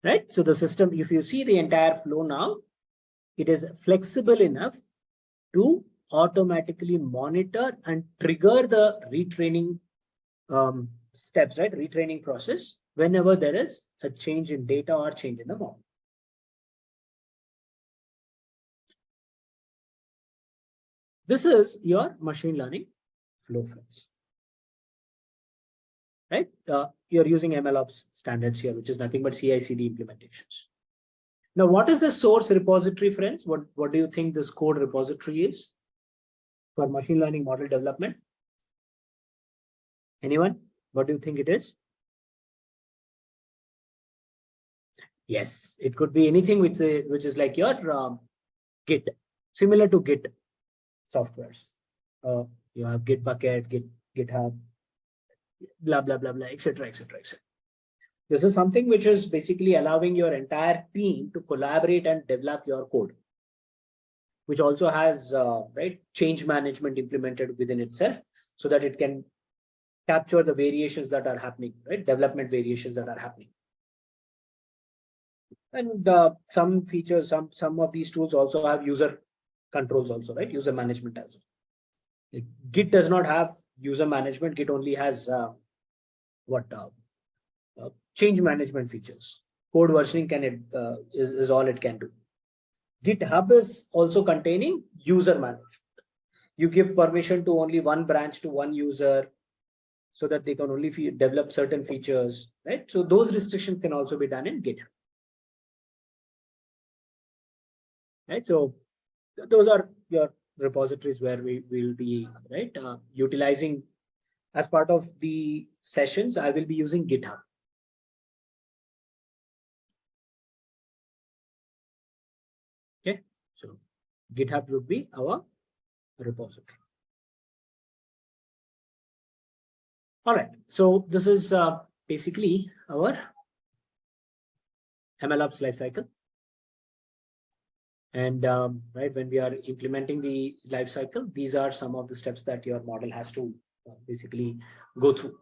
Right? So the system, if you see the entire flow now, it is flexible enough to automatically monitor and trigger the retraining steps, right? Retraining process whenever there is a change in data or change in the model. This is your machine learning flow friends. Right? You're using MLOps standards here, which is nothing but CI/CD implementations. Now, what is the source repository, friends? What do you think this code repository is for machine learning model development? Anyone? What do you think it is? Yes, it could be anything which is like your Git, similar to Git softwares. You have Git bucket, GitHub, blah blah blah blah, etc. etc. etc. This is something which is basically allowing your entire team to collaborate and develop your code, which also has right change management implemented within itself, so that it can capture the variations that are happening, right? Development variations that are happening. And some features, some of these tools also have user controls also, right? User management as well. Git does not have user management. Git only has change management features. Code versioning is all it can do. GitHub is also containing user management. You give permission to only one branch to one user, so that they can only develop certain features, right? So those restrictions can also be done in GitHub. Right? So those are your repositories where we will be utilizing. As part of the sessions, I will be using GitHub. Okay, so GitHub would be our repository. All right, so this is basically our MLOps lifecycle. And right, when we are implementing the lifecycle, these are some of the steps that your model has to basically go through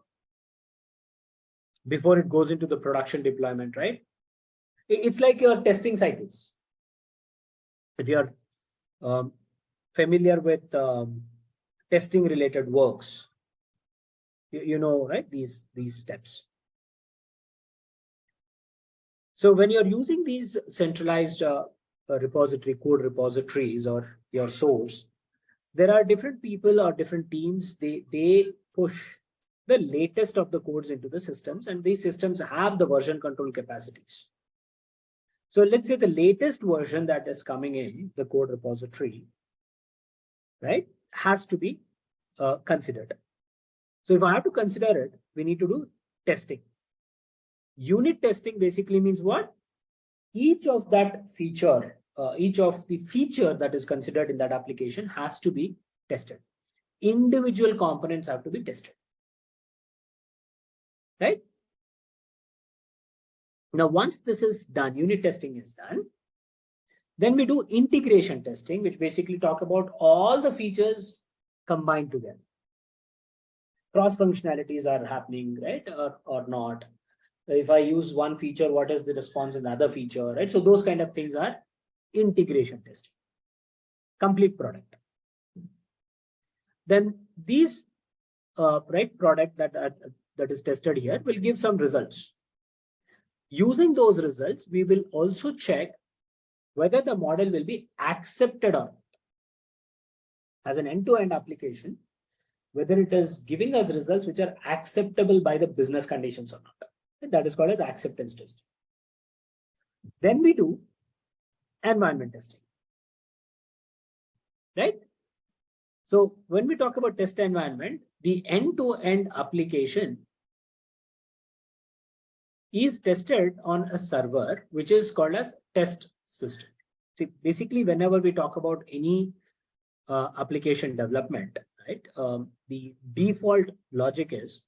before it goes into the production deployment, right? It's like your testing cycles. If you're familiar with testing related works, you know, right, these steps. So when you're using these centralized repository, code repositories, or your source, there are different people or different teams. They push the latest of the codes into the systems, and these systems have the version control capacities. So let's say the latest version that is coming in the code repository, right, has to be considered. So if I have to consider it, we need to do testing. Unit testing basically means what? Each of that feature, each of the feature that is considered in that application has to be tested. Individual components have to be tested. Right? Now, once this is done, unit testing is done, Then we do integration testing, which basically talk about all the features combined together. Cross functionalities are happening, right? Or not. If I use one feature, what is the response in the other feature, right? So those kind of things are integration testing. Complete product. Then these product that is tested here will give some results. Using those results, we will also check whether the model will be accepted or not. As an end-to-end application, whether it is giving us results which are acceptable by the business conditions or not. That is called as acceptance testing. Then we do environment testing, right? So when we talk about test environment, the end-to-end application is tested on a server, which is called as test system. See, basically, whenever we talk about any application development, right, the default logic is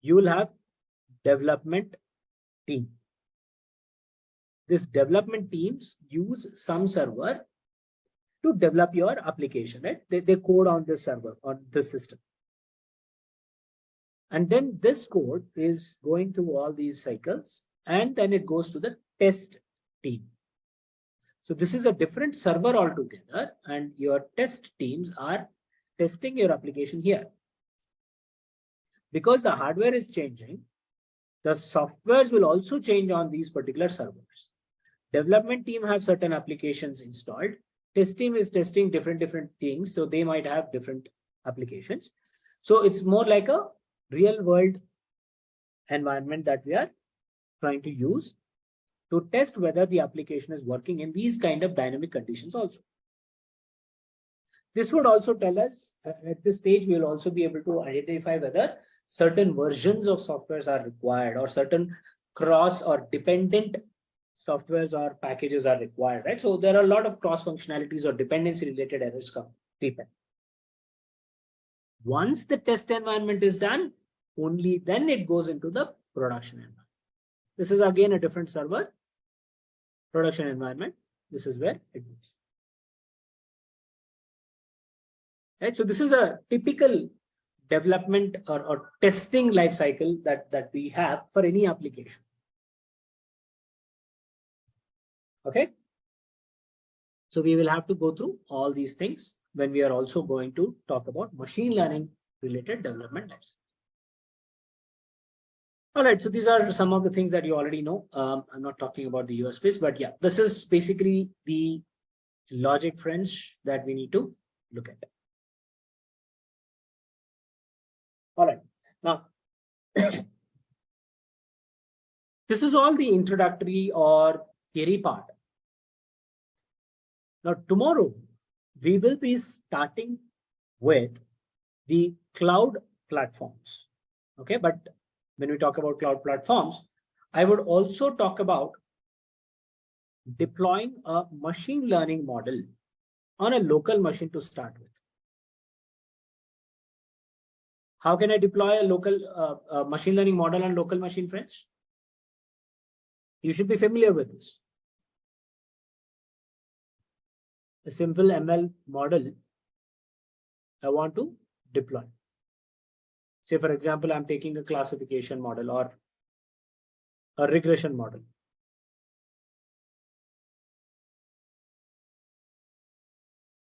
you will have development team. This development teams use some server to develop your application, right? They code on this server, on this system. And then this code is going through all these cycles, and then it goes to the test team. So this is a different server altogether, and your test teams are testing your application here. Because the hardware is changing, the softwares will also change on these particular servers. Development team have certain applications installed. Test team is testing different things, so they might have different applications. So it's more like a real world environment that we are trying to use to test whether the application is working in these kind of dynamic conditions also. This would also tell us at this stage, we will also be able to identify whether certain versions of softwares are required or certain cross or dependent softwares or packages are required, right? So there are a lot of cross functionalities or dependency related errors come deep in. Once the test environment is done, only then it goes into the production environment. This is again a different server, production environment. This is where it goes. Right, so this is a typical development or testing life cycle that we have for any application. Okay, so we will have to go through all these things when we are also going to talk about machine learning related development life cycle. All right, so these are some of the things that you already know. I'm not talking about the US space, but yeah, this is basically the logic, friends, that we need to look at. All right, now this is all the introductory or theory part. Now tomorrow we will be starting with the cloud platforms. Okay, but when we talk about cloud platforms, I would also talk about deploying a machine learning model on a local machine to start with. How can I deploy a local machine learning model on local machine, friends? You should be familiar with this. A simple ML model I want to deploy. Say, for example, I'm taking a classification model or a regression model.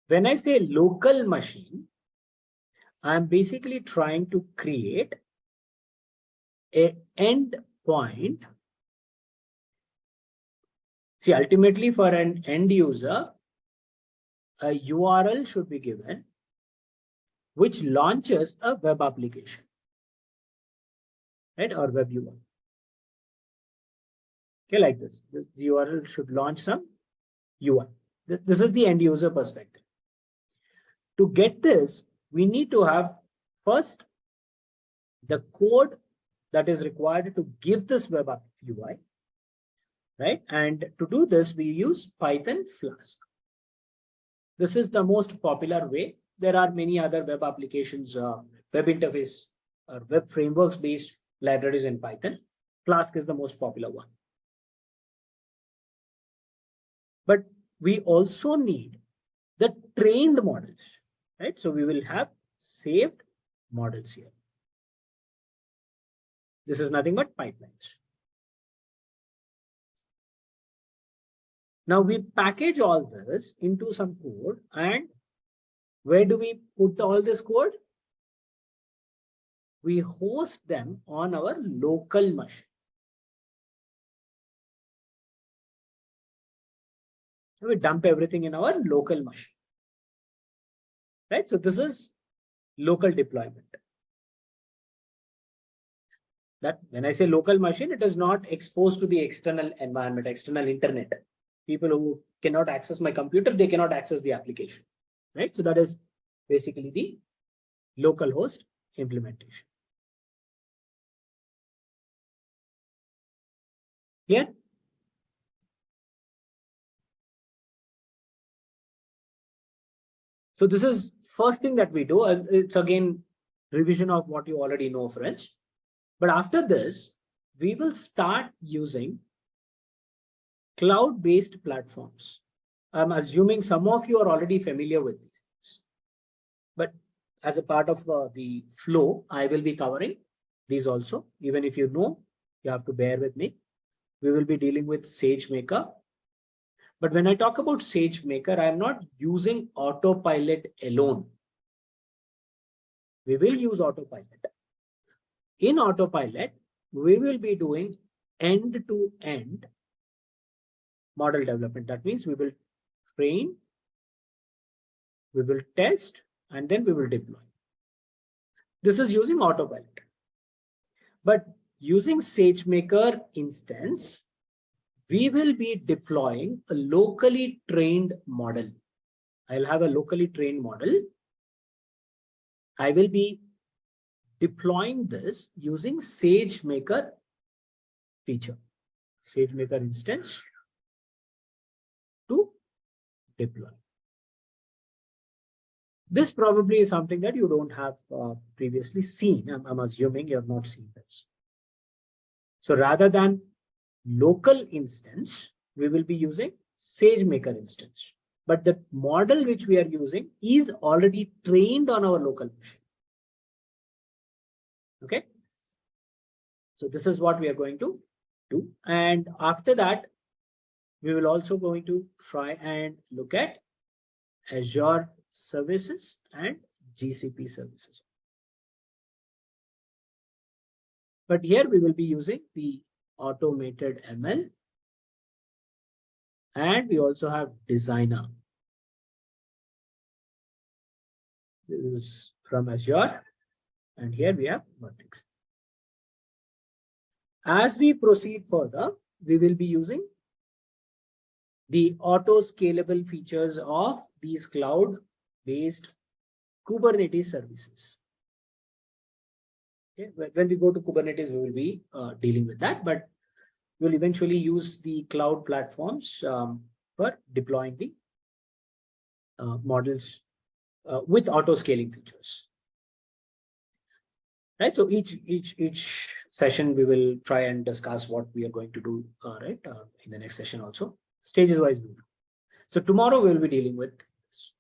When I say local machine, I'm basically trying to create an endpoint. See, ultimately for an end user, a URL should be given which launches a web application, right? Or web UI. Okay, like this. This URL should launch some UI. This is the end user perspective. To get this, we need to have first the code that is required to give this web app UI, right? And to do this, we use Python Flask. This is the most popular way. There are many other web applications, web interface or web frameworks based libraries in Python. Flask is the most popular one. But we also need the trained models, right? So we will have saved models here. This is nothing but pipelines. Now we package all this into some code, and where do we put all this code? We host them on our local machine. We dump everything in our local machine, right? So this is local deployment. That when I say local machine, it is not exposed to the external environment, external internet. People who cannot access my computer, they cannot access the application, right? So that is basically the local host implementation. Clear? So this is first thing that we do. It's again revision of what you already know, friends. But after this, we will start using cloud-based platforms. I'm assuming some of you are already familiar with these things. But as a part of the flow, I will be covering these also. Even if you know, you have to bear with me. We will be dealing with SageMaker. But when I talk about SageMaker, I'm not using autopilot alone. We will use autopilot. In autopilot, we will be doing end-to-end model development. That means we will train, we will test, and then we will deploy. This is using autopilot. But using SageMaker instance, we will be deploying a locally trained model. I'll have a locally trained model. I will be deploying this using SageMaker feature, SageMaker instance to deploy. This probably is something that you don't have previously seen. I'm assuming you have not seen this. So rather than local instance, we will be using SageMaker instance. But the model which we are using is already trained on our local machine. Okay. So this is what we are going to do. And after that, we will also going to try and look at Azure services and GCP services. But here we will be using the automated ML. And we also have designer. This is from Azure. And here we have Vertex. As we proceed further, we will be using the auto scalable features of these cloud-based Kubernetes services. Okay. When we go to Kubernetes, we will be dealing with that, but we'll eventually use the cloud platforms for deploying the models with auto scaling features. Right. So each session we will try and discuss what we are going to do in the next session also. Stages wise. So tomorrow we will be dealing with this.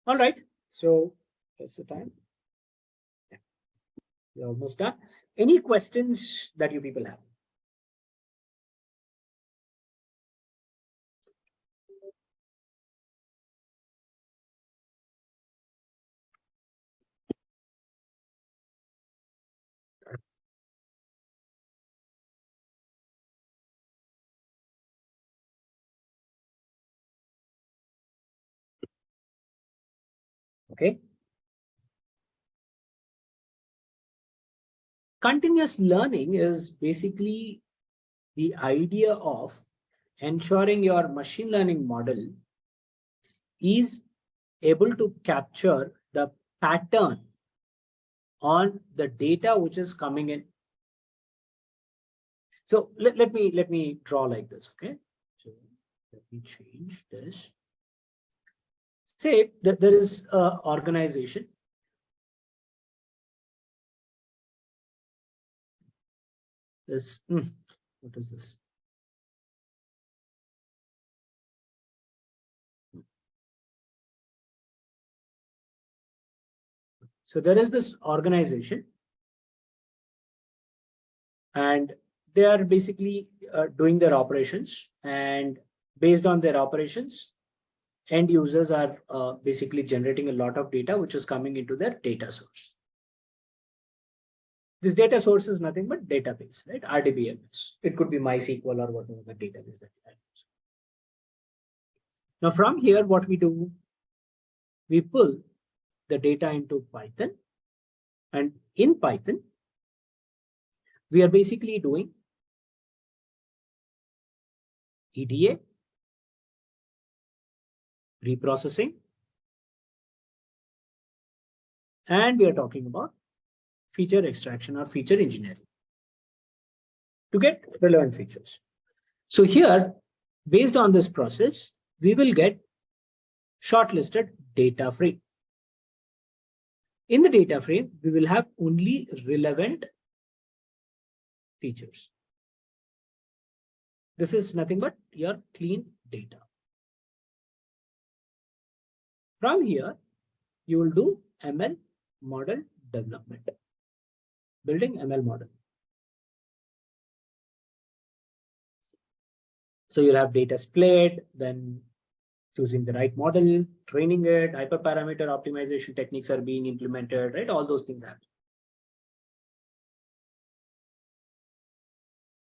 All right. So that's the time. Yeah. We're almost done. Any questions that you people have? Okay. Continuous learning is basically the idea of ensuring your machine learning model is able to capture the pattern on the data which is coming in. So let me draw like this. Okay. So let me change this. Say that there is an organization. this. What is this? So there is this organization, and they are basically doing their operations, and based on their operations, end users are basically generating a lot of data, which is coming into their data source. This data source is nothing but database, right? RDBMS. It could be MySQL or whatever the database that you use. Now from here, what we do, we pull the data into Python, and in Python, we are basically doing EDA, reprocessing, and we are talking about feature extraction or feature engineering to get relevant features. So here, based on this process, we will get shortlisted data frame. In the data frame, we will have only relevant features. This is nothing but your clean data. From here, you will do ML model development, building ML model. So you'll have data split, then choosing the right model, training it, hyperparameter optimization techniques are being implemented, right? All those things happen.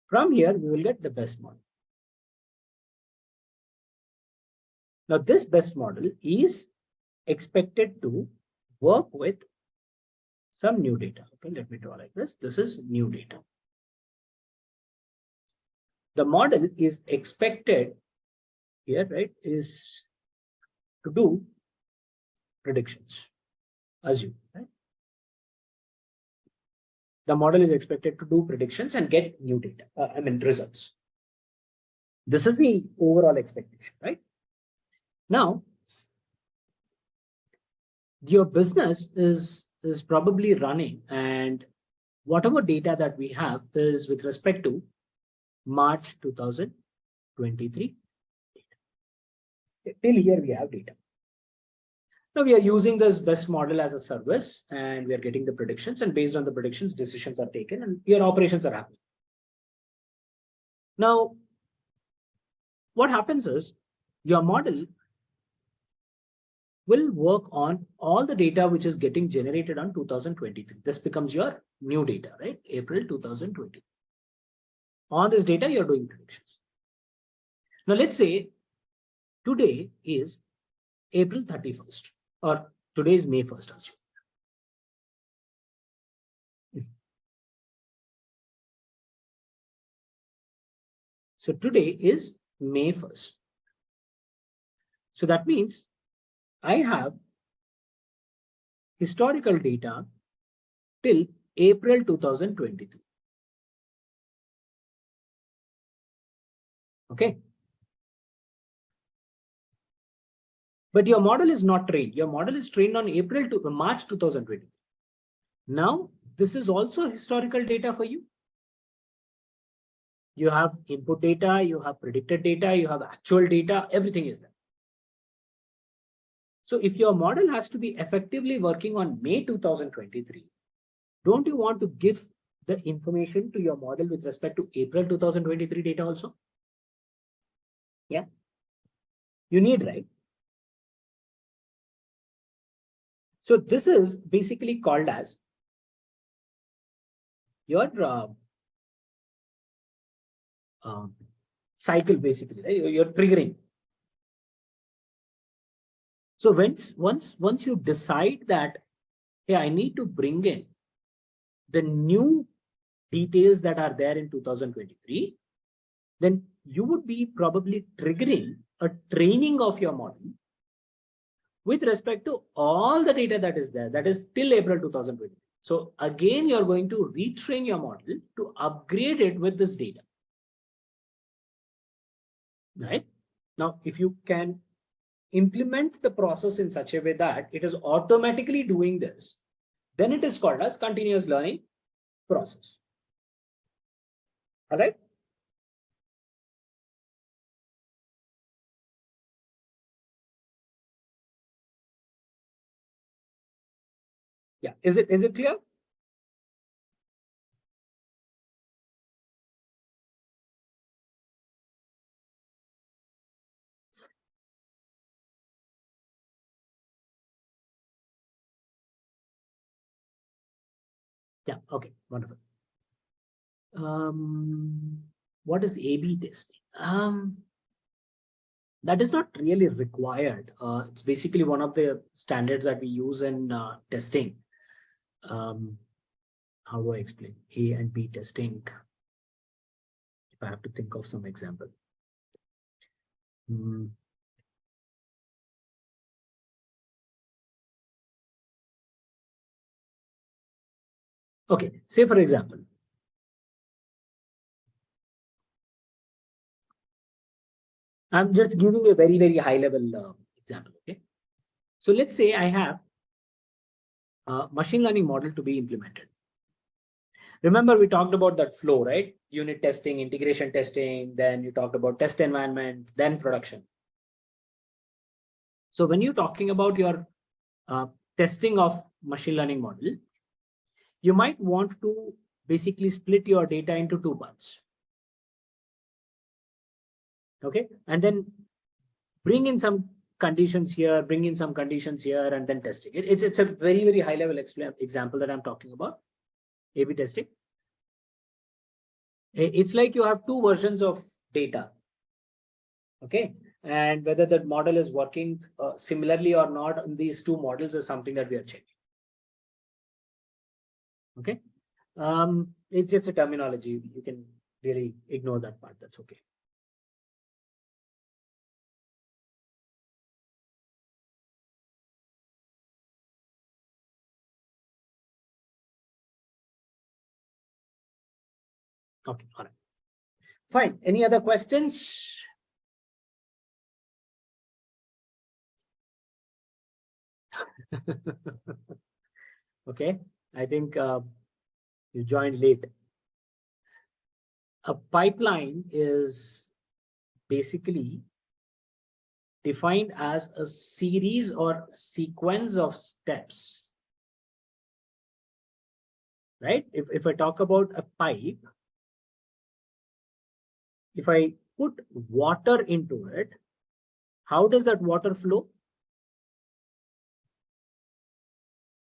From here, we will get the best model. Now, this best model is expected to work with some new data. Okay, let me draw like this. This is new data. The model is expected here, right, is to do predictions, assume, right? The model is expected to do predictions and get new data, results. This is the overall expectation, right? Now, your business is probably running, and whatever data that we have is with respect to March 2023 data. Till here we have data. Now we are using this best model as a service, and we are getting the predictions, and based on the predictions, decisions are taken and your operations are happening. Now, what happens is your model will work on all the data which is getting generated on 2023. This becomes your new data, right? April 2023. On this data, you're doing predictions. Now, let's say today is April 31st, or today is May 1st. Assume. So today is May 1st. So that means I have historical data till April 2023. Okay. But your model is not trained. Your model is trained on April to March 2020. Now, this is also historical data for you. You have input data, you have predicted data, you have actual data, everything is there. So if your model has to be effectively working on May 2023, don't you want to give the information to your model with respect to April 2023 data also? Yeah. You need, right? So this is basically called as your cycle, basically, right? You're triggering. So once you decide that, hey, I need to bring in the new details that are there in 2023, then you would be probably triggering a training of your model with respect to all the data that is there, that is till April 2020. So again, you're going to retrain your model to upgrade it with this data. Right? Now, if you can implement the process in such a way that it is automatically doing this, then it is called as continuous learning process. All right. Yeah, is it clear? Yeah, okay, wonderful. What is A/B testing? That is not really required. It's basically one of the standards that we use in testing. How do I explain A and B testing? If I have to think of some example. Okay, say for example, I'm just giving a very, very high level example. Okay, so let's say I have a machine learning model to be implemented. Remember, we talked about that flow, right? Unit testing, integration testing, then you talked about test environment, then production. So when you're talking about your testing of machine learning model, you might want to basically split your data into two parts. Okay, and then bring in some conditions here, bring in some conditions here, and then testing it. It's a very, very high level example that I'm talking about, A/B testing. It's like you have two versions of data. Okay, and whether that model is working similarly or not in these two models is something that we are checking. Okay, it's just a terminology. You can really ignore that part. That's okay. Okay, all right. Fine. Any other questions? Okay, I think you joined late. A pipeline is basically defined as a series or sequence of steps, right? If I talk about a pipe, if I put water into it, how does that water flow?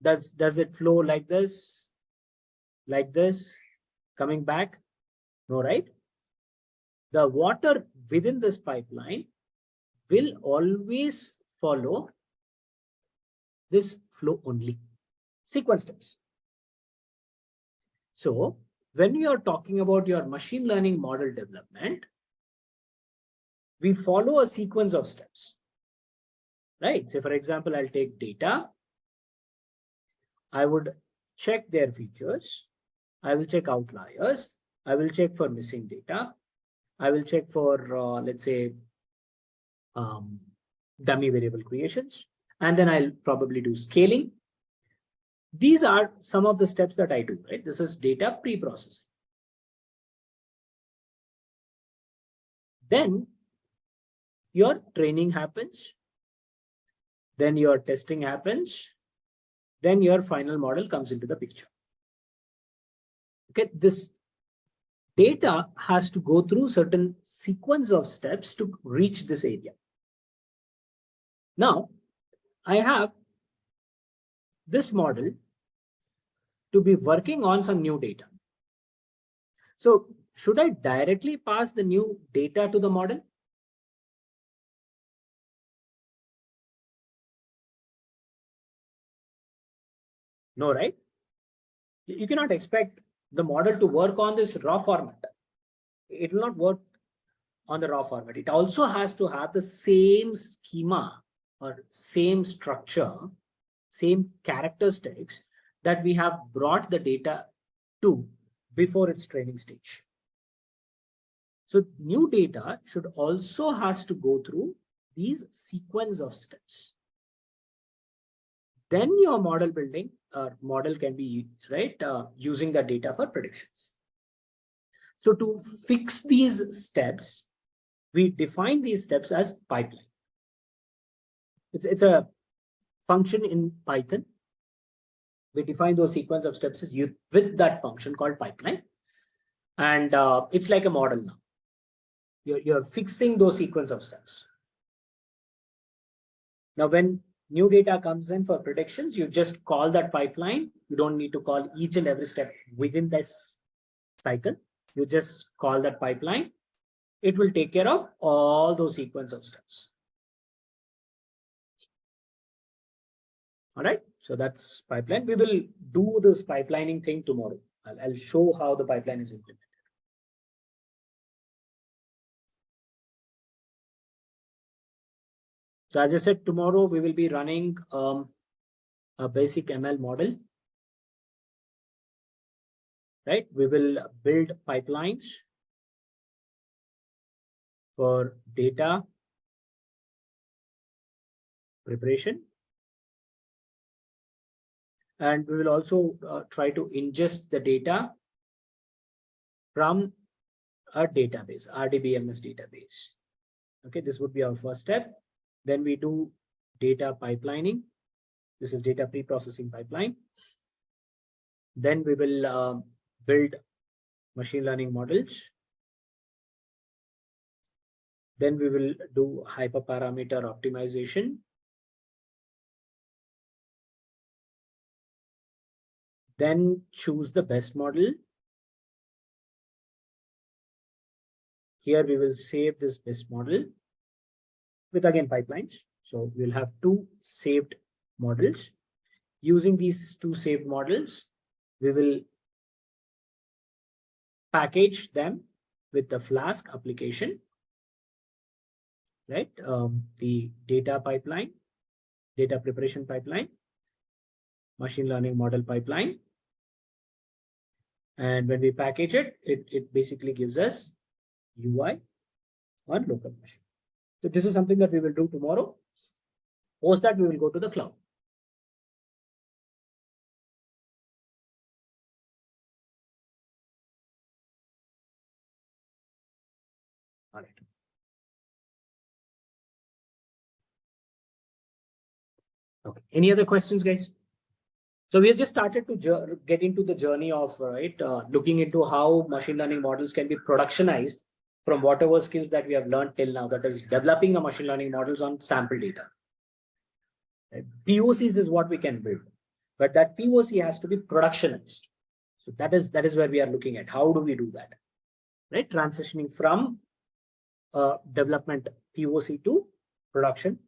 Does it flow like this, coming back? No, right? The water within this pipeline will always follow this flow only, sequence steps. So when we are talking about your machine learning model development, we follow a sequence of steps, right? So for example, I'll take data. I would check their features. I will check outliers. I will check for missing data. I will check for, let's say, dummy variable creations. And then I'll probably do scaling. These are some of the steps that I do, right? This is data pre-processing. Then your training happens. Then your testing happens. Then your final model comes into the picture. Okay, this data has to go through certain sequence of steps to reach this area. Now, I have this model to be working on some new data. So should I directly pass the new data to the model? No, right? You cannot expect the model to work on this raw format. It will not work on the raw format. It also has to have the same schema or same structure, same characteristics that we have brought the data to before its training stage. So new data should also has to go through these sequence of steps. Then your model building model can be right using the data for predictions. So to fix these steps, we define these steps as pipeline. It's a function in Python. We define those sequence of steps as with that function called pipeline. And it's like a model now. You're fixing those sequence of steps. Now, when new data comes in for predictions, you just call that pipeline. You don't need to call each and every step within this cycle. You just call that pipeline. It will take care of all those sequence of steps. All right, so that's pipeline. We will do this pipelining thing tomorrow. I'll show how the pipeline is implemented. So as I said, tomorrow we will be running a basic ML model. Right, we will build pipelines for data preparation. And we will also try to ingest the data from a database, RDBMS database. Okay, this would be our first step. Then we do data pipelining. This is data pre-processing pipeline. Then we will build machine learning models. Then we will do hyperparameter optimization. Then choose the best model. Here we will save this best model with again pipelines. So we'll have two saved models. Using these two saved models, we will package them with the Flask application, right? The data pipeline, data preparation pipeline, machine learning model pipeline. And when we package it, it basically gives us UI on local machine. So this is something that we will do tomorrow. Post that, we will go to the cloud. All right. Okay. Any other questions, guys? So we have just started to get into the journey of looking into how machine learning models can be productionized from whatever skills that we have learned till now, that is developing a machine learning models on sample data. Right? POCs is what we can build, but that POC has to be productionized. So that is where we are looking at. How do we do that? Right? Transitioning from development POC to production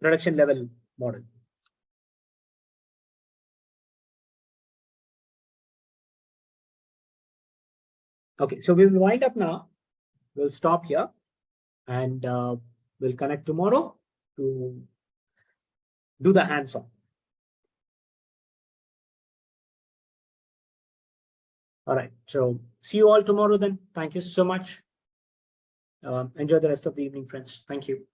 level model. Okay, so we will wind up now. We'll stop here and we'll connect tomorrow to do the hands-on. All right, so see you all tomorrow then. Thank you so much. Enjoy the rest of the evening, friends. Thank you.